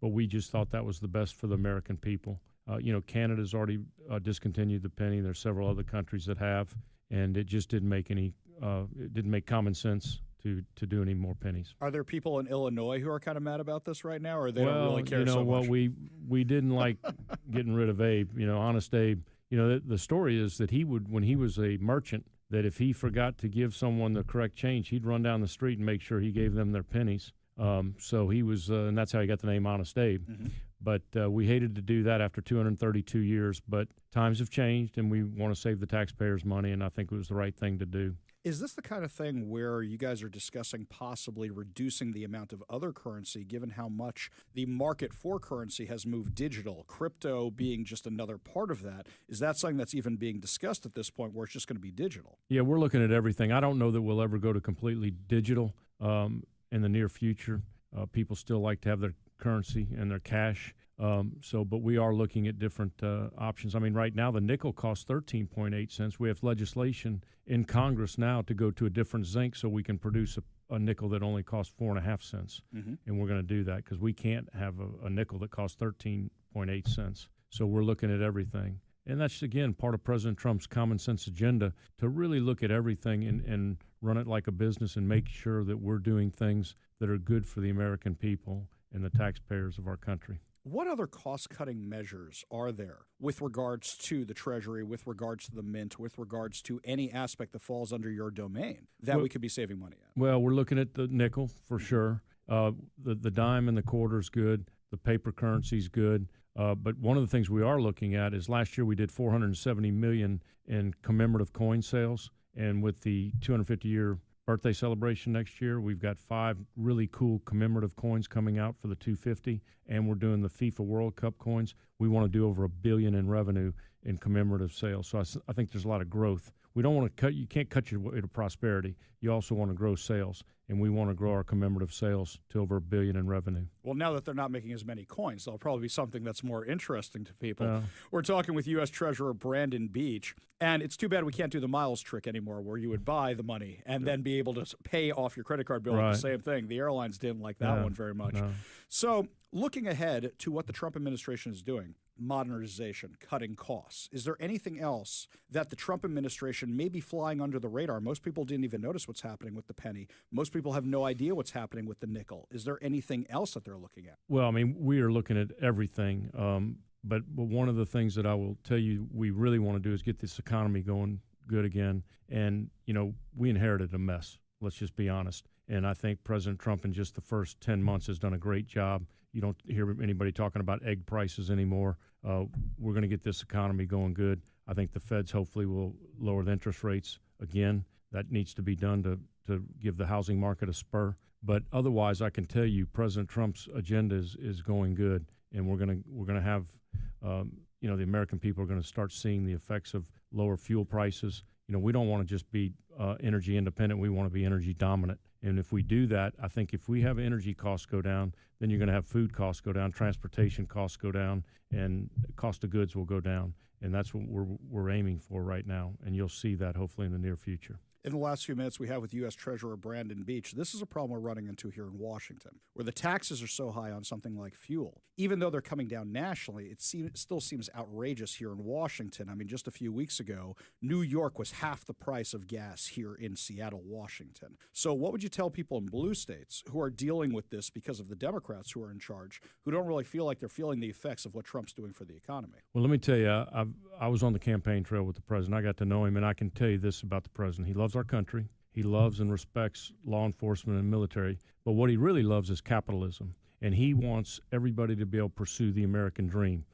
but we just thought that was the best for the American people. Canada's already discontinued the penny. There's several other countries that have, and it just didn't make it didn't make common sense to do any more pennies.
Are there people in Illinois who are kind of mad about this right now, or they don't really care so much?
Well, we didn't like getting rid of Abe. Honest Abe. The story is that he would, when he was a merchant, that if he forgot to give someone the correct change, he'd run down the street and make sure he gave them their pennies. So he was, and that's how he got the name Honest Abe. Mm-hmm. But we hated to do that after 232 years. But times have changed, and we want to save the taxpayers' money, and I think it was the right thing to do.
Is this the kind of thing where you guys are discussing possibly reducing the amount of other currency, given how much the market for currency has moved digital, crypto being just another part of that? Is that something that's even being discussed at this point where it's just going to be digital?
Yeah, we're looking at everything. I don't know that we'll ever go to completely digital in the near future. People still like to have their currency and their cash. But we are looking at different options. I mean, right now the nickel costs 13.8 cents. We have legislation in Congress now to go to a different zinc so we can produce a nickel that only costs 4.5 cents. Mm-hmm. And we're going to do that because we can't have a nickel that costs 13.8 cents. So we're looking at everything. And that's, again, part of President Trump's common sense agenda to really look at everything and run it like a business and make sure that we're doing things that are good for the American people and the taxpayers of our country.
What other cost-cutting measures are there with regards to the Treasury, with regards to the Mint, with regards to any aspect that falls under your domain that we could be saving money at?
Well, we're looking at the nickel for sure. The dime and the quarter is good. The paper currency is good. But one of the things we are looking at is last year we did $470 million in commemorative coin sales. And with the 250-year birthday celebration next year, we've got 5 really cool commemorative coins coming out for the 250, and we're doing the FIFA World Cup coins. We want to do over $1 billion in revenue in commemorative sales. So I think there's a lot of growth. We don't want to you can't cut your way to prosperity. You also want to grow sales, and we want to grow our commemorative sales to over $1 billion in revenue.
Well, now that they're not making as many coins, there'll probably be something that's more interesting to people. We're talking with U.S. Treasurer Brandon Beach, and it's too bad we can't do the miles trick anymore where you would buy the money and then be able to pay off your credit card bill with the same thing. The airlines didn't like that one very much. No. So looking ahead to what the Trump administration is doing, modernization, cutting costs. Is there anything else that the Trump administration may be flying under the radar? Most people didn't even notice what's happening with the penny. Most people have no idea what's happening with the nickel. Is there anything else that they're looking at?
Well, I mean, we are looking at everything. But one of the things that I will tell you we really want to do is get this economy going good again. And, we inherited a mess. Let's just be honest. And I think President Trump in just the first 10 months has done a great job. You don't hear anybody talking about egg prices anymore. We're going to get this economy going good. I think the feds hopefully will lower the interest rates again. That needs to be done to give the housing market a spur. But otherwise, I can tell you President Trump's agenda is going good, and we're going to have the American people are going to start seeing the effects of lower fuel prices. We don't want to just be energy independent. We want to be energy dominant. And if we do that, I think if we have energy costs go down, then you're going to have food costs go down, transportation costs go down, and cost of goods will go down. And that's what we're aiming for right now. And you'll see that hopefully in the near future.
In the last few minutes we have with U.S. Treasurer Brandon Beach, this is a problem we're running into here in Washington, where the taxes are so high on something like fuel. Even though they're coming down nationally, it still seems outrageous here in Washington. I mean, just a few weeks ago, New York was half the price of gas here in Seattle, Washington. So what would you tell people in blue states who are dealing with this because of the Democrats who are in charge, who don't really feel like they're feeling the effects of what Trump's doing for the economy?
Well, let me tell you, I was on the campaign trail with the president. I got to know him, and I can tell you this about the president. He loves our country. He loves and respects law enforcement and military. But what he really loves is capitalism. And he wants everybody to be able to pursue the American dream,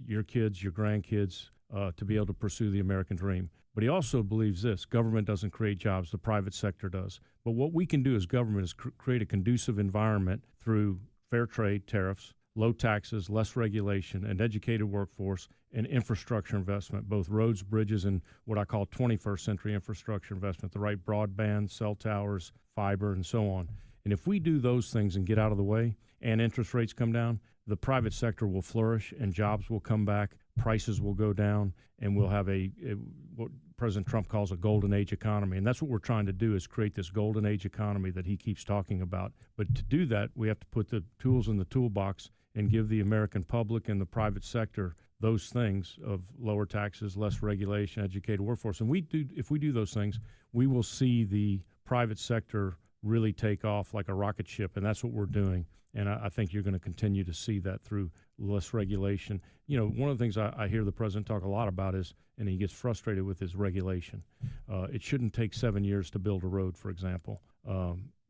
your kids, your grandkids, to be able to pursue the American dream. But he also believes this: government doesn't create jobs, the private sector does. But what we can do as government is create a conducive environment through fair trade, tariffs, low taxes, less regulation, an educated workforce, and infrastructure investment, both roads, bridges, and what I call 21st century infrastructure investment, the right broadband, cell towers, fiber, and so on. And if we do those things and get out of the way and interest rates come down, the private sector will flourish and jobs will come back, prices will go down, and we'll have what President Trump calls a golden age economy. And that's what we're trying to do, is create this golden age economy that he keeps talking about. But to do that, we have to put the tools in the toolbox and give the American public and the private sector those things of lower taxes, less regulation, educated workforce. And if we do those things, we will see the private sector really take off like a rocket ship, and that's what we're doing. And I think you're going to continue to see that through less regulation. One of the things I hear the president talk a lot about is, and he gets frustrated with, is regulation. It shouldn't take 7 years to build a road, for example.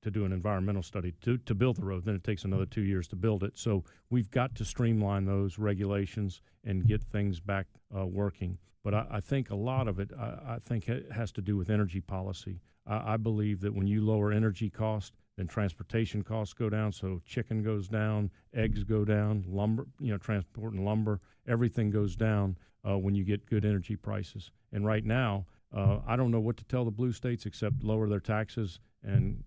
To do an environmental study to build the road, then it takes another 2 years to build it. So we've got to streamline those regulations and get things back working. But I think a lot of it, I think it has to do with energy policy. I believe that when you lower energy costs, then transportation costs go down. So chicken goes down, eggs go down, lumber, transporting lumber, everything goes down when you get good energy prices. And right now, I don't know what to tell the blue states except lower their taxes and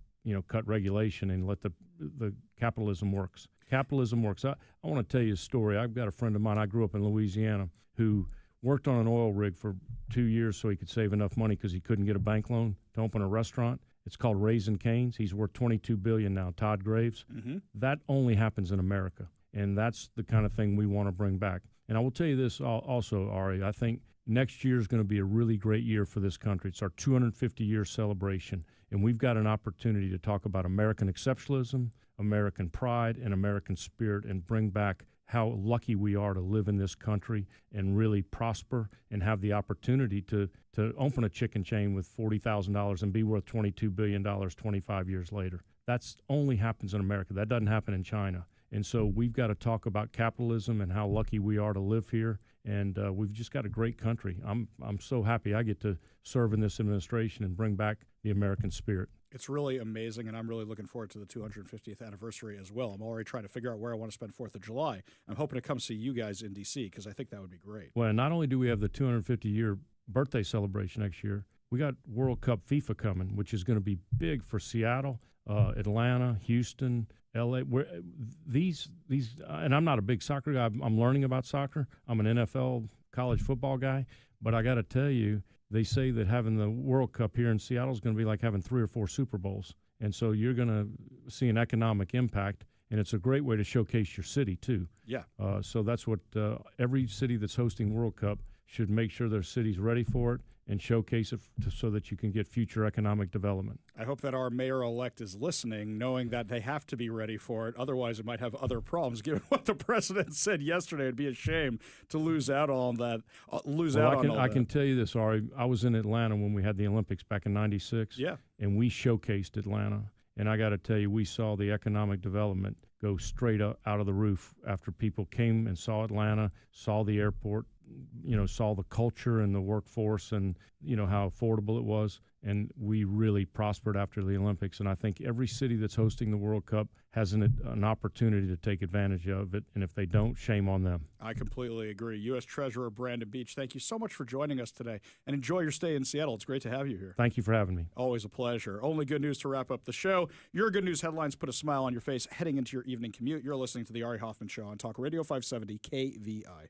cut regulation and let the capitalism works. Capitalism works. I want to tell you a story. I've got a friend of mine. I grew up in Louisiana who worked on an oil rig for 2 years so he could save enough money because he couldn't get a bank loan to open a restaurant. It's called Raising Cane's. He's worth $22 billion now. Todd Graves. Mm-hmm. That only happens in America, and that's the kind of thing we want to bring back. And I will tell you this also, Ari. I think next year is going to be a really great year for this country. It's our 250-year celebration. And we've got an opportunity to talk about American exceptionalism, American pride, and American spirit, and bring back how lucky we are to live in this country and really prosper and have the opportunity to open a chicken chain with $40,000 and be worth $22 billion 25 years later. That's only happens in America. That doesn't happen in China. And so we've got to talk about capitalism and how lucky we are to live here. And we've just got a great country. I'm so happy I get to serve in this administration and bring back the American spirit.
It's really amazing, and I'm really looking forward to the 250th anniversary as well. I'm already trying to figure out where I want to spend 4th of July. I'm hoping to come see you guys in D.C. because I think that would be great.
Well, not only do we have the 250-year birthday celebration next year, we got World Cup FIFA coming, which is going to be big for Seattle, Atlanta, Houston, L.A. These, and I'm not a big soccer guy. I'm learning about soccer. I'm an NFL college football guy, but I got to tell you, they say that having the World Cup here in Seattle is going to be like having 3 or 4 Super Bowls. And so you're going to see an economic impact, and it's a great way to showcase your city, too.
Yeah.
So that's what every city that's hosting World Cup should make sure their city's ready for it and showcase it so that you can get future economic development.
I hope that our mayor-elect is listening, knowing that they have to be ready for it. Otherwise, it might have other problems. Given what the president said yesterday, it'd be a shame to lose out on that. I
can tell you this, Ari. I was in Atlanta when we had the Olympics back in '96.
Yeah.
And we showcased Atlanta. And I got to tell you, we saw the economic development go straight out of the roof after people came and saw Atlanta, saw the airport, saw the culture and the workforce and, how affordable it was. And we really prospered after the Olympics. And I think every city that's hosting the World Cup has an opportunity to take advantage of it. And if they don't, shame on them.
I completely agree. U.S. Treasurer Brandon Beach, thank you so much for joining us today. And enjoy your stay in Seattle. It's great to have you here.
Thank you for having me.
Always a pleasure. Only good news to wrap up the show. Your good news headlines put a smile on your face heading into your evening commute. You're listening to the Ari Hoffman Show on Talk Radio 570 KVI.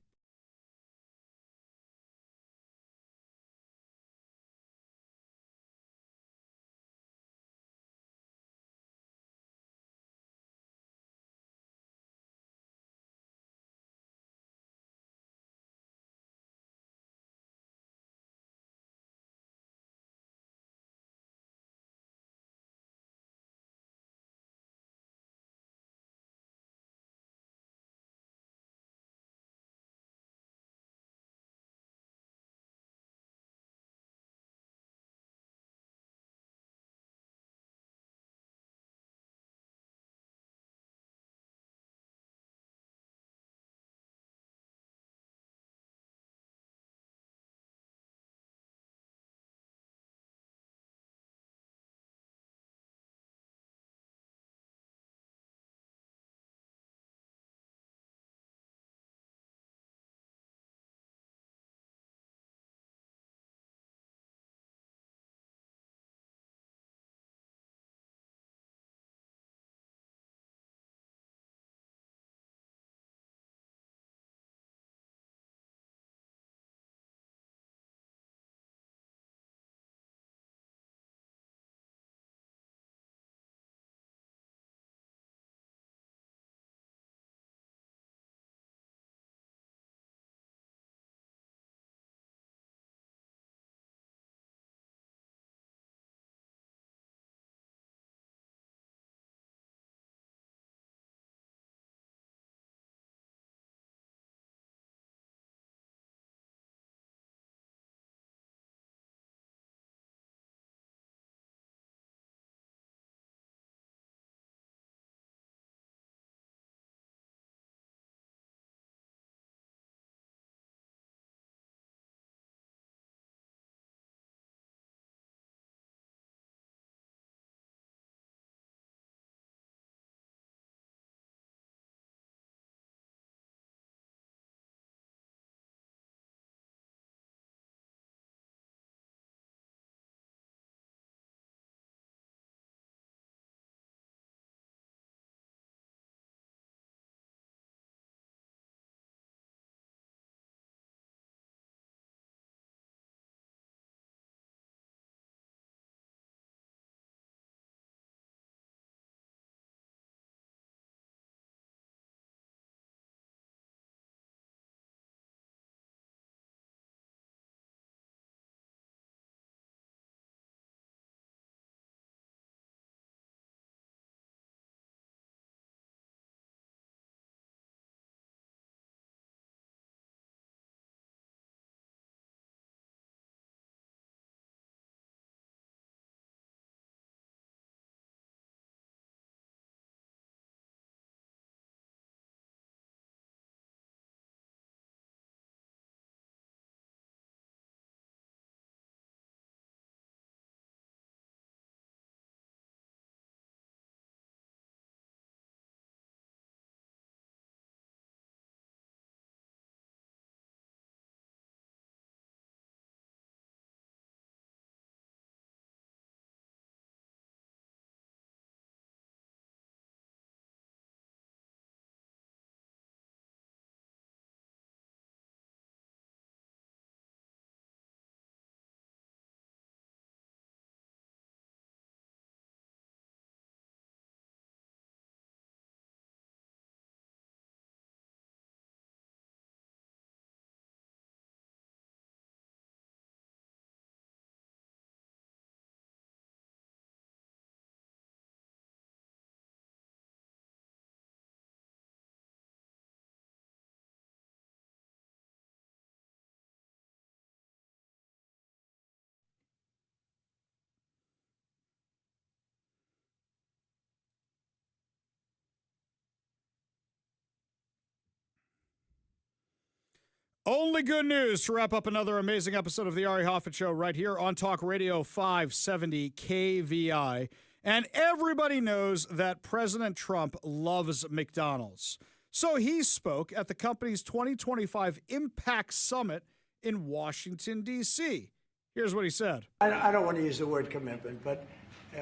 Only good news to wrap up another amazing episode of the Ari Hoffman Show right here on Talk Radio 570 KVI. And everybody knows that President Trump loves McDonald's. So he spoke at the company's 2025 Impact Summit in Washington, D.C. Here's what he said.
I don't want to use the word commitment, but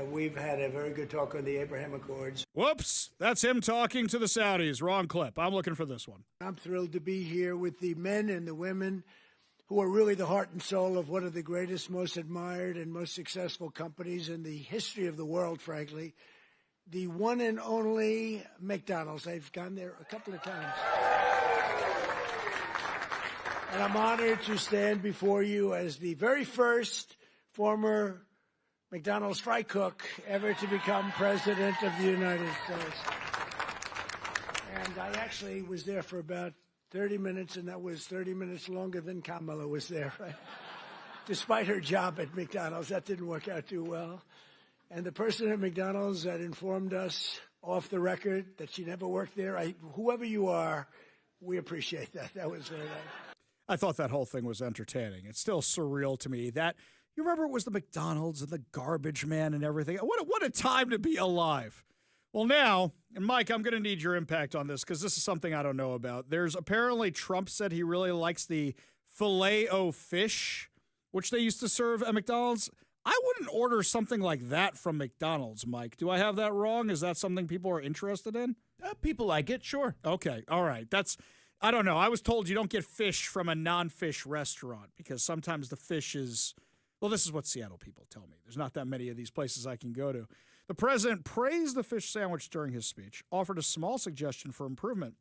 we've had a very good talk on the Abraham Accords.
Whoops, that's him talking to the Saudis. Wrong clip. I'm looking for this one.
I'm thrilled to be here with the men and the women who are really the heart and soul of one of the greatest, most admired, and most successful companies in the history of the world, frankly, the one and only McDonald's. I've gone there a couple of times. And I'm honored to stand before you as the very first former McDonald's fry cook ever to become president of the United States. And I actually was there for about 30 minutes, and that was 30 minutes longer than Kamala was there, right? Despite her job at McDonald's, that didn't work out too well. And the person at McDonald's that informed us off the record that she never worked there, whoever you are, we appreciate that. That was very nice.
I thought that whole thing was entertaining. It's still surreal to me that, you remember it was the McDonald's and the garbage man and everything. What a time to be alive. Well, now, and Mike, I'm going to need your impact on this because this is something I don't know about. There's apparently Trump said he really likes the Filet-O-Fish, which they used to serve at McDonald's. I wouldn't order something like that from McDonald's, Mike. Do I have that wrong? Is that something people are interested in?
People like it, sure.
Okay, all right. I don't know. I was told you don't get fish from a non-fish restaurant because sometimes the fish is, well, this is what Seattle people tell me. There's not that many of these places I can go to. The president praised the fish sandwich during his speech, offered a small suggestion for improvement,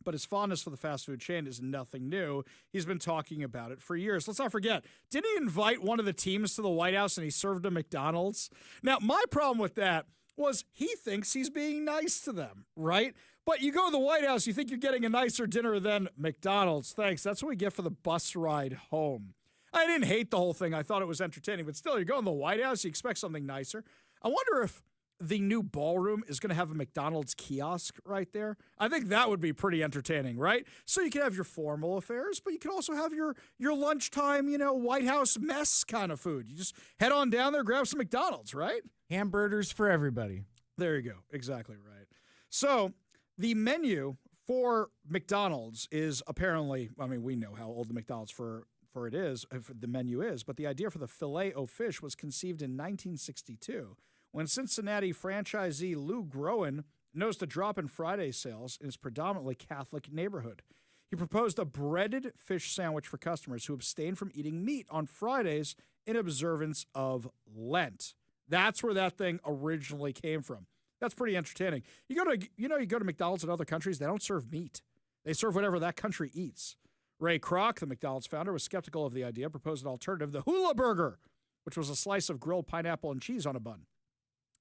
but his fondness for the fast food chain is nothing new. He's been talking about it for years. Let's not forget, didn't he invite one of the teams to the White House and he served a McDonald's? Now, my problem with that was he thinks he's being nice to them, right? But you go to the White House, you think you're getting a nicer dinner than McDonald's. Thanks. That's what we get for the bus ride home. I didn't hate the whole thing. I thought it was entertaining, but still, you go in the White House, you expect something nicer. I wonder if the new ballroom is going to have a McDonald's kiosk right there. I think that would be pretty entertaining, right? So you can have your formal affairs, but you can also have your lunchtime, White House mess kind of food. You just head on down there, grab some McDonald's, right?
Hamburgers for everybody.
There you go. Exactly right. So the menu for McDonald's is apparently, we know how old the McDonald's for the menu is, but the idea for the Filet-O-Fish was conceived in 1962 when Cincinnati franchisee Lou Groen noticed a drop in Friday sales in his predominantly Catholic neighborhood. He proposed a breaded fish sandwich for customers who abstained from eating meat on Fridays in observance of Lent. That's where that thing originally came from. That's pretty entertaining. You go to McDonald's in other countries, they don't serve meat. They serve whatever that country eats. Ray Kroc, the McDonald's founder, was skeptical of the idea, proposed an alternative, the Hula Burger, which was a slice of grilled pineapple and cheese on a bun.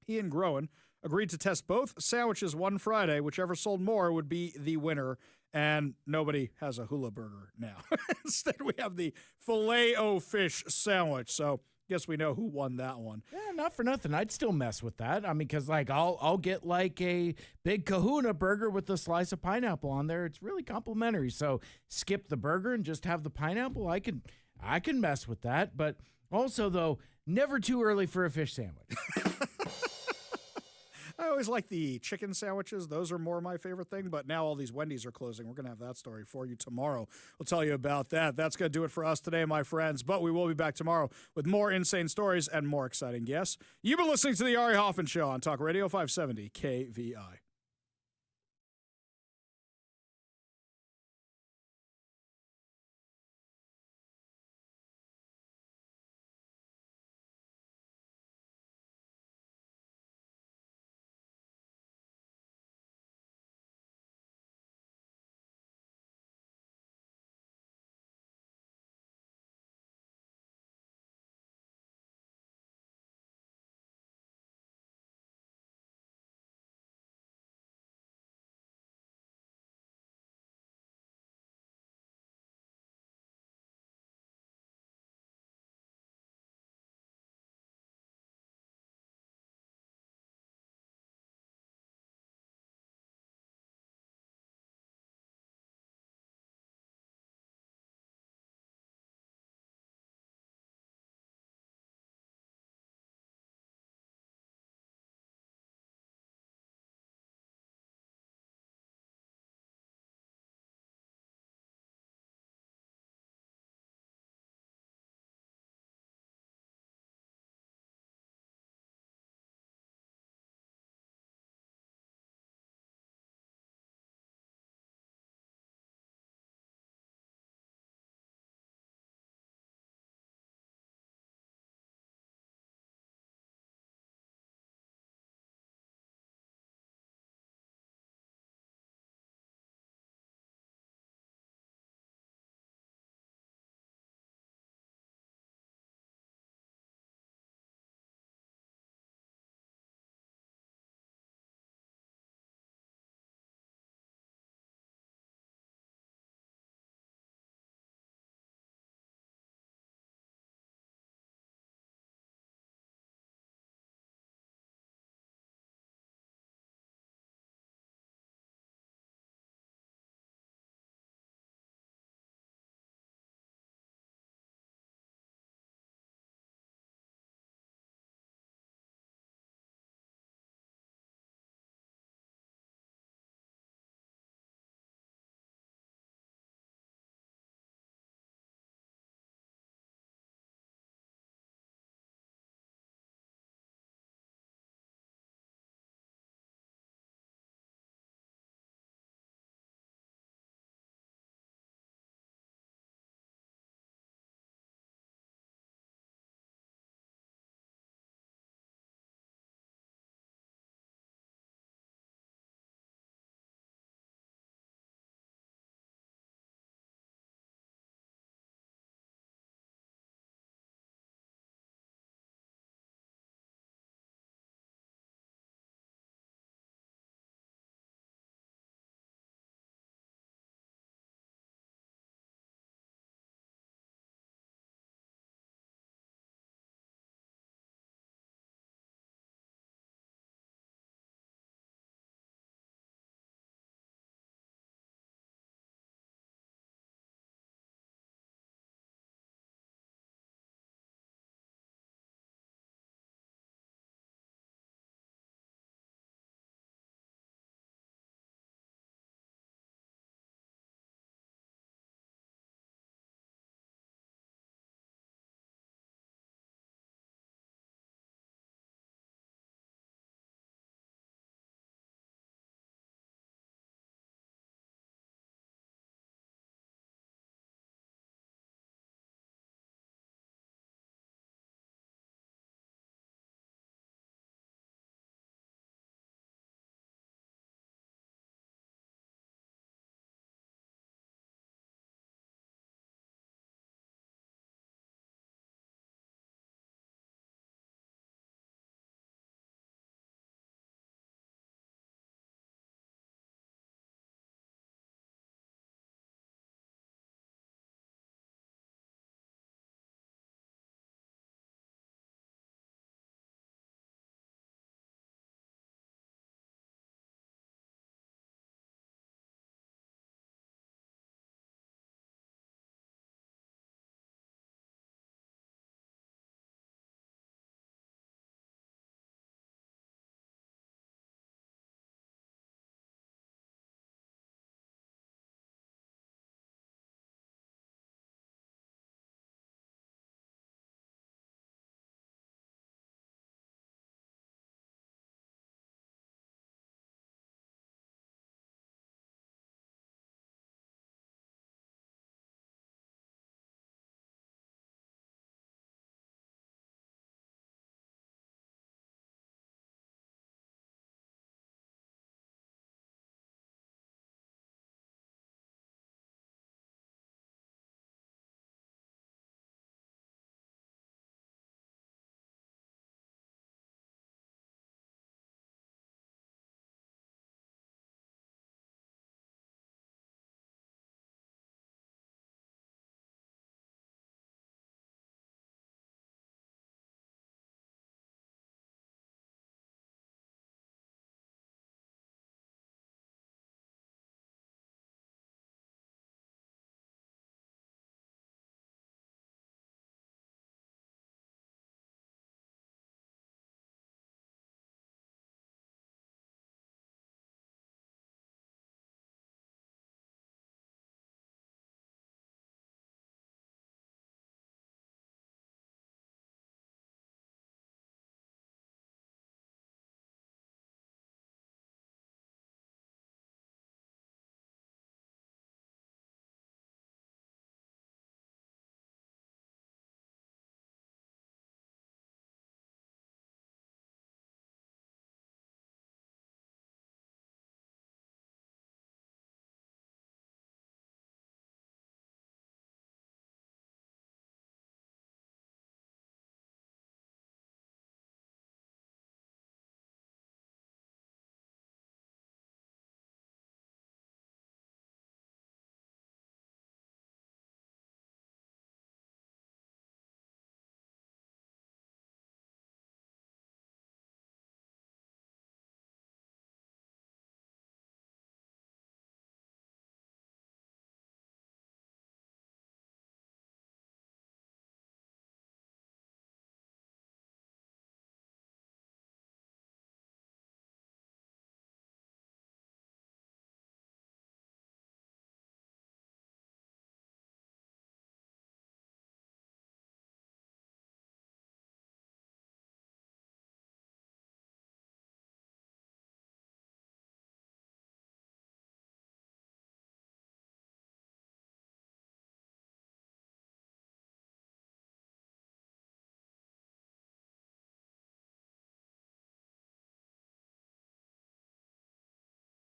He and Groen agreed to test both sandwiches one Friday. Whichever sold more would be the winner, and nobody has a Hula Burger now. Instead, we have the Filet-O-Fish sandwich, so guess we know who won that one.
Yeah, not for nothing. I'd still mess with that. Because I'll get like a big Kahuna burger with a slice of pineapple on there. It's really complimentary. So skip the burger and just have the pineapple. I can mess with that. But also, though, never too early for a fish sandwich.
I always like the chicken sandwiches. Those are more my favorite thing. But now all these Wendy's are closing. We're going to have that story for you tomorrow. We'll tell you about that. That's going to do it for us today, my friends. But we will be back tomorrow with more insane stories and more exciting guests. You've been listening to the Ari Hoffman Show on Talk Radio 570 KVI.